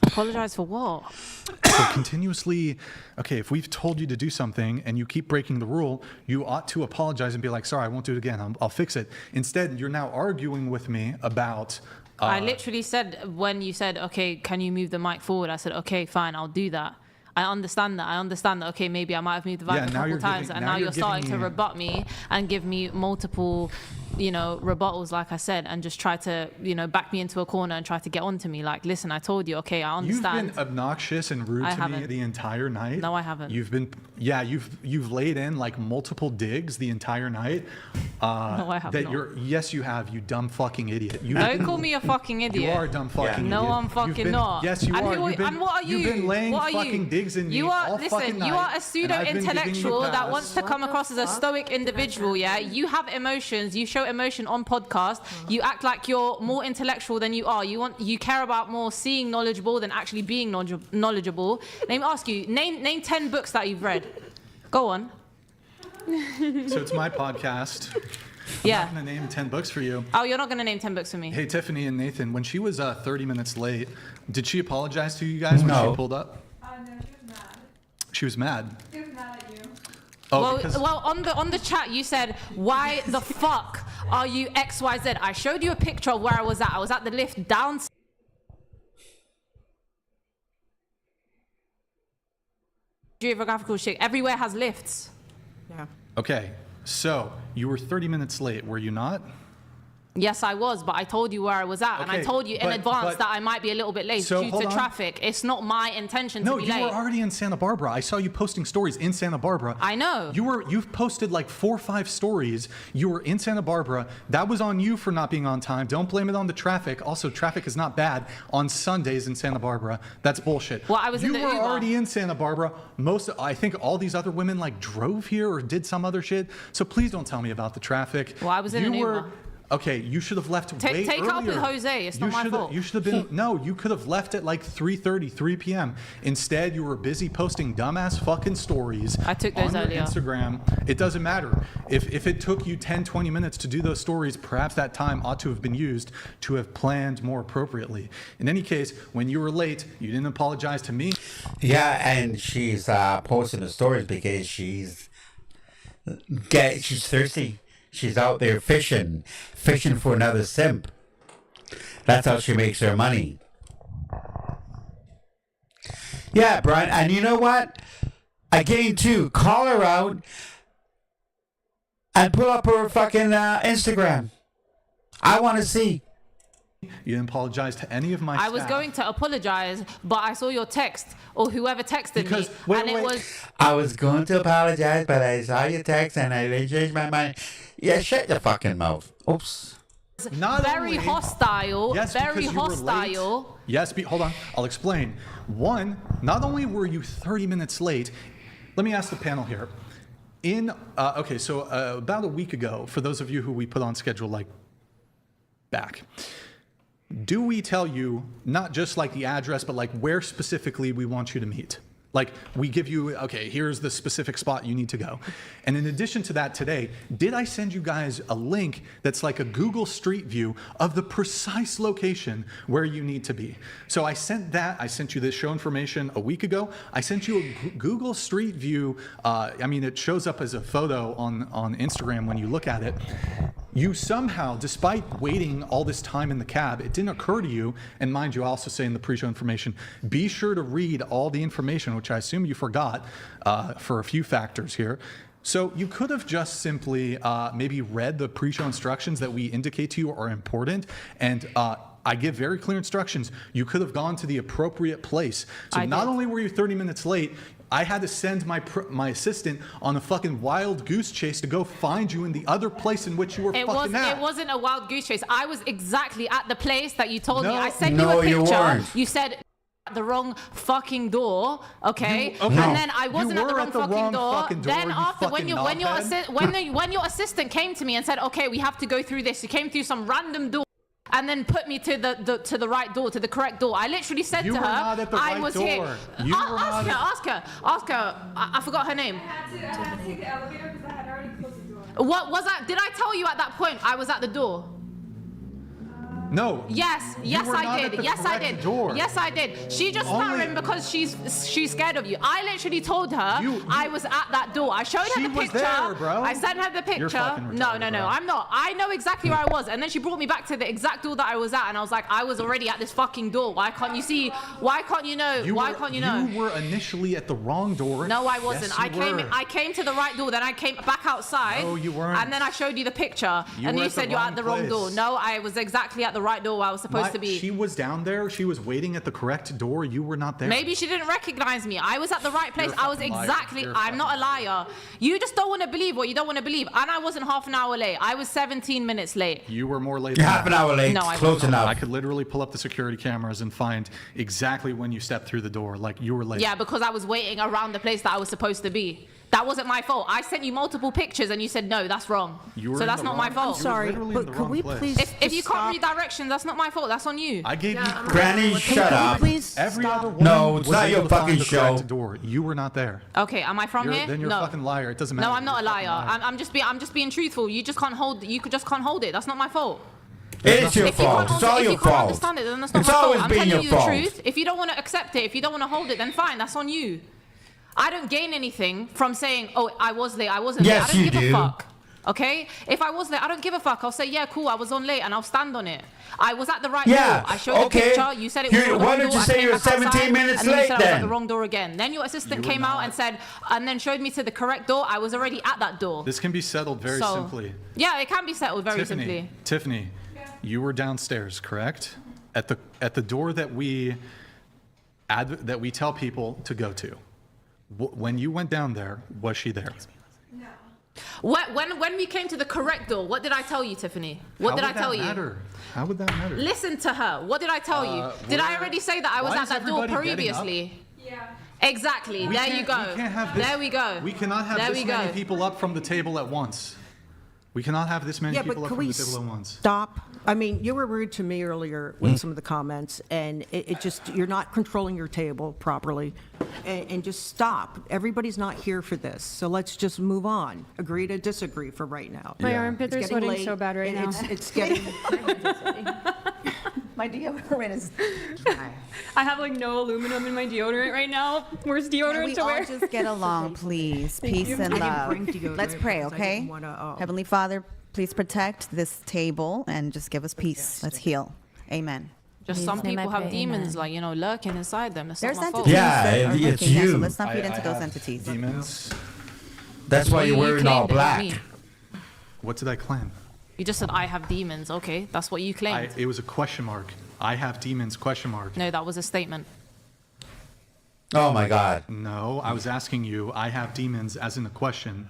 Apologize for what?
For continuously, okay, if we've told you to do something and you keep breaking the rule, you ought to apologize and be like, sorry, I won't do it again. I'll fix it. Instead, you're now arguing with me about...
I literally said, when you said, okay, can you move the mic forward? I said, okay, fine, I'll do that. I understand that. Okay, maybe I might have moved the mic
Yeah,
a
now
couple
you're
times,
giving-
and
now
now
you're
you're starting to
giving me-
rebut me and give me multiple, rebuttals, like I said, and just try to, back me into a corner and try to get onto me. Like, listen, I told you, okay, I understand.
You've been obnoxious and rude
I
to me
haven't.
the entire night.
No, I haven't.
You've laid in like multiple digs the entire night.
No, I have
that
not.
Yes, you have, you dumb fucking idiot.
Don't call me a fucking idiot.
You are a dumb fucking idiot.
No, I'm
You've
fucking
been-
not.
Yes, you
and
are.
Who,
You've been,
and what are you?
You've been laying
what are
fucking
you?
digs in me
You are,
all
listen,
fucking
you
night,
are a pseudo
and I've been giving you
intellectual that
pass.
wants to come across as a stoic individual. Yeah, you have emotions. You show emotion on podcast. You act like you're more intellectual than you are. You care about more seeing knowledgeable than actually being knowledgeable. Let me ask you. Name 10 books that you've read. Go on.
So it's my podcast.
Yeah.
I'm not gonna name 10 books for you.
Oh, you're not gonna name 10 books for me.
Hey, Tiffany and Nathan, when she was 30 minutes late, did she apologize to you guys when
No.
she pulled up?
No, she was mad.
She was mad.
She was mad at you.
Oh, because
well, on the chat you said, why the fuck are you XYZ? I showed you a picture of where I was at. I was at the lift down. Geographical shit. Everywhere has lifts.
Yeah.
okay, so you were 30 minutes late, were you not?
Yes, I was, but I told you where I was at, and I
Okay,
told you in
but-
advance
but-
that I might be a little bit late
So,
due
hold
to
on.
traffic. It's not my intention
No,
to be
you
late.
were already in Santa Barbara. I saw you posting stories in Santa Barbara.
I know.
You've posted like 4 or 5 stories. You were in Santa Barbara. That was on you for not being on time. Don't blame it on the traffic. Also, traffic is not bad on Sundays in Santa Barbara. That's bullshit.
Well, I was
you
in the
were
Uber.
already in Santa Barbara. I think all these other women like drove here or did some other shit. So please don't tell me about the traffic.
Well, I was in
you
an
were,
Uber.
Okay, you should have left way
Take it up with
earlier.
Jose. It's not
You
my
should
fault.
You should have been. No, you could have left at like 3:30, 3 p.m. Instead, you were busy posting dumbass fucking stories.
I took those
on your
earlier.
Instagram. It doesn't matter. If it took you 10, 20 minutes to do those stories, perhaps that time ought to have been used to have planned more appropriately. In any case, when you were late, you didn't apologize to me.
Yeah, and she's posting the stories because she's thirsty. She's out there fishing for another simp. That's how she makes her money. Yeah, Brian, and you know what? Again, too, call her out and pull up her fucking Instagram. I want to see.
You didn't apologize to any of my
I was
staff.
going to apologize, but I saw your text or whoever texted
Because-
me,
wait,
and
wait.
it was
I was going to apologize, but I saw your text and I changed my mind. Yeah, shut your fucking mouth. Oops.
Not
very
only-
hostile.
Yes,
very
because you were late.
hostile.
Yes, hold on. I'll explain. One, not only were you 30 minutes late, let me ask the panel here. About a week ago, for those of you who we put on schedule like back, do we tell you not just like the address, but like where specifically we want you to meet? Like we give you, okay, here's the specific spot you need to go. And in addition to that today, did I send you guys a link that's like a Google Street View of the precise location where you need to be? So I sent that, I sent you this show information a week ago. I sent you a Google Street View. I mean, it shows up as a photo on Instagram when you look at it. You somehow, despite waiting all this time in the cab, it didn't occur to you, and mind you, I also say in the pre-show information, be sure to read all the information, which I assume you forgot for a few factors here. So you could have just simply maybe read the pre-show instructions that we indicate to you are important, and I give very clear instructions. You could have gone to the appropriate place. So not only were you 30 minutes late, I had to send my assistant on a fucking wild goose chase to go find you in the other place in which you were fucking at.
It wasn't a wild goose chase. I was exactly at the place that you told me. I sent
No,
you a
you
picture.
weren't.
You said at the wrong fucking door, okay?
Okay.
And then I wasn't
You
at the
were
wrong
at the
fucking
wrong
door.
fucking door,
Then
you
after when
fucking
your assistant came to me and said, okay, we have to go through this. You came through some random door. And then put me to the right door, to the correct door. I literally said
You
to
were
her,
not at the
I
right
was
door.
here.
You were
Ask her. I forgot her name.
I had to take the elevator because I had already closed the door.
What was that? Did I tell you at that point I was at the door?
No.
Yes,
You were
I
not
did.
at the
Yes, I
correct
did.
door.
Yes, I did. She just
Only-
stuttering because she's scared of you. I literally told her I was at that door. I showed her
She
the
was
picture.
there, bro.
I sent her the
You're
picture.
fucking
No,
retarded, bro.
I'm not. I know exactly where I was. And then she brought me back to the exact door that I was at, and I was like, I was already at this fucking door. Why can't you see? Why can't you know? Why can't you know?
You were initially at the wrong door.
No, I wasn't.
Yes, you were.
I came to the right door, then I came back outside.
No, you weren't.
And then I showed you the picture,
You
and
were
you
at the
said you're
wrong
at the wrong door.
place.
No, I was exactly at the right door where I was supposed to be.
She was down there. She was waiting at the correct door. You were not there.
Maybe she didn't recognize me. I was at the right place.
You're a
I was
fucking liar.
exactly.
You're a
I'm not a liar. You just don't want to believe what you don't want to believe. And I wasn't half an hour late. I was 17 minutes late.
You were more late.
You're
than
half an
that.
hour late.
No, I
Close
wasn't.
enough.
I could literally pull up the security cameras and find exactly when you stepped through the door. Like you were late.
Yeah, because I was waiting around the place that I was supposed to be. That wasn't my fault. I sent you multiple pictures and you said no, that's wrong.
You were
So
in
that's
the
not my
wrong-
fault.
you were
Sorry,
literally in
but
the
could
wrong
we
place.
please
If you
just
can't read
stop?
directions, that's not my fault. That's on you.
I gave you.
Granny, shut up.
Please
Every
stop.
other woman
No, it's
was
not
able
your
to find
fucking
the
show.
correct door. You were not there.
Okay, am I from here?
Then you're
no.
a fucking liar. It doesn't matter.
No, I'm not a
You're fucking
liar. I'm just being truthful. You just can't hold. You just can't hold it. That's not my fault.
It is your
If you
fault.
can't
It's all
if
your
you can't
fault.
understand it, then that's not
It's
my fault.
always
I'm
been
telling
your
you
fault.
the truth. If you don't want to accept it, if you don't want to hold it, then fine. That's on you. I don't gain anything from saying, "Oh, I was late. I wasn't late."
Yes,
I don't
you
give
do.
a fuck. Okay? If I was late, I don't give a fuck. I'll say, "Yeah, cool. I was on late," and I'll stand on it. I was at the right
Yeah,
door. I showed
okay.
the picture. You said it was
You-
the
why
wrong
don't
door.
you
I
say
came
you were
back outside,
17 minutes
and then you
late
said I was at
then?
the wrong door again. Then your assistant
You were
came out
not.
and said, and then showed me to the correct door. I was already at that door.
This can be settled very
So-
simply.
Yeah, it can be settled very simply.
Tiffany, you were downstairs, correct? At the door that we tell people to go to. When you went down there, was she there?
When we came to the correct door, what did I tell you, Tiffany? What did I tell you?
Matter? How would that matter?
Listen to her. What did I tell you? Did I already say that I was
why
at
is
that door
everybody getting up?
previously? Yeah. Exactly. There you go.
We can't have this,
There we go.
We cannot have
There
this
we
many
go.
people up from the table at once. We cannot have this many
Yeah,
people
but
up
can
from
we
the table at once.
stop? I mean, you were rude to me earlier with some of the comments, and it just, you're not controlling your table properly. And just stop. Everybody's not here for this, so let's just move on. Agree to disagree for right now.
My armpits are
It's getting
sweating so
late,
bad right
and
now.
It's getting,
My deodorant is dry.
I have like no aluminum in my deodorant right now. Worst
Can
deodorant
we
to
all wear. just get along, please? Peace
you.
and
I didn't
love.
bring deodorant
Let's pray,
because I
okay?
didn't wanna,
Heavenly Father, please protect this table and just give us peace. Let's heal. Amen.
Just
In
some
Jesus' name
people
I
have
pray,
demons,
amen.
like, you know, lurking inside them. That's
There's
not my fault.
entities
Yeah,
that are
it's
lurking there, so
you.
let's not feed
I
into those
have
entities.
Demons.
That's why you're
You
wearing
claimed
all
it, not
black.
me.
What did I claim?
You just said I have demons. Okay, that's what you claimed.
It was a question mark. I have demons, question mark.
No, that was a statement.
Oh my God.
No, I was asking you, I have demons as in a question.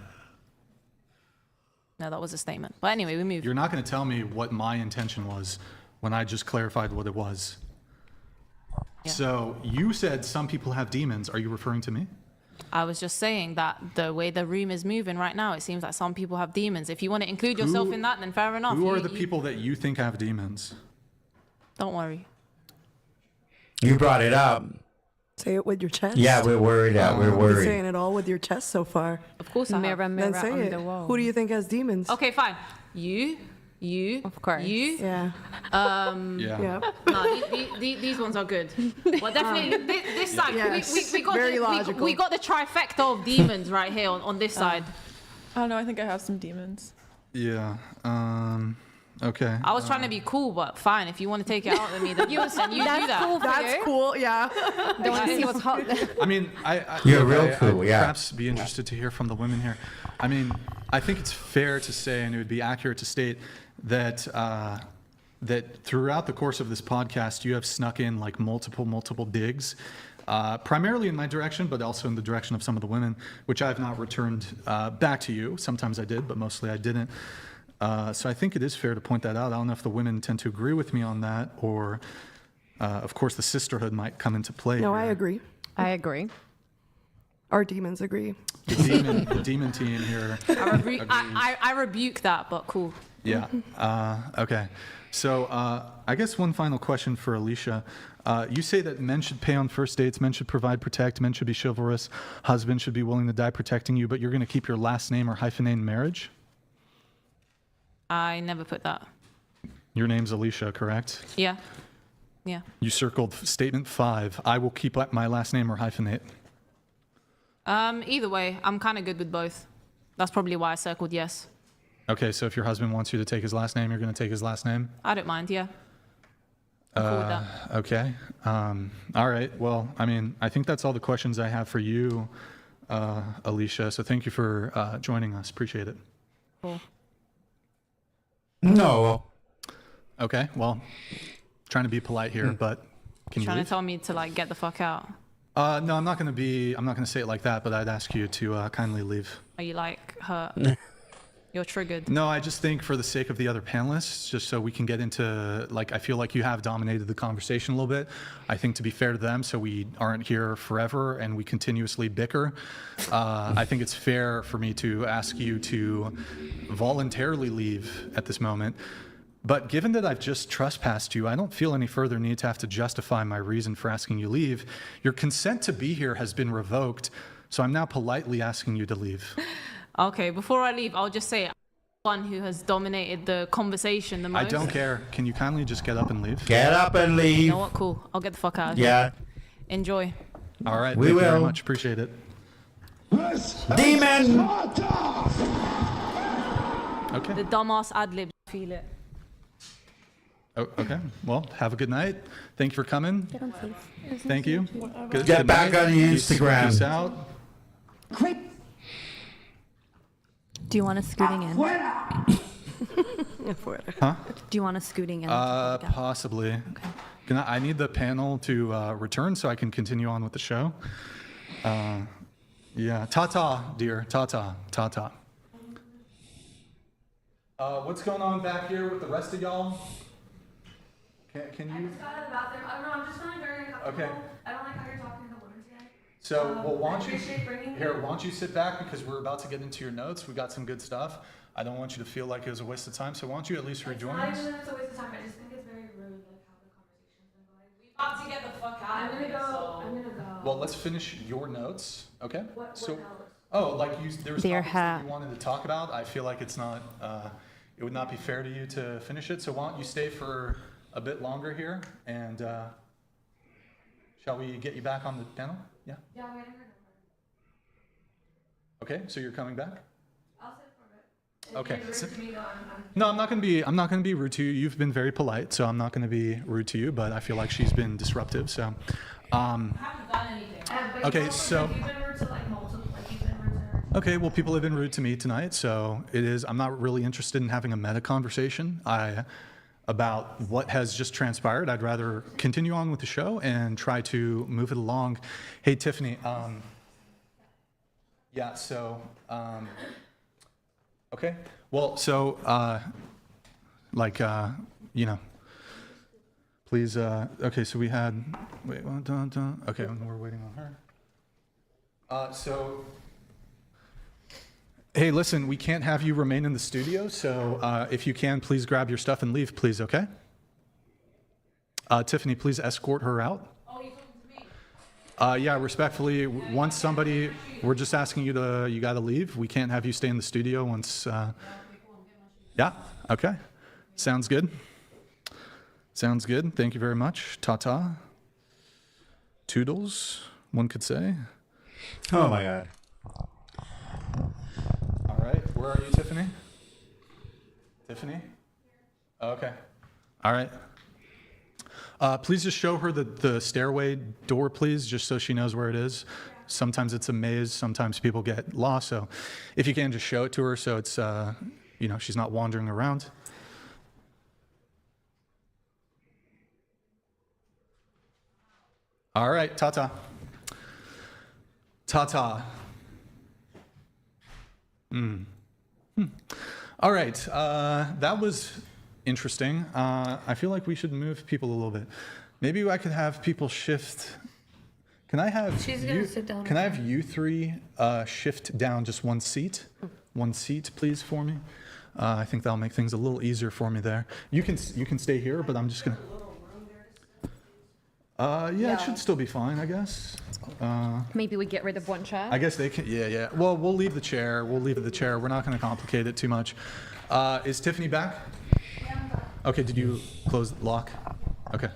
No, that was a statement. But anyway, we move.
You're not going to tell me what my intention was when I just clarified what it was.
Yeah.
So you said some people have demons. Are you referring to me?
I was just saying that the way the room is moving right now, it seems like some people have demons. If you want to include yourself in that, then fair enough.
Who are
You-
the
you-
people that you think have demons?
Don't worry.
You brought it up.
Say it with your chest.
Yeah, we're worried. We're
You're
worried.
saying it all with your chest so far.
Of course I have.
Then say it. Who do you think has demons?
Okay, fine. You, of course. You.
Yeah.
Yeah.
No, these ones are good. Well, definitely this side.
Yes.
We got
Very logical.
we got the trifecta of demons right here on this side.
I don't know. I think I have some demons.
Yeah. Okay.
I was trying to be cool, but fine. If you want to take it out on me, then you do that.
Cool. That's cool. Yeah.
Don't want to see what's hot.
I mean, I
You're real cool,
I'd
yeah.
perhaps be interested to hear from the women here. I mean, I think it's fair to say, and it would be accurate to state that that throughout the course of this podcast, you have snuck in like multiple digs, primarily in my direction, but also in the direction of some of the women, which I have not returned back to you. Sometimes I did, but mostly I didn't. So I think it is fair to point that out. I don't know if the women tend to agree with me on that, or of course the sisterhood might come into play.
No,
here.
I agree.
I agree.
Our demons agree.
The demon team here.
I rebuke that, but cool.
Yeah. Okay. So I guess one final question for Alicia. You say that men should pay on first dates, men should provide, protect, men should be chivalrous, husbands should be willing to die protecting you, but you're going to keep your last name or hyphenate marriage?
I never put that.
Your name's Alicia, correct?
Yeah. Yeah.
You circled statement 5. I will keep my last name or hyphenate.
Either way, I'm kind of good with both. That's probably why I circled yes.
Okay, so if your husband wants you to take his last name, you're going to take his last name?
I don't mind, yeah. I'm cool with that.
Okay. All right. Well, I mean, I think that's all the questions I have for you, Alicia. So thank you for joining us. Appreciate it.
Cool.
No.
Okay. Well, trying to be polite here, but can you
Trying
leave?
to tell me to like get the fuck out.
No, I'm not going to say it like that, but I'd ask you to kindly leave.
Are you like hurt? You're triggered.
No, I just think for the sake of the other panelists, just so we can get into, like, I feel like you have dominated the conversation a little bit. I think to be fair to them, so we aren't here forever and we continuously bicker, I think it's fair for me to ask you to voluntarily leave at this moment. But given that I've just trespassed you, I don't feel any further need to have to justify my reason for asking you leave. Your consent to be here has been revoked, so I'm now politely asking you to leave.
Okay, before I leave, I'll just say I'm the one who has dominated the conversation the most.
I don't care. Can you kindly just get up and leave?
Get up and leave.
You know what? Cool. I'll get the fuck out of
Yeah.
here. Enjoy.
All right.
We
Thank you very
will.
much. Appreciate it.
Demon!
Okay.
The dumbass ad-libs feel it.
Oh, okay. Well, have a good night. Thank you for coming. Thank you. Good,
Get
good
back
night.
on the
Peace-
Instagram.
Peace out.
Do you want us scooting in?
Huh?
Do you want us scooting in?
Possibly. Okay. I need the panel to return so I can continue on with the show. Yeah. Ta-ta, dear. Ta-ta. Ta-ta. What's going on back here with the rest of y'all? Can you?
I'm just feeling very uncomfortable.
Okay.
I don't like how you're talking to the women today.
So, well, why
I
don't you
appreciate bringing me.
here? Why don't you sit back because we're about to get into your notes. We got some good stuff. I don't want you to feel like it was a waste of time. So, why don't you at least rejoin
Not
us?
even that it's a waste of time. I just think it's very rude, like how the conversation's been going. We
About to get the fuck out
I'm
of
gonna
here,
go.
so-
I'm gonna go.
Well, let's finish your notes, okay?
What
So,
notes?
oh, like there was
Their
topics that
hat.
you wanted to talk about. I feel like it's not. It would not be fair to you to finish it. So, why don't you stay for a bit longer here and shall we get you back on the panel? Yeah.
Yeah, I'm getting her number.
Okay. So you're coming back.
I'll sit for a bit. If
Okay.
you're rude to me, though, I'm
No, I'm not going to be. I'm not going to be rude to you. You've been very polite, so I'm not going to be rude to you. But I feel like she's been disruptive. So,
I haven't done anything. But
Okay,
you've also,
so-
like, you've been rude to like multiple, like you've been rude to her.
okay. Well, people have been rude to me tonight, so it is. I'm not really interested in having a meta conversation. About what has just transpired. I'd rather continue on with the show and try to move it along. Hey, Tiffany. Yeah. So. Okay. Well, so you know. Please. Okay. So we had. Wait. Okay. We're waiting on her. So. Hey, listen, we can't have you remain in the studio, so if you can, please grab your stuff and leave, please, okay? Tiffany, please escort her out. Yeah, respectfully, once somebody, we're just asking you got to leave. We can't have you stay in the studio once. Yeah, okay. Sounds good. Sounds good. Thank you very much. Ta-ta. Toodles, one could say.
Oh my God.
All right, where are you, Tiffany? Tiffany? Okay. All right. Please just show her the stairway door, please, just so she knows where it is. Sometimes it's a maze. Sometimes people get lost. So if you can, just show it to her so it's, she's not wandering around. All right, ta-ta. Ta-ta. All right, that was interesting. I feel like we should move people a little bit. Maybe I could have people shift. Can I have
She's gonna sit down.
Can I have you three shift down just one seat? One seat, please, for me. I think that'll make things a little easier for me there. You can stay here, but I'm just gonna. Yeah, it should still be fine, I guess.
Maybe we get rid of one chair.
I guess they can. Yeah. Well, we'll leave the chair. We're not going to complicate it too much. Is Tiffany back? Okay. Did you close the lock? Okay.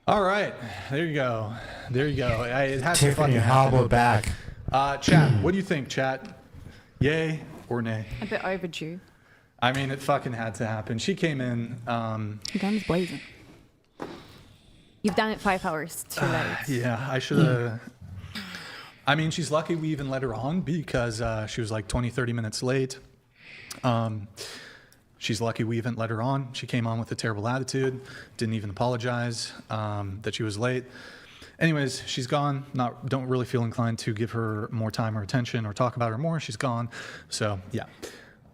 All right. There you go. It has to
Tiffany,
fucking
how
happen.
about back?
Chat. What do you think, chat? Yay or nay?
A bit overdue.
I mean, it fucking had to happen. She came in.
Guns blazing.
You've done it 5 hours too late.
Yeah, I should have. I mean, she's lucky we even let her on because she was like 20, 30 minutes late. She's lucky we even let her on. She came on with a terrible attitude, didn't even apologize that she was late. Anyways, she's gone. Don't really feel inclined to give her more time or attention or talk about her more. She's gone. So, yeah.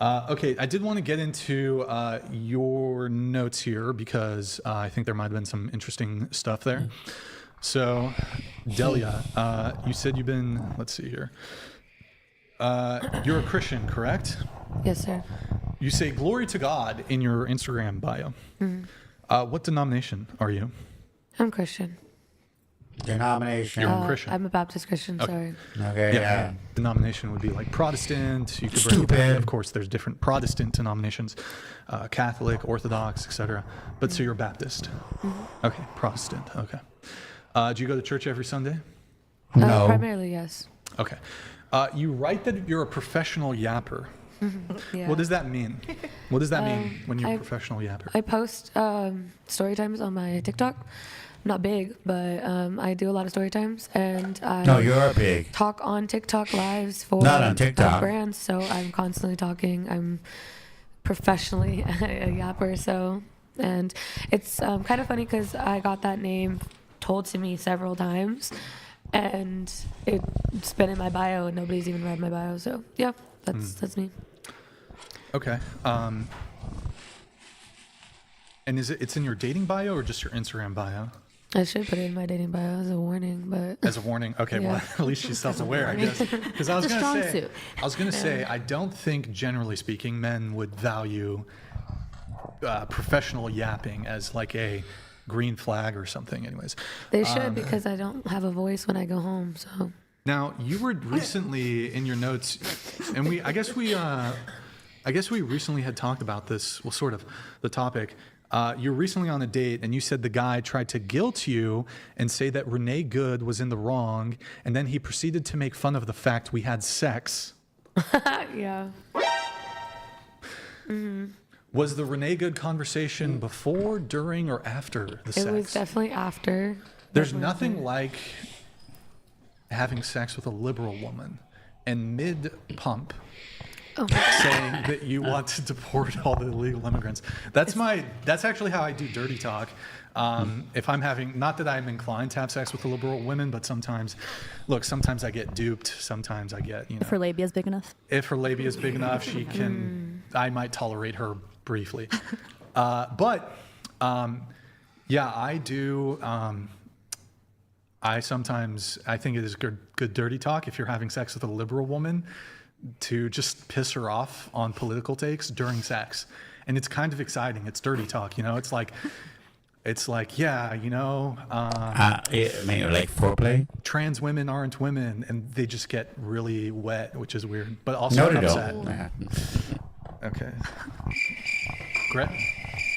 Okay, I did want to get into your notes here because I think there might have been some interesting stuff there. So, Delia, you said you've been, let's see here. You're a Christian, correct?
Yes, sir.
You say glory to God in your Instagram bio.
Mm-hmm.
What denomination are you?
I'm Christian.
Denomination.
You're a Christian.
I'm a Baptist Christian,
Okay.
sorry.
Okay, yeah.
Denomination would be like Protestant. You could break it
Stupid.
down. Of course, there's different Protestant denominations, Catholic, Orthodox, etc. But so you're Baptist.
Mm-hmm.
Okay, Protestant. Okay. Do you go to church every Sunday?
No.
Primarily, yes.
Okay. You write that you're a professional yapper.
Yeah.
What does that mean? What does that mean when you're a professional yapper?
I post story times on my TikTok. I'm not big, but I do a lot of story times, and I
No, you're big.
talk on TikTok lives for
Not on TikTok.
brands. So I'm constantly talking. I'm professionally a yapper. So, and it's kind of funny because I got that name told to me several times, and it's been in my bio, and nobody's even read my bio. So yeah, that's me.
Okay. And it's in your dating bio or just your Instagram bio?
I should put it in my dating bio as a warning, but
As a warning. Okay,
Yeah.
well, at least she's self-aware, I guess. Because I was
It's a
going to
strong
say,
suit.
I don't think, generally speaking, men would value professional yapping as like a green flag or something. Anyways,
they should because I don't have a voice when I go home. So
Now, you were recently in your notes, and I guess we recently had talked about this. Well, sort of the topic. You were recently on a date, and you said the guy tried to guilt you and say that Renee Good was in the wrong, and then he proceeded to make fun of the fact we had sex.
yeah. Mm-hmm.
Was the Renee Good conversation before, during, or after the sex?
It was definitely after.
There's nothing like having sex with a liberal woman and mid-pump saying that you want to deport all the illegal immigrants. That's actually how I do dirty talk. If I'm having, not that I'm inclined to have sex with a liberal women, but sometimes I get duped. Sometimes I get,
If her labia is big enough.
If her labia is big enough, she can, I might tolerate her briefly. Yeah, I do. I think it is good dirty talk if you're having sex with a liberal woman to just piss her off on political takes during sex. And it's kind of exciting. It's dirty talk, It's like, It's like, yeah, you know,
Maybe like foreplay.
trans women aren't women, and they just get really wet, which is weird, but also
No, they
upset.
don't.
Okay.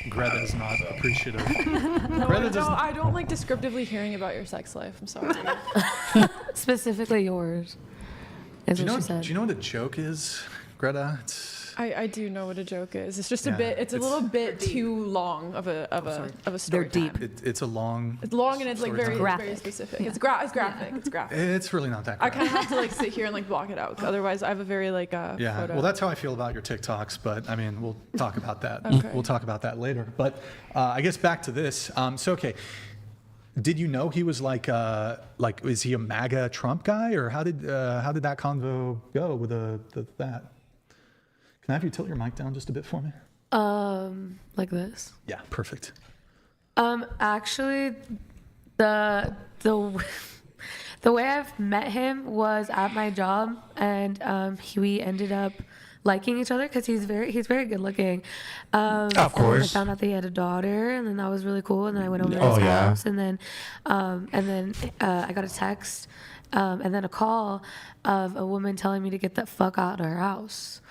Greta is not appreciative.
No,
Greta
no,
doesn't.
I don't like descriptively hearing about your sex life. I'm sorry.
Specifically yours. Is
Do you
what
know?
she said.
Do you know what a joke is, Greta? It's
I do know what a joke is. It's just a
Yeah,
bit. It's a
it's-
little bit too long of a story.
They're deep.
it's a long.
It's long and it's like
story
very
time.
very specific. It's graphic. It's graphic.
It's really not that.
I
Graphic.
kind of have to like sit here and like block it out. 'Cause otherwise, I have a very like
Yeah,
photo.
well, that's how I feel about your TikToks, but I mean, we'll talk about that.
Okay.
We'll talk about that later. But I guess back to this. Okay, did you know he was like, is he a MAGA Trump guy, or how did that convo go with that? Can I have you tilt your mic down just a bit for me?
Like this.
Yeah, perfect.
Actually, the the way I've met him was at my job, and we ended up liking each other because he's very good looking.
Of course.
I found out that he had a daughter, and then that was really cool. And then I went over to
Oh,
his
yeah.
house, and then I got a text, and then a call of a woman telling me to get the fuck out of her house.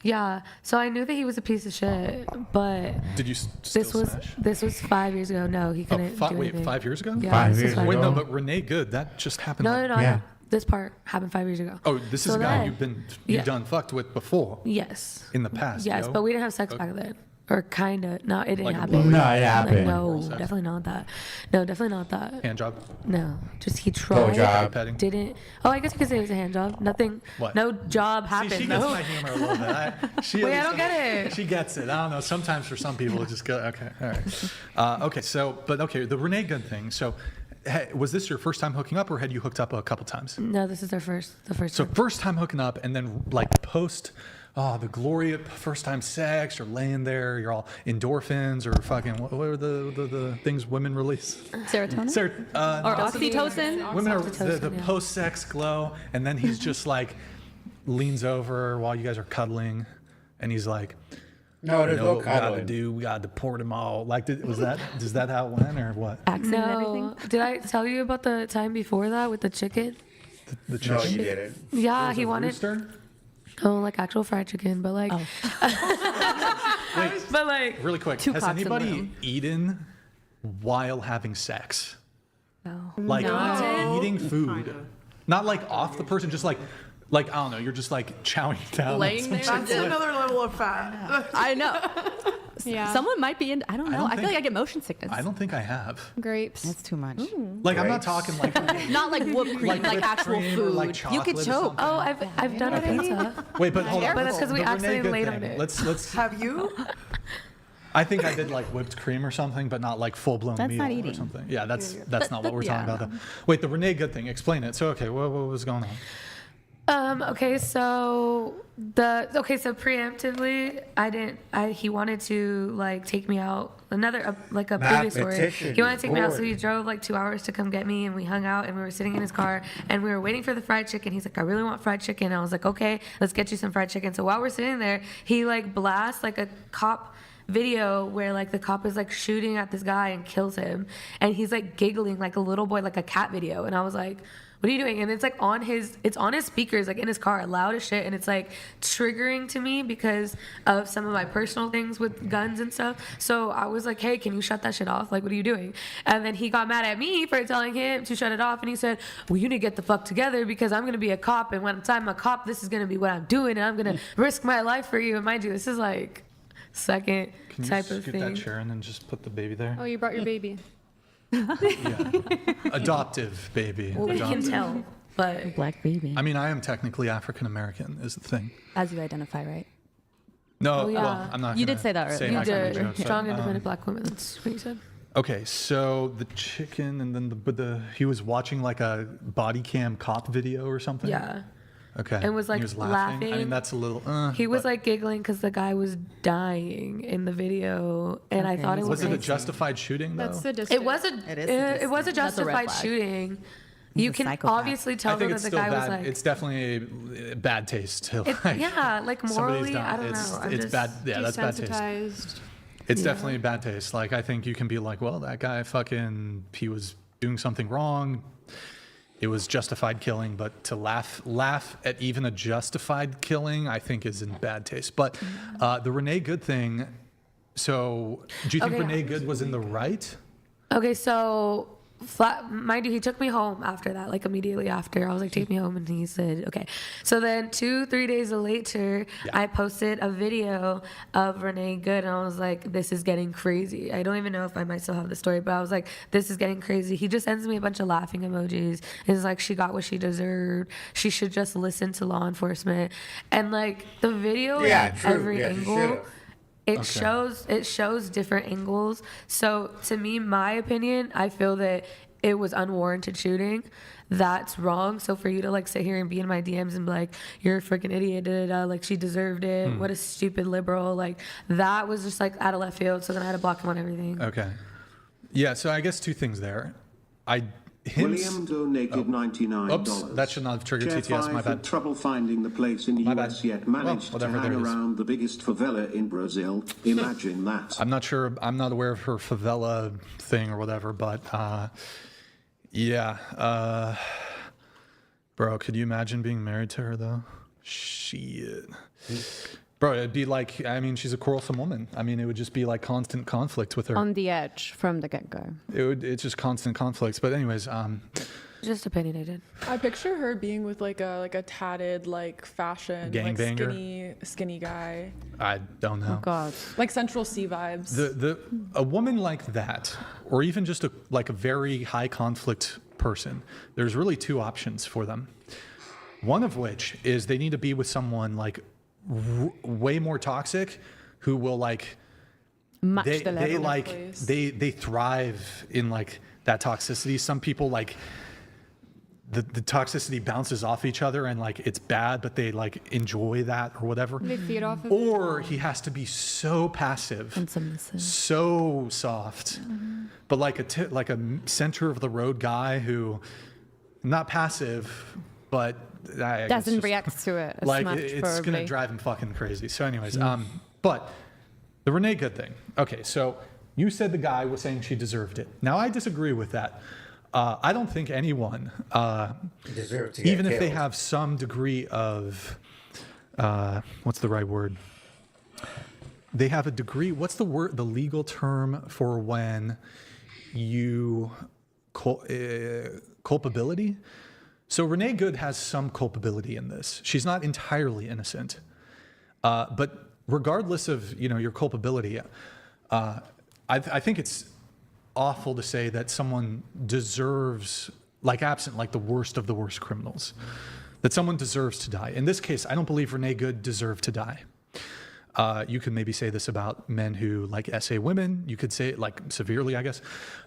Yeah, so I knew that he was a piece of shit, but
Did you still smash?
this was 5 years ago. No, he couldn't do
Wait,
anything.
5 years ago?
Yeah,
5
this was
years
5
Wait,
ago.
no, but Renee Good, that just happened.
No.
Yeah.
This part happened 5 years ago.
Oh, this is
So
a guy
then-
you've
yeah.
done fucked with before.
Yes.
In the past.
Yes,
yo.
but we didn't have sex back then. Or kinda. No, it didn't
Like
happen.
No, it happened.
No,
Sex.
definitely not that. No, definitely not that.
Hand job.
No, just he tried.
job.
Petting.
Didn't. Oh, I guess you could say it was a hand job. Nothing.
What?
No job happened.
See, she gets
no.
my humor a little bit. She
Wait,
at
I
least
don't get it.
She gets it. I don't know. Sometimes for some people, it just go, okay, all right. Okay, the Renee Good thing. So, was this your first time hooking up, or had you hooked up a couple times?
No, this is the first
So
time.
first time hooking up, and then like post, the glory of first time sex, or laying there, you're all endorphins, or fucking what are the things women release?
Serotonin?
Or
oxytocin?
Women are
Oxytocin,
the
yeah.
post-sex glow, and then he's just like leans over while you guys are cuddling, and he's like,
No, there's no
we gotta
cuddling.
we gotta deport them all. Like, is that how it went, or what?
Accent and
No.
everything?
Did I tell you about the time before that with the chicken?
The
No,
chicken?
you didn't.
Yeah,
Was
he
it
wanted.
rooster?
Oh, like actual fried chicken, but like.
Wait,
But like.
really quick.
Two
Has
cocks in the
anybody
room.
eaten while having sex?
No.
Like
No.
eating food, not like off the person, just like I don't know. You're just like chowing down. on
Laying
some
there.
chicken.
That's another level of fat.
I know.
Yeah.
Someone might be in. I don't know.
don't
I, feel
think-
like I get motion sickness.
I don't think I have.
Grapes.
That's too much.
Like I'm not
Grapes.
talking like
Not like whooped cream, like,
whipped
actual
cream or,
food.
like,
You
chocolate
could
or
choke.
something.
Oh, I've done a pizza.
Wait, but hold on.
But that's 'cause we
The Renee
accidentally
Good
laid on
thing.
it.
Let's.
Have you?
I think I did like whipped cream or something, but not like full blown
That's
meal
not
or
eating.
something. Yeah, that's not what
But
we're talking
yeah.
about. Though. Wait, the Renee Good thing. Explain it. So okay, what was going on?
Okay, so preemptively, he wanted to like take me out. Another like a previous story.
Mathematician
He wanted to
is
take me out, so
bored.
he drove like 2 hours to come get me, and we hung out, and we were sitting in his car, and we were waiting for the fried chicken. He's like, I really want fried chicken. I was like, okay, let's get you some fried chicken. So while we're sitting there, he like blasts like a cop video where like the cop is like shooting at this guy and kills him, and he's like giggling like a little boy, like a cat video. And I was like, what are you doing? And it's like on his speakers, like in his car, loud as shit. And it's like triggering to me because of some of my personal things with guns and stuff. So I was like, hey, can you shut that shit off? Like, what are you doing? And then he got mad at me for telling him to shut it off. And he said, well, you need to get the fuck together because I'm going to be a cop. And when I'm a cop, this is going to be what I'm doing. And I'm going to risk my life for you. And mind you, this is like second
Can you
type of
scoot
thing.
that chair and then just put the baby there?
Oh, you brought your baby.
Adoptive baby.
Well, we can
Adoptive.
tell, but
Black baby.
I mean, I am technically African American, is the thing.
As you identify, right?
No,
Oh, yeah.
well, I'm not.
You
gonna
did say that
say
earlier.
my
you
kind of
did.
jokes, but,
Strong, independent black women. That's what you said.
Okay, so the chicken, and then he was watching like a body cam cop video or something.
Yeah.
Okay.
And was, like,
he was laughing. I
laughing.
mean, that's a little.
He was
but-
like giggling because the guy was dying in the video, and I thought it was.
Was it a
like-
justified shooting though?
That's sadistic.
It was a.
It is
It was a
sadistic. That's a red
justified
flag.
shooting.
He's
You
a
can
psychopath.
obviously tell
I think
though
it's
that the
still
guy was
bad.
like.
It's definitely a bad taste. To, like,
yeah, like
somebody's
morally,
done-
I don't
it's,
know. I'm
It's
just
bad. Yeah, that's bad taste.
Desensitized.
It's definitely bad taste. Like, I think you can be like, well, that guy he was doing something wrong. It was justified killing, but to laugh at even a justified killing, I think is in bad taste. But the Renee Good thing, so do you think Renee Good was in the right?
Okay, so mind you, he took me home after that, like immediately after. I was like, take me home, and he said, okay. So then 2-3 days later, I posted a video of Renee Good, and I was like, this is getting crazy. I don't even know if I might still have the story, but I was like, this is getting crazy. He just sends me a bunch of laughing emojis. It's like, she got what she deserved. She should just listen to law enforcement. And like the video, every angle. It shows different angles. So to me, my opinion, I feel that it was unwarranted shooting. That's wrong. So for you to like sit here and be in my DMs and be like, you're a freaking idiot, like she deserved it. What a stupid liberal. Like that was just like out of left field. So then I had to block him on everything.
Okay. Yeah. So I guess two things there.
William Doe naked $99.
Oops, that should not have triggered
Chair
TTS.
5
My
had
bad.
trouble finding the place in the US yet managed to hang around the biggest favela in Brazil. Imagine that.
I'm not sure. I'm not aware of her favela thing or whatever, but bro, could you imagine being married to her though? Shit. Bro, it'd be like, I mean, she's a quarrelsome woman. I mean, it would just be like constant conflict with her.
On the edge from the get-go.
It's just constant conflicts. But anyways,
just opinionated.
I picture her being with like a tatted like fashion like skinny guy.
I don't know.
Oh God.
Like Central C vibes.
A woman like that, or even just a very high conflict person, there's really two options for them. One of which is they need to be with someone like way more toxic, who will like
match the level.
They thrive in like that toxicity. Some people like the toxicity bounces off each other and like it's bad, but they like enjoy that or whatever.
They feed off of
or he has to be so passive and so soft, but like a center of the road guy who not passive, but
doesn't react to it as
like
much,
it's
probably.
gonna drive him fucking crazy. So anyways, but the Renee Good thing. Okay, so you said the guy was saying she deserved it. Now I disagree with that. I don't think anyone
deserves to get
even if they
killed.
have some degree of what's the right word? They have a degree. What's the word? The legal term for when you culpability. So Renee Good has some culpability in this. She's not entirely innocent, but regardless of your culpability, I think it's awful to say that someone deserves, like absent like the worst of the worst criminals, that someone deserves to die. In this case, I don't believe Renee Good deserved to die. You could maybe say this about men who like SA women. You could say it like severely, I guess,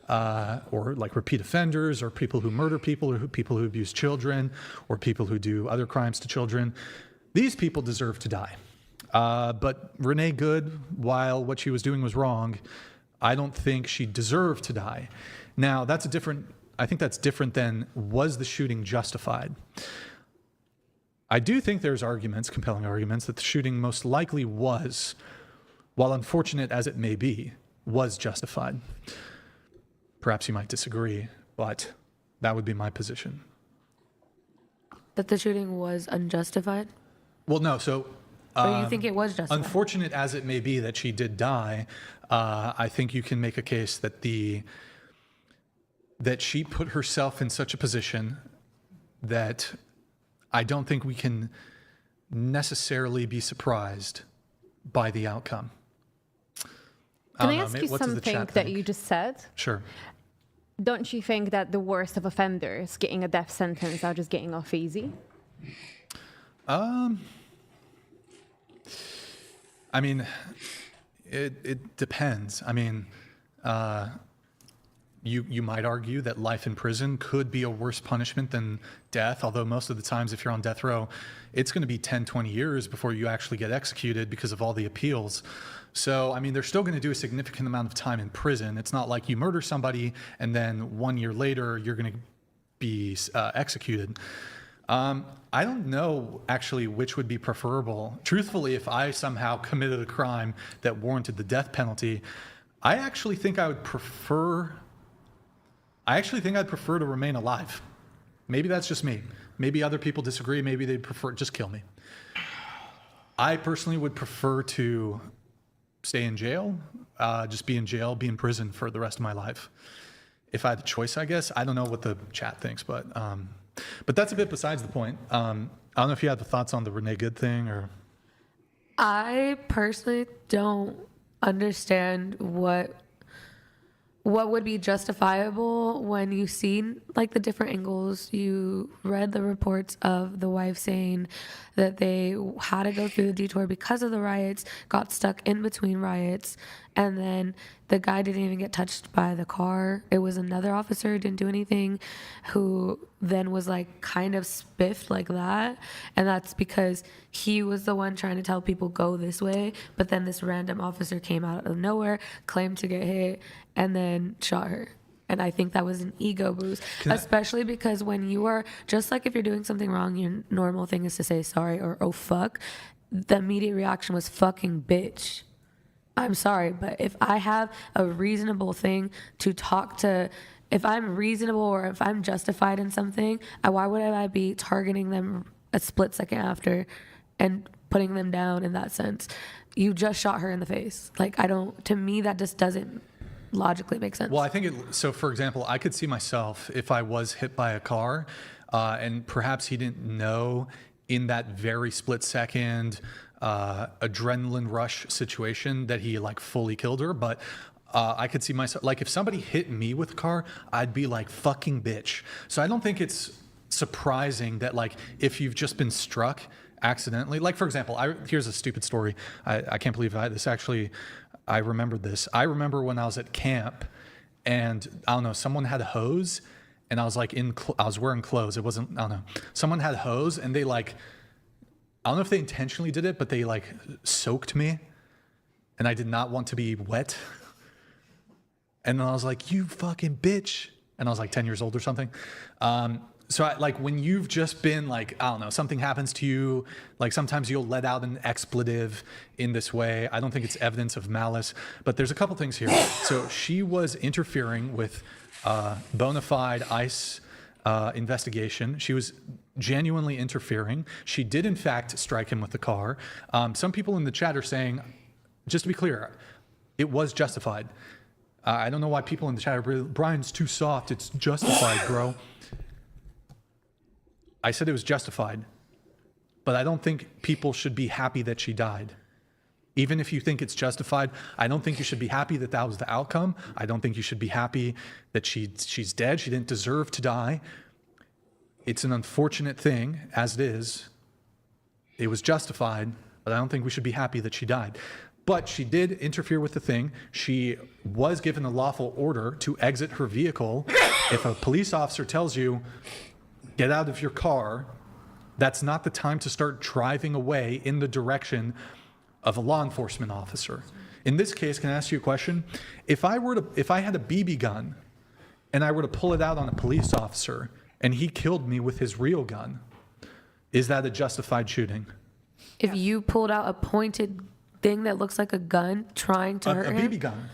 or like repeat offenders, or people who murder people, or people who abuse children, or people who do other crimes to children. These people deserve to die. But Renee Good, while what she was doing was wrong, I don't think she deserved to die. Now, I think that's different than, was the shooting justified? I do think there's compelling arguments, that the shooting most likely was, while unfortunate as it may be, was justified. Perhaps you might disagree, but that would be my position.
That the shooting was unjustified?
Well, no, so...
Or you think it was justified?
Unfortunate as it may be that she did die, I think you can make a case that that she put herself in such a position that I don't think we can necessarily be surprised by the outcome.
Can I ask you something that you just said?
Sure.
Don't you think that the worst of offenders getting a death sentence are just getting off easy?
I mean, it depends. I mean, you might argue that life in prison could be a worse punishment than death, although most of the times if you're on death row, it's going to be 10, 20 years before you actually get executed because of all the appeals. So, I mean, they're still going to do a significant amount of time in prison. It's not like you murder somebody and then 1 year later you're going to be executed. I don't know actually which would be preferable. Truthfully, if I somehow committed a crime that warranted the death penalty, I actually think I'd prefer to remain alive. Maybe that's just me. Maybe other people disagree. Maybe they'd prefer just kill me. I personally would prefer to stay in jail, just be in jail, be in prison for the rest of my life. If I had the choice, I guess. I don't know what the chat thinks, but that's a bit besides the point. I don't know if you have the thoughts on the Renee Good thing or.
I personally don't understand what would be justifiable when you've seen like the different angles. You read the reports of the wife saying that they had to go through the detour because of the riots, got stuck in between riots, and then the guy didn't even get touched by the car. It was another officer who didn't do anything, who then was like kind of spiffed like that. And that's because he was the one trying to tell people go this way, but then this random officer came out of nowhere, claimed to get hit, and then shot her. And I think that was an ego boost, especially because when you are, just like if you're doing something wrong, your normal thing is to say sorry or oh fuck. The immediate reaction was fucking bitch. I'm sorry, but if I have a reasonable thing to talk to, if I'm reasonable or if I'm justified in something, why would I be targeting them a split second after and putting them down in that sense? You just shot her in the face. Like, to me, that just doesn't logically make sense.
Well, I think so for example, I could see myself if I was hit by a car and perhaps he didn't know in that very split second adrenaline rush situation that he like fully killed her. But I could see myself, like if somebody hit me with a car, I'd be like fucking bitch. So I don't think it's surprising that like if you've just been struck accidentally, like for example, here's a stupid story. I can't believe I remembered this. I remember when I was at camp and I don't know, someone had a hose and I was like I was wearing clothes. It wasn't, I don't know. Someone had a hose and they like, I don't know if they intentionally did it, but they like soaked me and I did not want to be wet. And then I was like, you fucking bitch. And I was like 10 years old or something. So like when you've just been like, I don't know, something happens to you, like sometimes you'll let out an expletive in this way. I don't think it's evidence of malice, but there's a couple things here. So she was interfering with bona fide ICE investigation. She was genuinely interfering. She did in fact strike him with the car. Some people in the chat are saying, just to be clear, it was justified. I don't know why people in the chat are, Brian's too soft. It's justified, bro. I said it was justified, but I don't think people should be happy that she died. Even if you think it's justified, I don't think you should be happy that that was the outcome. I don't think you should be happy that she's dead. She didn't deserve to die. It's an unfortunate thing, as it is. It was justified, but I don't think we should be happy that she died. But she did interfere with the thing. She was given a lawful order to exit her vehicle. If a police officer tells you, get out of your car, that's not the time to start driving away in the direction of a law enforcement officer. In this case, can I ask you a question? If I had a BB gun and I were to pull it out on a police officer and he killed me with his real gun, is that a justified shooting?
If you pulled out a pointed thing that looks like a gun trying to hurt him?
A BB gun.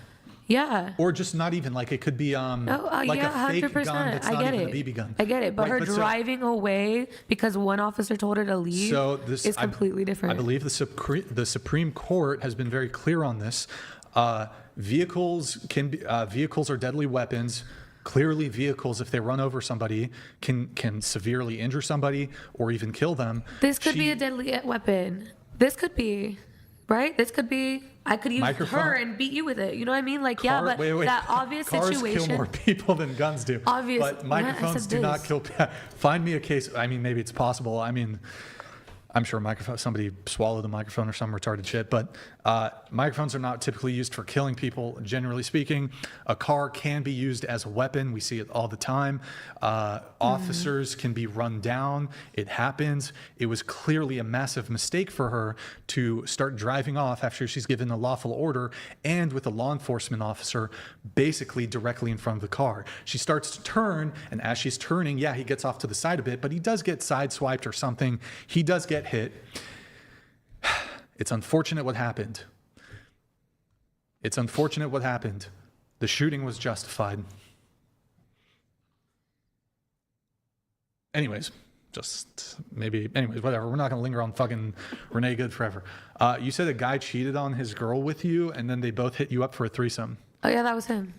Yeah.
Or just not even, like it could be like
yeah,
a fake
100%.
gun that's
I
not
get
even
it.
a BB gun.
I get it, but
Right,
her driving away because one officer told her to leave is completely different.
I believe the Supreme Court has been very clear on this. Vehicles are deadly weapons. Clearly, vehicles, if they run over somebody, can severely injure somebody or even kill them.
This could be a deadly weapon. This could be, right? This could be. I could use her and beat you with it. You know what I mean? Like, yeah, but that obvious situation.
Cars kill more people than guns do.
Obvious.
But microphones do not kill. Find me a case. I mean, maybe it's possible. I mean, I'm sure somebody swallowed a microphone or some retarded shit, but microphones are not typically used for killing people, generally speaking. A car can be used as a weapon. We see it all the time. Officers can be run down. It happens. It was clearly a massive mistake for her to start driving off after she's given a lawful order and with a law enforcement officer basically directly in front of the car. She starts to turn, and as she's turning, yeah, he gets off to the side a bit, but he does get sideswiped or something. He does get hit. It's unfortunate what happened. It's unfortunate what happened. The shooting was justified. Anyways, whatever. We're not going to linger on fucking Renee Good forever. You said a guy cheated on his girl with you, and then they both hit you up for a threesome.
Oh, yeah, that was him.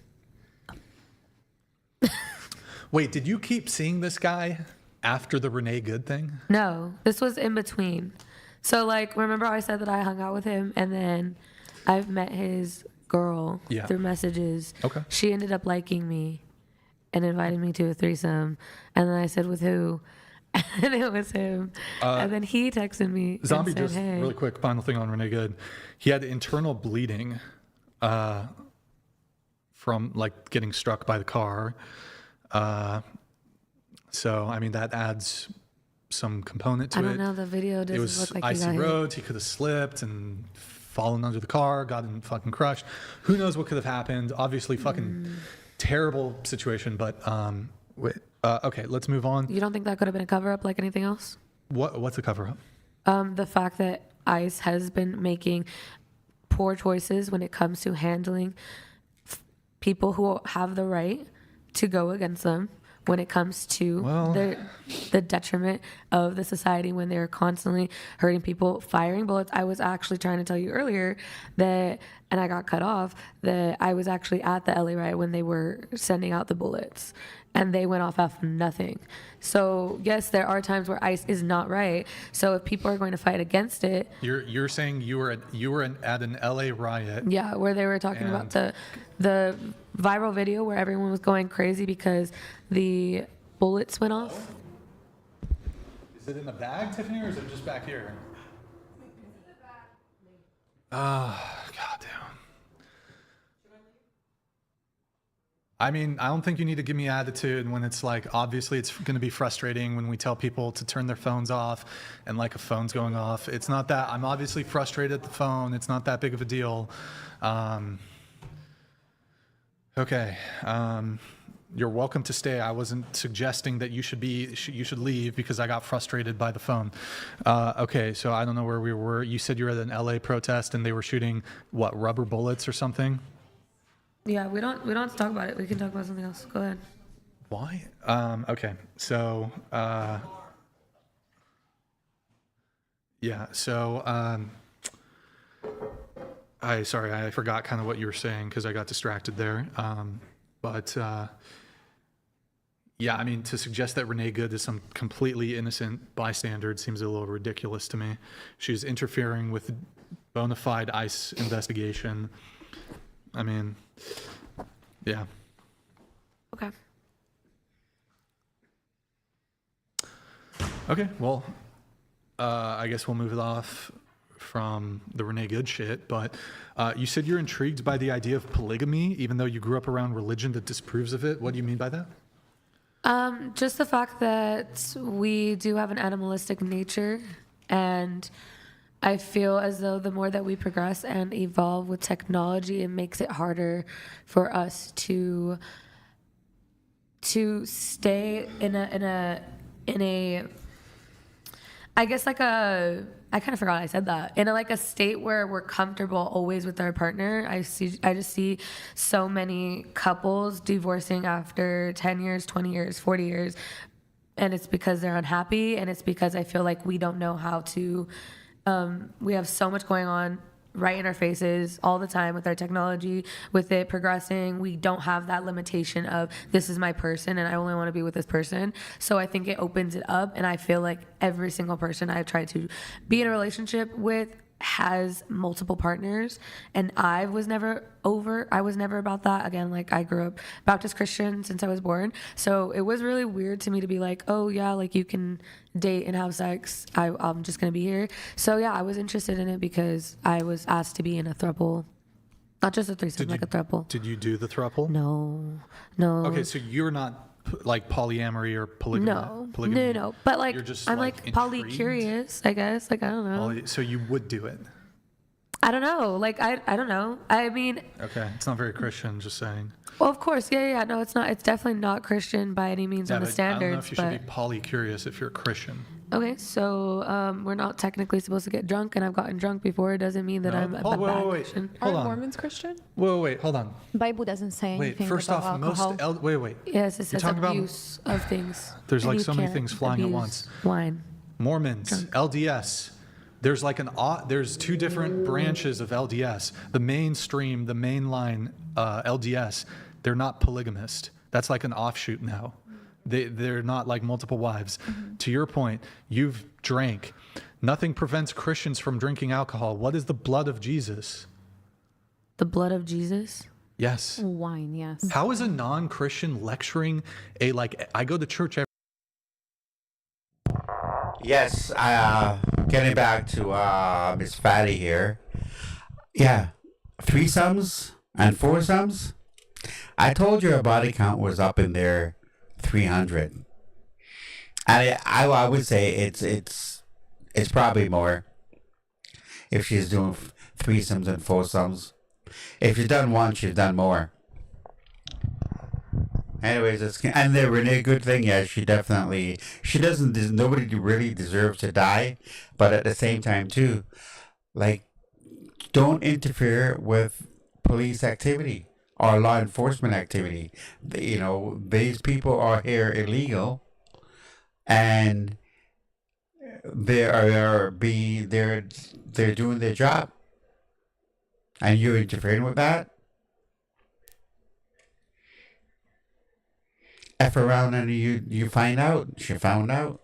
Wait, did you keep seeing this guy after the Renee Good thing?
No, this was in between. So, like, remember I said that I hung out with him, and then I've met his girl through messages.
Okay.
She ended up liking me and invited me to a threesome. And then I said, with who? And it was him. And then he texted me
Zombie,
and said,
just
hey.
really quick, final thing on Renee Good. He had internal bleeding from, like, getting struck by the car. So, I mean, that adds some component to it.
I don't know. The video doesn't
It was
look like
icy
he got
roads. He could have slipped and fallen under the car, gotten fucking crushed. Who knows what could have happened? Obviously, fucking terrible situation. But okay, let's move on.
You don't think that could have been a cover-up like anything else?
What's a cover-up?
The fact that ICE has been making poor choices when it comes to handling people who have the right to go against them, when it comes to the detriment of the society, when they're constantly hurting people, firing bullets. I was actually trying to tell you earlier that, and I got cut off, that I was actually at the LA riot when they were sending out the bullets, and they went off nothing. So yes, there are times where ICE is not right. So if people are going to fight against it,
You're saying you were at an LA riot.
yeah, where they were talking about the viral video where everyone was going crazy because the bullets went off.
Is it in the bag, Tiffany, or is it just back here? Goddamn. I mean, I don't think you need to give me attitude when it's like, obviously it's going to be frustrating when we tell people to turn their phones off and like a phone's going off. It's not that. I'm obviously frustrated at the phone. It's not that big of a deal. Okay. You're welcome to stay. I wasn't suggesting that you should leave because I got frustrated by the phone. Okay, so I don't know where we were. You said you were at an LA protest and they were shooting what, rubber bullets or something?
Yeah, we don't have to talk about it. We can talk about something else. Go ahead.
Why? Okay, so yeah, so I forgot kind of what you were saying because I got distracted there. But yeah, I mean, to suggest that Renee Good is some completely innocent bystander seems a little ridiculous to me. She's interfering with bona fide ICE investigation. I mean, yeah.
Okay.
Okay, well, I guess we'll move it off from the Renee Good shit, but you said you're intrigued by the idea of polygamy, even though you grew up around religion that disapproves of it. What do you mean by that?
Just the fact that we do have an animalistic nature, and I feel as though the more that we progress and evolve with technology, it makes it harder for us to stay in a I guess like I kind of forgot I said that. In a state where we're comfortable always with our partner. I just see so many couples divorcing after 10 years, 20 years, 40 years. And it's because they're unhappy, and it's because I feel like we don't know how to we have so much going on right in our faces all the time with our technology, with it progressing. We don't have that limitation of this is my person and I only want to be with this person. So I think it opens it up, and I feel like every single person I've tried to be in a relationship with has multiple partners, and I was never about that. Again, like I grew up Baptist Christian since I was born, so it was really weird to me to be like, oh yeah, like you can date and have sex. I'm just gonna be here. So yeah, I was interested in it because I was asked to be in a throuple, not just a threesome, like a throuple.
Did you do the throuple?
No.
Okay, so you're not like polyamory or polygamy.
No. But like,
you're just
I'm like poly-curious, I guess. Like I don't know.
So you would do it.
I don't know. Like I don't know. I mean.
Okay, it's not very Christian. Just saying.
Well, of course, yeah. No, it's not. It's definitely not Christian by any means on the standards.
I don't know if you should be poly-curious if you're Christian.
Okay, so we're not technically supposed to get drunk, and I've gotten drunk before. It doesn't mean that I'm a bad Christian.
Hold on.
Mormons Christian?
Wait, hold on.
Bible doesn't say anything
first
about
off,
alcohol.
wait.
Yes, it says
talking
abuse of things.
There's
And
like
you
so many
can't
things flying at
abuse
once.
Wine.
Mormons, LDS. There's like there's two different branches of LDS. The mainstream, the mainline LDS, they're not polygamist. That's like an offshoot now. They're not like multiple wives. To your point, you've drank. Nothing prevents Christians from drinking alcohol. What is the blood of Jesus?
The blood of Jesus?
Yes.
Wine, yes.
How is a non-Christian lecturing I go to church every
Yes, getting back to Miss Fatty here. Yeah, threesomes and foursomes. I told you her body count was up in there 300. And I would say it's probably more if she's doing threesomes and foursomes. If you've done one, she's done more. Anyways, and the Renee Good thing, yeah, she doesn't, nobody really deserves to die, but at the same time too, like, don't interfere with police activity or law enforcement activity. You know, these people are here illegal, and they're doing their job, and you're interfering with that. F around and you find out. She found out.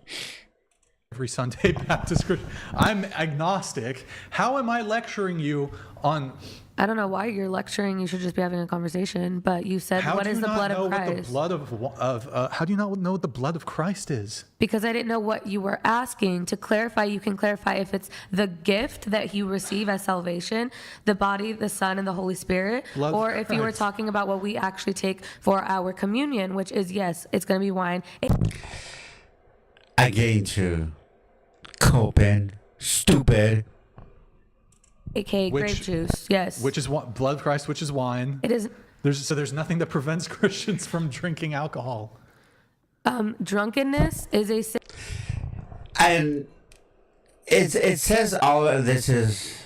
every Sunday Baptist Christian. I'm agnostic. How am I lecturing you on?
I don't know why you're lecturing. You should just be having a conversation. But you said, what is the blood of Christ?
How do you not know what the blood of Christ is?
Because I didn't know what you were asking. To clarify, you can clarify if it's the gift that you receive as salvation, the body, the Son, and the Holy Spirit,
Blood
or
of
if you were
Christ.
talking about what we actually take for our communion, which is, yes, it's going to be wine.
Again, to Copen, stupid.
AKA grape juice, yes.
Which is blood of Christ, which is wine.
It is.
There's nothing that prevents Christians from drinking alcohol.
Drunkenness is a sin.
And it says all of this is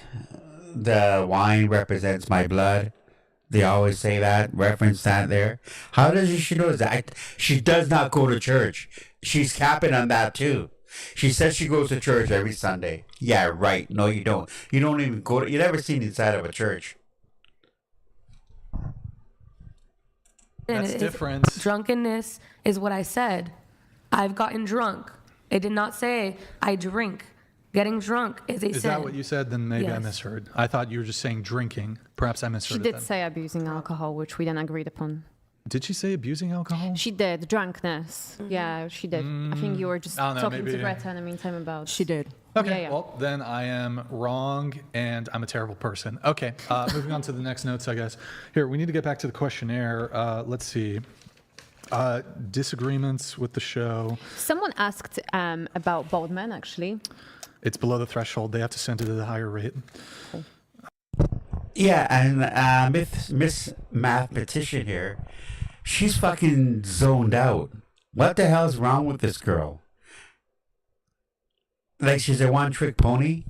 the wine represents my blood. They always say that, reference that there. How does she know that? She does not go to church. She's capping on that too. She says she goes to church every Sunday. Yeah, right. No, you don't. You don't even go to, you never seen inside of a church.
That's different.
Drunkenness is what I said. I've gotten drunk. It did not say I drink. Getting drunk is a sin.
Is that what you said? Then maybe I
Yes.
misheard. I thought you were just saying drinking. Perhaps I
She
misheard it
did
then.
say abusing alcohol, which we then agreed upon.
Did she say abusing alcohol?
She did. Drunkenness. Yeah, she did. I think you were just
I don't know,
talking to
maybe-
Greta in the meantime about.
She did.
Okay,
Yeah.
well, then I am wrong and I'm a terrible person. Okay, moving on to the next notes, I guess. Here, we need to get back to the questionnaire. Let's see. Disagreements with the show.
Someone asked about bald men, actually.
It's below the threshold. They have to send it at a higher rate.
Yeah, and Miss Mathematician here, she's fucking zoned out. What the hell's wrong with this girl? Like she's a one-trick pony?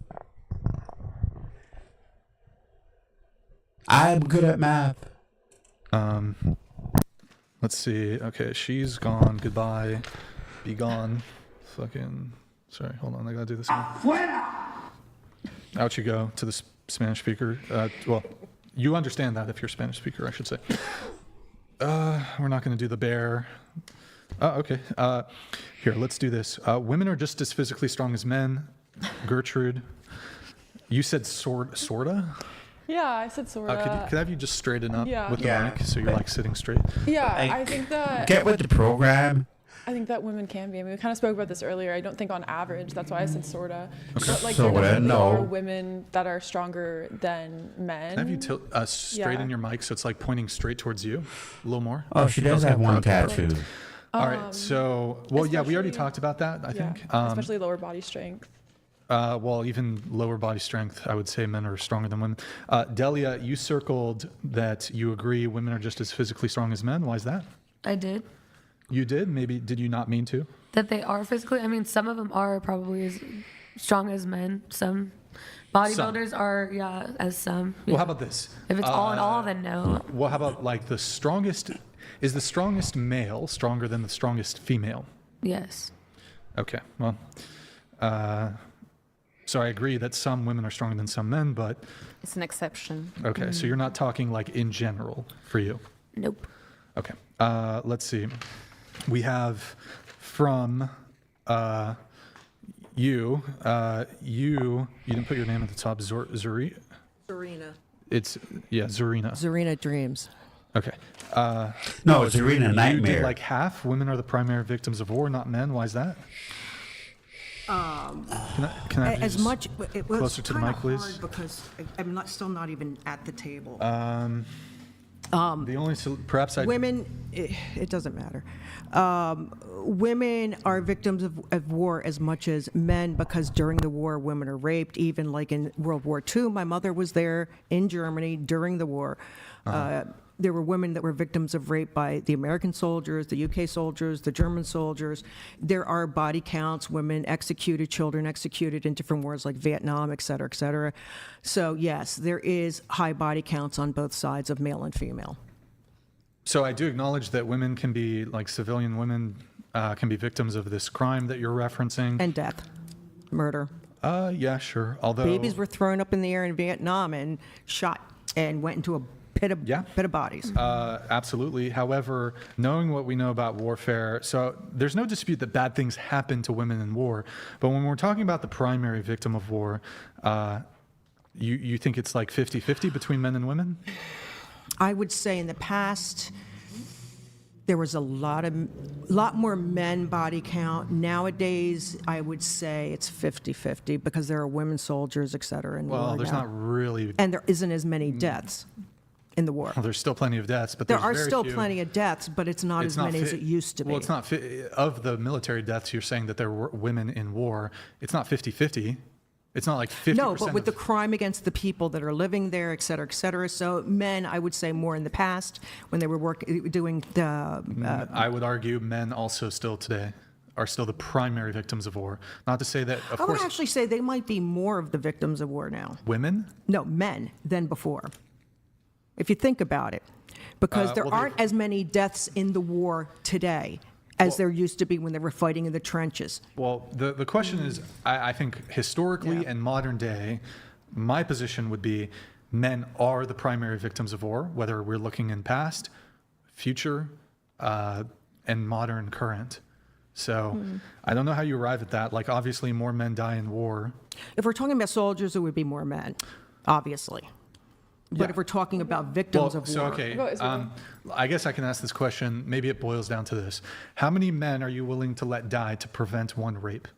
I'm good at math.
Let's see. Okay, she's gone. Goodbye. Be gone. Fucking. Sorry, hold on. I gotta do this again. Out you go to the Spanish speaker. Well, you understand that if you're a Spanish speaker, I should say. We're not gonna do the bear. Okay. Here, let's do this. Women are just as physically strong as men. Gertrude. You said sorta?
Yeah, I said sort of.
Could I have you just straighten up
Yeah.
with the mic so you're like sitting straight?
Yeah, I think that.
Get with the program.
I think that women can be. I mean, we kind of spoke about this earlier. I don't think on average. That's why I said sorta.
Okay.
But like
Sorta,
there definitely
no.
are women that are stronger than men.
Have you straighten your mic so it's like pointing straight towards you a little more?
Oh, she does have one tattoo.
All right. So, well, yeah, we already talked about that, I think.
Especially lower body strength.
Well, even lower body strength, I would say men are stronger than women. Delia, you circled that you agree women are just as physically strong as men. Why is that?
I did.
You did? Maybe did you not mean to?
That they are physically. I mean, some of them are probably as strong as men. Some bodybuilders are, as some.
Well, how about this?
If it's all in all, then no.
Well, how about like the strongest? Is the strongest male stronger than the strongest female?
Yes.
Okay. Well, so I agree that some women are stronger than some men, but
It's an exception.
okay. So you're not talking like in general for you.
Nope.
Okay. Let's see. We have from you. You didn't put your name at the top. Zarina. It's Zarina.
Zarina Dreams.
Okay.
No, it's Zarina
You
Nightmare.
did like half. Women are the primary victims of war, not men. Why is that? Can I have you
As
just
much it was
closer to the
kinda
mic, please?
hard because I'm still not even at the table.
The only perhaps I
Women, it doesn't matter. Women are victims of war as much as men because during the war, women are raped. Even like in World War II, my mother was there in Germany during the war. There were women that were victims of rape by the American soldiers, the UK soldiers, the German soldiers. There are body counts, women executed, children executed in different wars like Vietnam, et cetera, et cetera. So yes, there is high body counts on both sides of male and female.
So I do acknowledge that women can be like civilian women can be victims of this crime that you're referencing.
And death, murder.
Yeah, sure. Although
Babies were thrown up in the air in Vietnam and shot and went into a pit of bodies.
Absolutely. However, knowing what we know about warfare, so there's no dispute that bad things happen to women in war. But when we're talking about the primary victim of war, you think it's like 50-50 between men and women?
I would say in the past, there was a lot more men body count. Nowadays, I would say it's 50-50 because there are women soldiers, et cetera, in
Well,
war
there's
now.
not really.
And there isn't as many deaths in the war.
Well, there's still plenty of deaths, but
There
there's
are
very
still
few.
plenty of deaths, but it's not as many as it used to be.
Well, it's not of the military deaths. You're saying that there were women in war. It's not 50-50. It's not like 50%.
No, but with
of-
the crime against the people that are living there, et cetera, et cetera. So men, I would say more in the past when they were doing the.
I would argue men also still today are still the primary victims of war. Not to say that, of
I would
course,
actually say they might be more of the victims of war now.
women.
No, men than before. If you think about it, because there
well, they-
aren't as many deaths in the war today as there used to be when they were fighting in the trenches.
Well, the question is, I think historically and modern day, my position would be men are the primary victims of war, whether we're looking in past, future, and modern current. So I don't know how you arrive at that. Like, obviously, more men die in war.
If we're talking about soldiers, it would be more men, obviously. But if we're talking about victims of war.
So, okay, I guess I can ask this question. Maybe it boils down to this. How many men are you willing to let die to prevent one rape?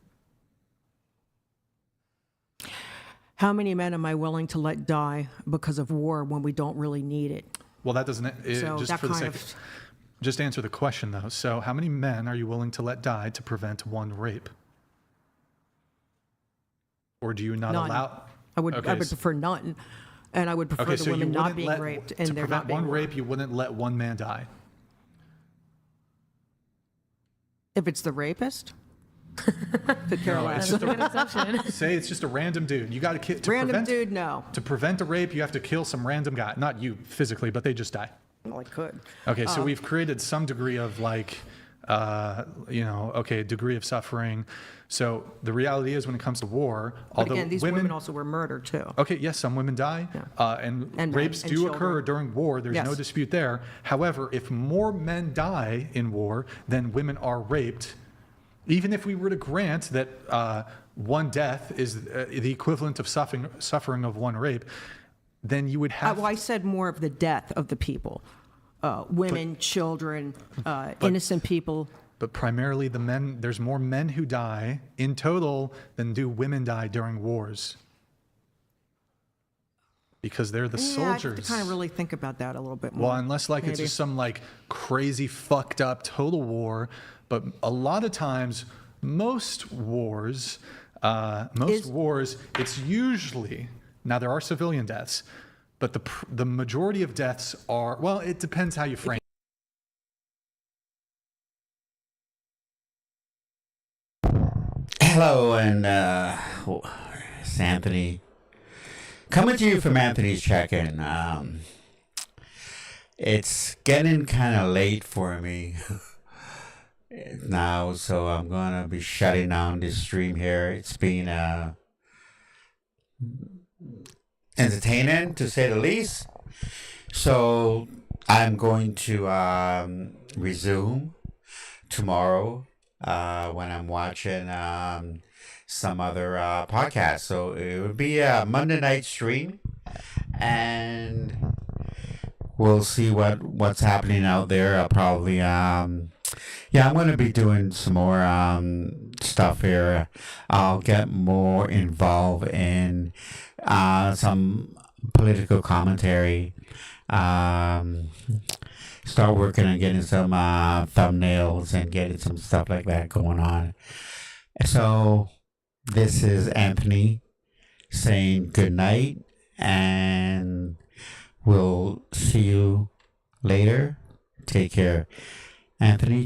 How many men am I willing to let die because of war when we don't really need it?
Well, that doesn't,
So
just
that
for the
kind
sake,
of-
just answer the question though. So how many men are you willing to let die to prevent one rape? Or do you not
None.
allow?
I would
Okay,
prefer none. And I would prefer
okay,
the
so you
women not
wouldn't
being
let,
raped
to
and they're
prevent
not being
one
raped.
rape, you wouldn't let one man die.
If it's the rapist? Could care
No,
less.
it's just a, say it's just a random dude. You got to kill.
Random dude, no.
To prevent a rape, you have to kill some random guy. Not you physically, but they just die.
Well, I could.
Okay, so we've created some degree of like, degree of suffering. So the reality is, when it comes to war,
But
although
again, these women also were murdered too.
Okay, yes, some women die, and rapes
and
do
children.
occur during war. There's no
Yes.
dispute there. However, if more men die in war than women are raped, Even if we were to grant that one death is the equivalent of suffering of one rape, then you would have.
Well, I said more of the death of the people, women, children, innocent people.
But primarily the men. There's more men who die in total than do women die during wars. Because they're the soldiers.
I have to kind of really think about that a little bit more.
Well, unless like it's just some like crazy fucked up total war, but a lot of times, most wars, it's usually, now there are civilian deaths, but the majority of deaths are, well, it depends how you frame it.
Hello, and it's Anthony. Coming to you from Anthony's Check-In. It's getting kind of late for me now, so I'm going to be shutting down this stream here. It's been entertaining, to say the least. So I'm going to resume tomorrow when I'm watching some other podcast. So it would be a Monday night stream, and we'll see what's happening out there. I'll probably I'm going to be doing some more stuff here. I'll get more involved in some political commentary. Start working on getting some thumbnails and getting some stuff like that going on. So this is Anthony saying good night, and we'll see you later. Take care. Anthony